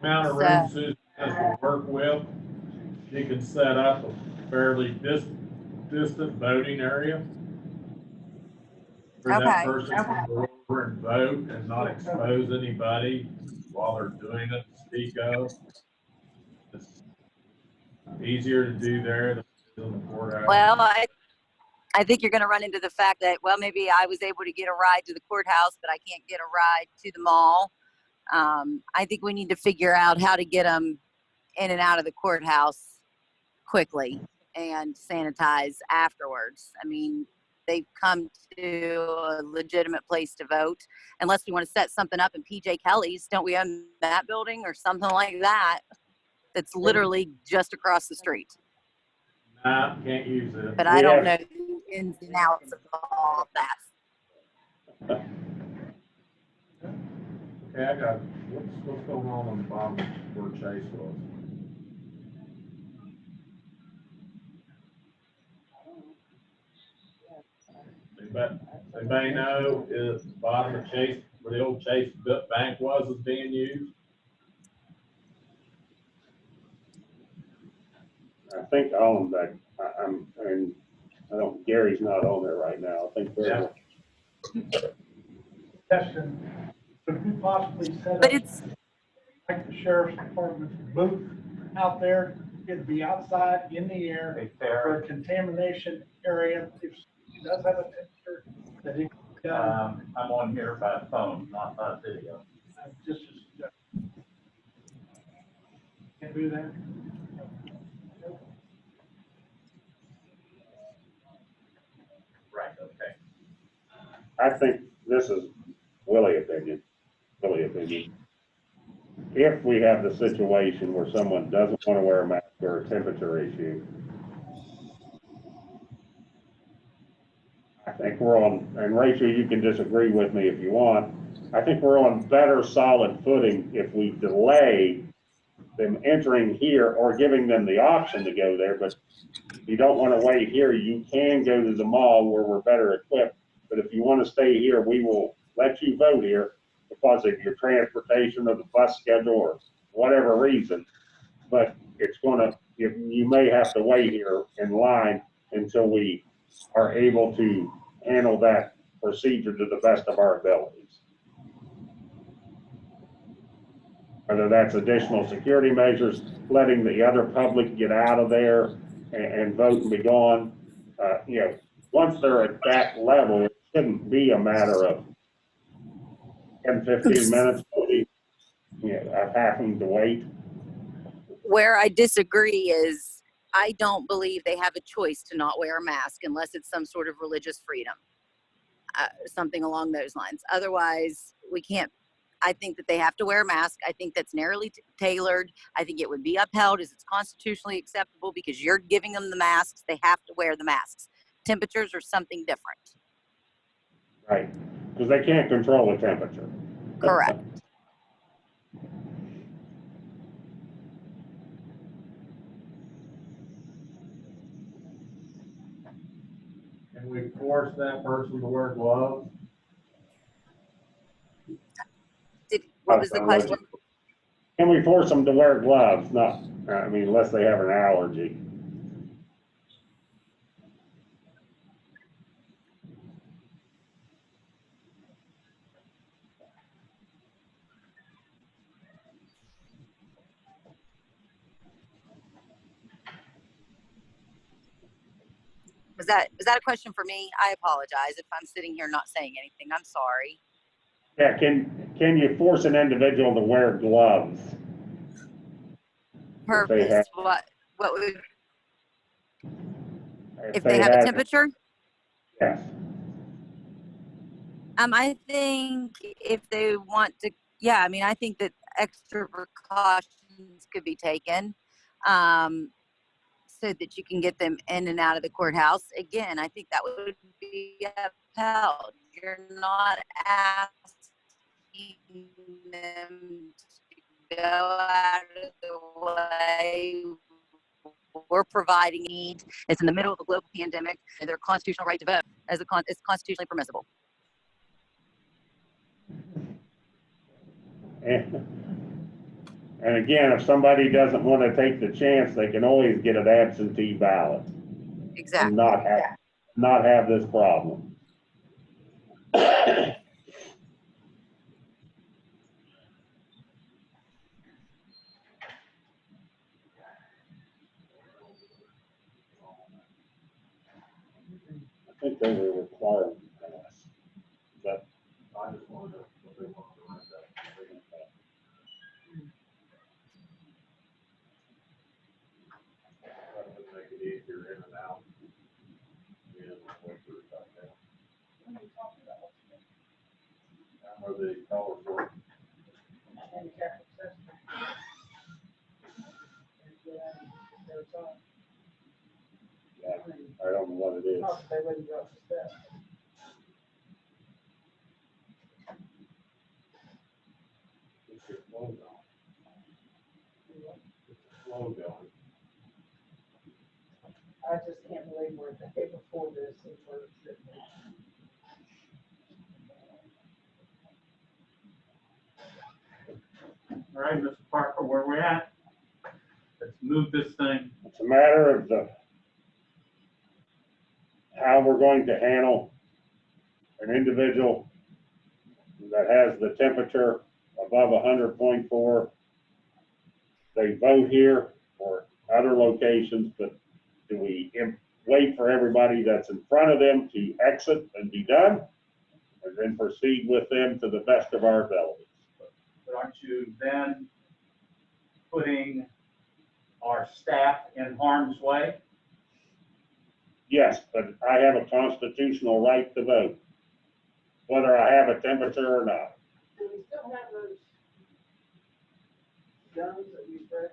Amount of room Susan has to work with, she can set up a fairly distant voting area. For that person to go over and vote and not expose anybody while they're doing it to speak of. It's easier to do there than in the courthouse. Well, I think you're going to run into the fact that, well, maybe I was able to get a ride to the courthouse, but I can't get a ride to the mall. I think we need to figure out how to get them in and out of the courthouse quickly and sanitize afterwards. I mean, they've come to a legitimate place to vote. Unless we want to set something up in PJ Kelly's, don't we own that building or something like that? That's literally just across the street. Nah, can't use it. But I don't know the ins and outs of all of that. Okay, I got, what's going on the bottom where Chase was? Anybody know if the bottom of Chase, where the old Chase Bank was, is being used? I think all of that, I don't, Gary's not on there right now. I think they're. Question, could we possibly set But up, it's, like the sheriff's department's booth out there? It'd be outside in the air Hey, for Farrah, a contamination area. If it does have a temperature, that it, I'm on here by phone, not by video. just a suggestion. Can't do that? Right, okay. I think this is Willie opinion. If we have the situation where someone doesn't want to wear a mask or a temperature issue, I think we're on, and Rachel, you can disagree with me if you want. I think we're on better solid footing if we delay them entering here or giving them the option to go there. But if you don't want to wait here, you can go to the mall where we're better equipped. But if you want to stay here, we will let you vote here because of your transportation or the bus schedule or whatever reason. But it's gonna, you may have to wait here in line until we are able to handle that procedure to the best of our abilities. Whether that's additional security measures, letting the other public get out of there and vote and be gone. You know, once they're at that level, it shouldn't be a matter of 10, 15 minutes, maybe, you know, of having to wait. Where I disagree is I don't believe they have a choice to not wear a mask unless it's some sort of religious freedom, something along those lines. Otherwise, we can't. I think that they have to wear a mask. I think that's narrowly tailored. I think it would be upheld as it's constitutionally acceptable because you're giving them the masks. They have to wear the masks. Temperatures are something different. Right, because they can't control the temperature. Correct. Can we force that person to wear gloves? What was the question? Can we force them to wear gloves? Not, I mean, unless they have an allergy. Was that a question for me? I apologize if I'm sitting here not saying anything. I'm sorry. Yeah, can you force an individual to wear gloves? Purpose. What would, if they have a temperature? Yes. I think if they want to, yeah, I mean, I think that extra precautions could be taken, so that you can get them in and out of the courthouse. Again, I think that would be upheld. You're not asking them to go out of the way. We're providing need. It's in the middle of a global pandemic, and their constitutional right to vote is constitutionally permissible. And again, if somebody doesn't want to take the chance, they can always get an absentee ballot. Exactly. And not have this problem. I think they were required to pass. But I just wonder what they want to write that. That would make it easier in and out. Yeah, wait for it back down. Or the color for it. yeah, I don't know what it is. It's your flow going. It's a flow going. I just can't believe we're the day before this and we're sitting there. All right, Mr. Parker, where we at? Let's move this thing. It's a matter of how we're going to handle an individual that has the temperature above 100.4. They vote here or other locations, but do we wait for everybody that's in front of them to exit and be done, and then proceed with them to the best of our abilities? But aren't you then putting our staff in harm's way? Yes, but I have a constitutional right to vote, whether I have a temperature or not. Do we still have those guns that we spread?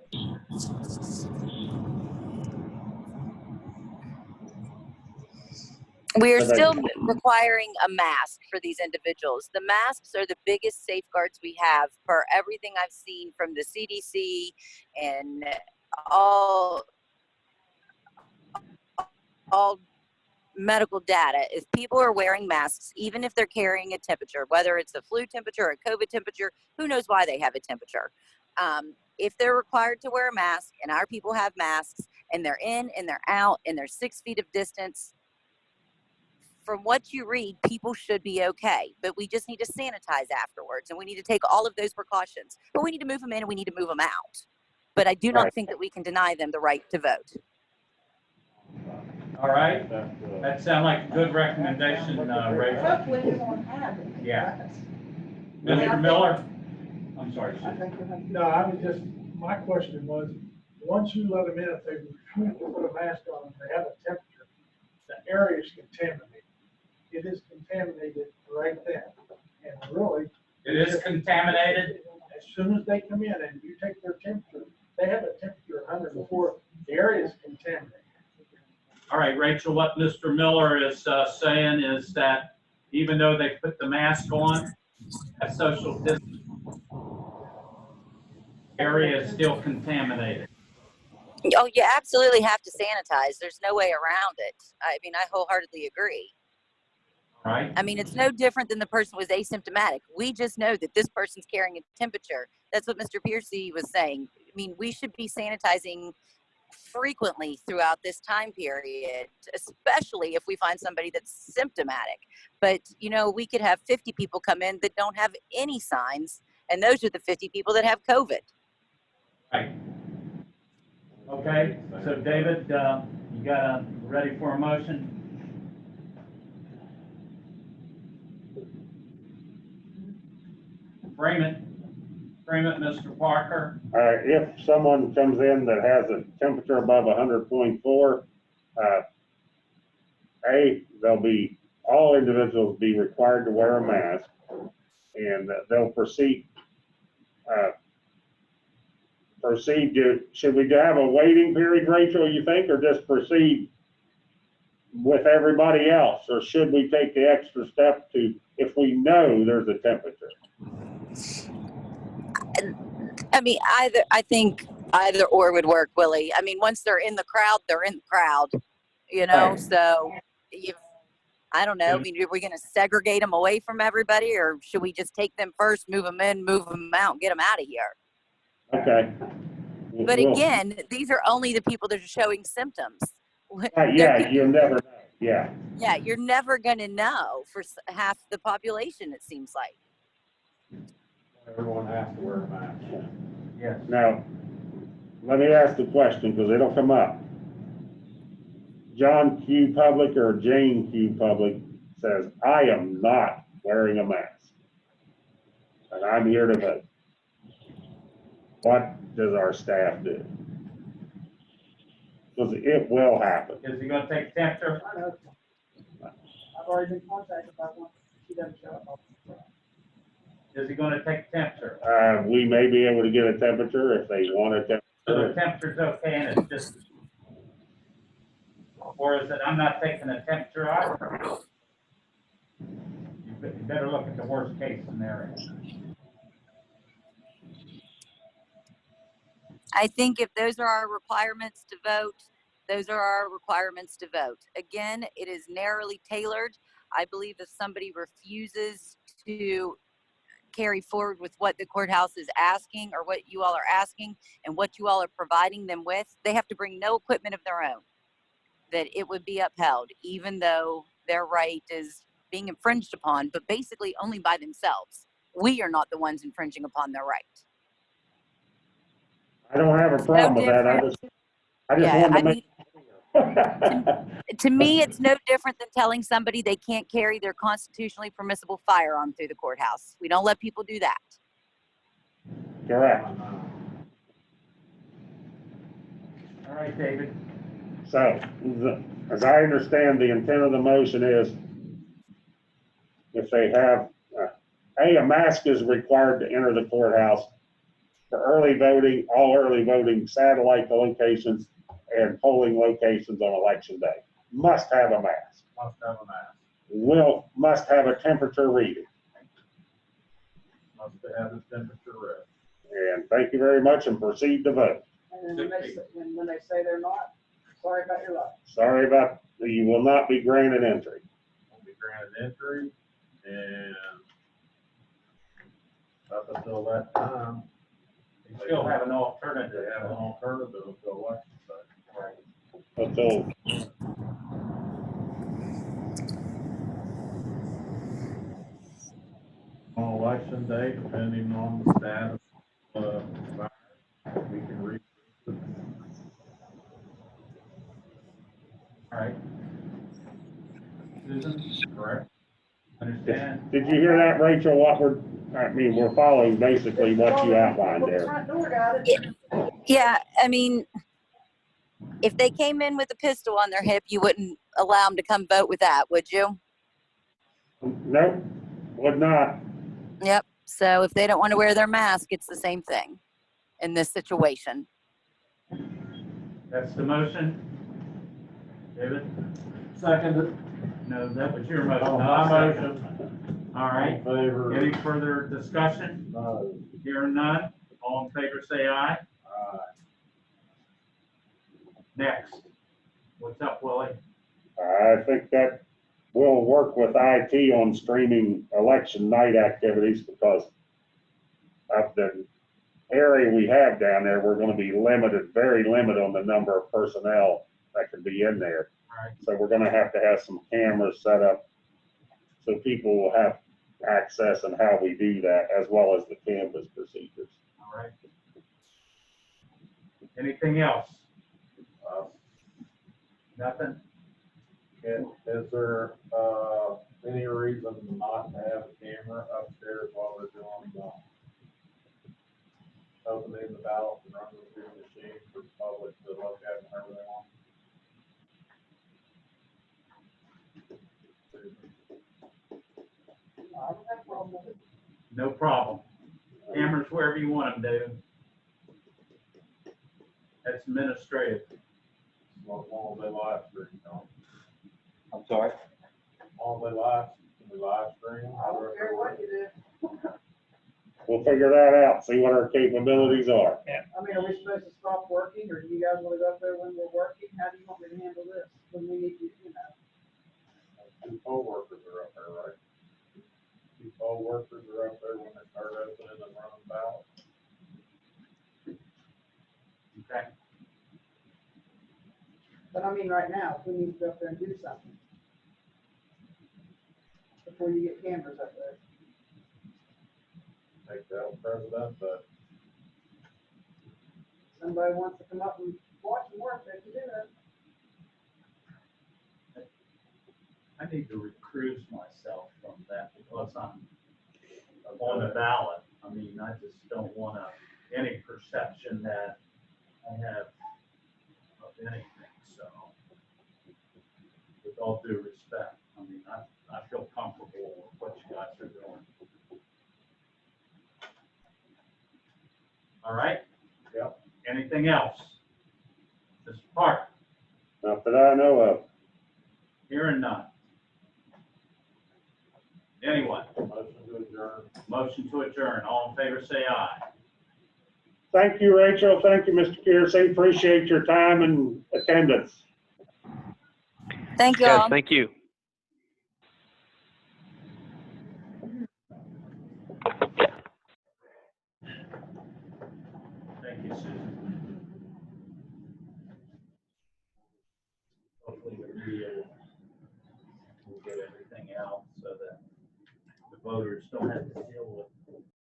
We are So they- still requiring a mask for these individuals. The masks are the biggest safeguards we have per everything I've seen from the CDC and all medical data. If people are wearing masks, even if they're carrying a temperature, whether it's a flu temperature or a COVID temperature, who knows why they have a temperature. If they're required to wear a mask and our people have masks and they're in and they're out and they're 6 feet of distance, from what you read, people should be okay, but we just need to sanitize afterwards and we need to take all of those precautions, but we need to move them in and we need to move them out. But I do not Right. think that we can deny them the right to vote. All right, That's, that sounds like a good recommendation, Rachel. Hopefully you won't have it. Yeah. Mr. Miller? I'm sorry, I Sue. think you have. No, I was just, my question was, once you let them in, if they refuse to put a mask on, if they have a temperature, the area is contaminated. It is contaminated right then. And really. It is contaminated? As soon as they come in and you take their temperature, they have a temperature of 104, the area is contaminated. All right, Rachel, what Mr. Miller is saying is that even though they put the mask on, that social distance area is still contaminated. Oh, you absolutely have to sanitize. There's no way around it. I mean, I wholeheartedly agree. Right? I mean, it's no different than the person was asymptomatic. We just know that this person's carrying a temperature. That's what Mr. Piercy was saying. I mean, we should be sanitizing frequently throughout this time period, especially if we find somebody that's symptomatic. But, you know, we could have 50 people come in that don't have any signs, and those are the 50 people that have COVID. Right. Okay, so David, you got ready for a motion? Frame it, Mr. Parker. if someone comes in that has a temperature above 100.4, all individuals be required to wear a mask, and they'll proceed should we have a waiting period, Rachel, you think, or just proceed with everybody else? Or should we take the extra step to, if we know there's a temperature? I mean, I think either or would work, Willie. I mean, once they're in the crowd, they're in the crowd, you know? Right. So I don't know. I mean, are we going to segregate them away from everybody, or should we just take them first, move them in, move them out, and get them out of here? Okay. But again, these are only the people that are showing symptoms. Yeah, you'll never know. Yeah. Yeah, you're never going to know for half the population, it seems like. Everyone has to wear a mask. Yes. Now, let me ask the question because it'll come up. John Q. Public or Jane Q. Public says, I am not wearing a mask. And I'm here to vote. What does our staff do? Because it will happen. Is he gonna take temperature? I know. I've already been contacted by one. She doesn't show up. Is he gonna take temperature? We may be able to get a temperature if they want a So the temperature. temperature's okay and it's just, or is it, I'm not taking a temperature either? You better look at the worst case scenario. I think if those are our requirements to vote, those are our requirements to vote. Again, it is narrowly tailored. I believe if somebody refuses to carry forward with what the courthouse is asking or what you all are asking and what you all are providing them with, they have to bring no equipment of their own, that it would be upheld, even though their right is being infringed upon, but basically only by themselves. We are not the ones infringing upon their right. I don't have a problem with that. I just wanted to make. To me, it's no different than telling somebody they can't carry their constitutionally permissible firearm through the courthouse. We don't let people do that. Correct. All right, David. So, as I understand, the intent of the motion is if they have, a mask is required to enter the courthouse for early voting, all early voting, satellite locations, and polling locations on election day. must have a mask. Must have a mask. Must have a temperature reading. Must have the temperature read. And thank you very much and proceed to vote. And then when they say they're not, sorry about your luck. Sorry about, you will not be granted entry. Will be granted entry, and up until that time, You still have an they alternative. have an alternative to election day. Until, On election day, depending on the status of the virus, we can read. All right. Susan, Correct? understand? did you hear that, Rachel? We're following basically what you outlined Well, the there. front door got it. Yeah, I mean, if they came in with a pistol on their hip, you wouldn't allow them to come vote with that, would you? Nope, would not. Yep. So if they don't want to wear their mask, it's the same thing in this situation. That's the motion? David? Second. No, that was your motion. My I'll second. motion. All right. Favor. Any further discussion? No. Hearing none. All in favor, say aye. Aye. Next. What's up, Willie? I think that will work with IT on streaming election night activities because of the area we have down there, we're gonna be limited, very limited on the number of personnel that can be in there. All right. So we're gonna have to have some cameras set up so people will have access and how we do that, as well as the canvas procedures. All right. Anything else? Nothing? Is there, any reason not to have a camera upstairs while they're doing the opening the ballot and running through the machine for the public to look at whenever they want? I don't have a problem with it. No problem. Cameras wherever you want them, David. That's administrative. As long as they live stream, you know. I'm sorry? As long as they live stream. I don't care what you do. We'll figure that out, see what our capabilities are. I mean, are we supposed to stop working, or do you guys want to go up there when we're working? How do you want me to handle this? When we need to, you know? Two poll workers are up there, right? Two poll workers are up there when they start opening and running ballots. Okay. But I mean, right now, if we need to go up there and do something. Before you get cameras up there. Take that president, but Somebody wants to come up and watch and work, they can do that. I need to recuse myself from that because I'm on the ballot. I mean, I just don't want any perception that I have of anything, so. With all due respect, I mean, I feel comfortable with what you guys are doing. All right? Yep. Anything else? Mr. Park, Not that I know of. hearing none. Anyone? motion to adjourn. Motion to adjourn. All in favor, say aye. Thank you, Rachel. Thank you, Mr. Kearsey. Appreciate your time and attendance. Thank you Yes, all. thank you. Thank you, Susan. Hopefully we'll get everything out so that the voters don't have to deal with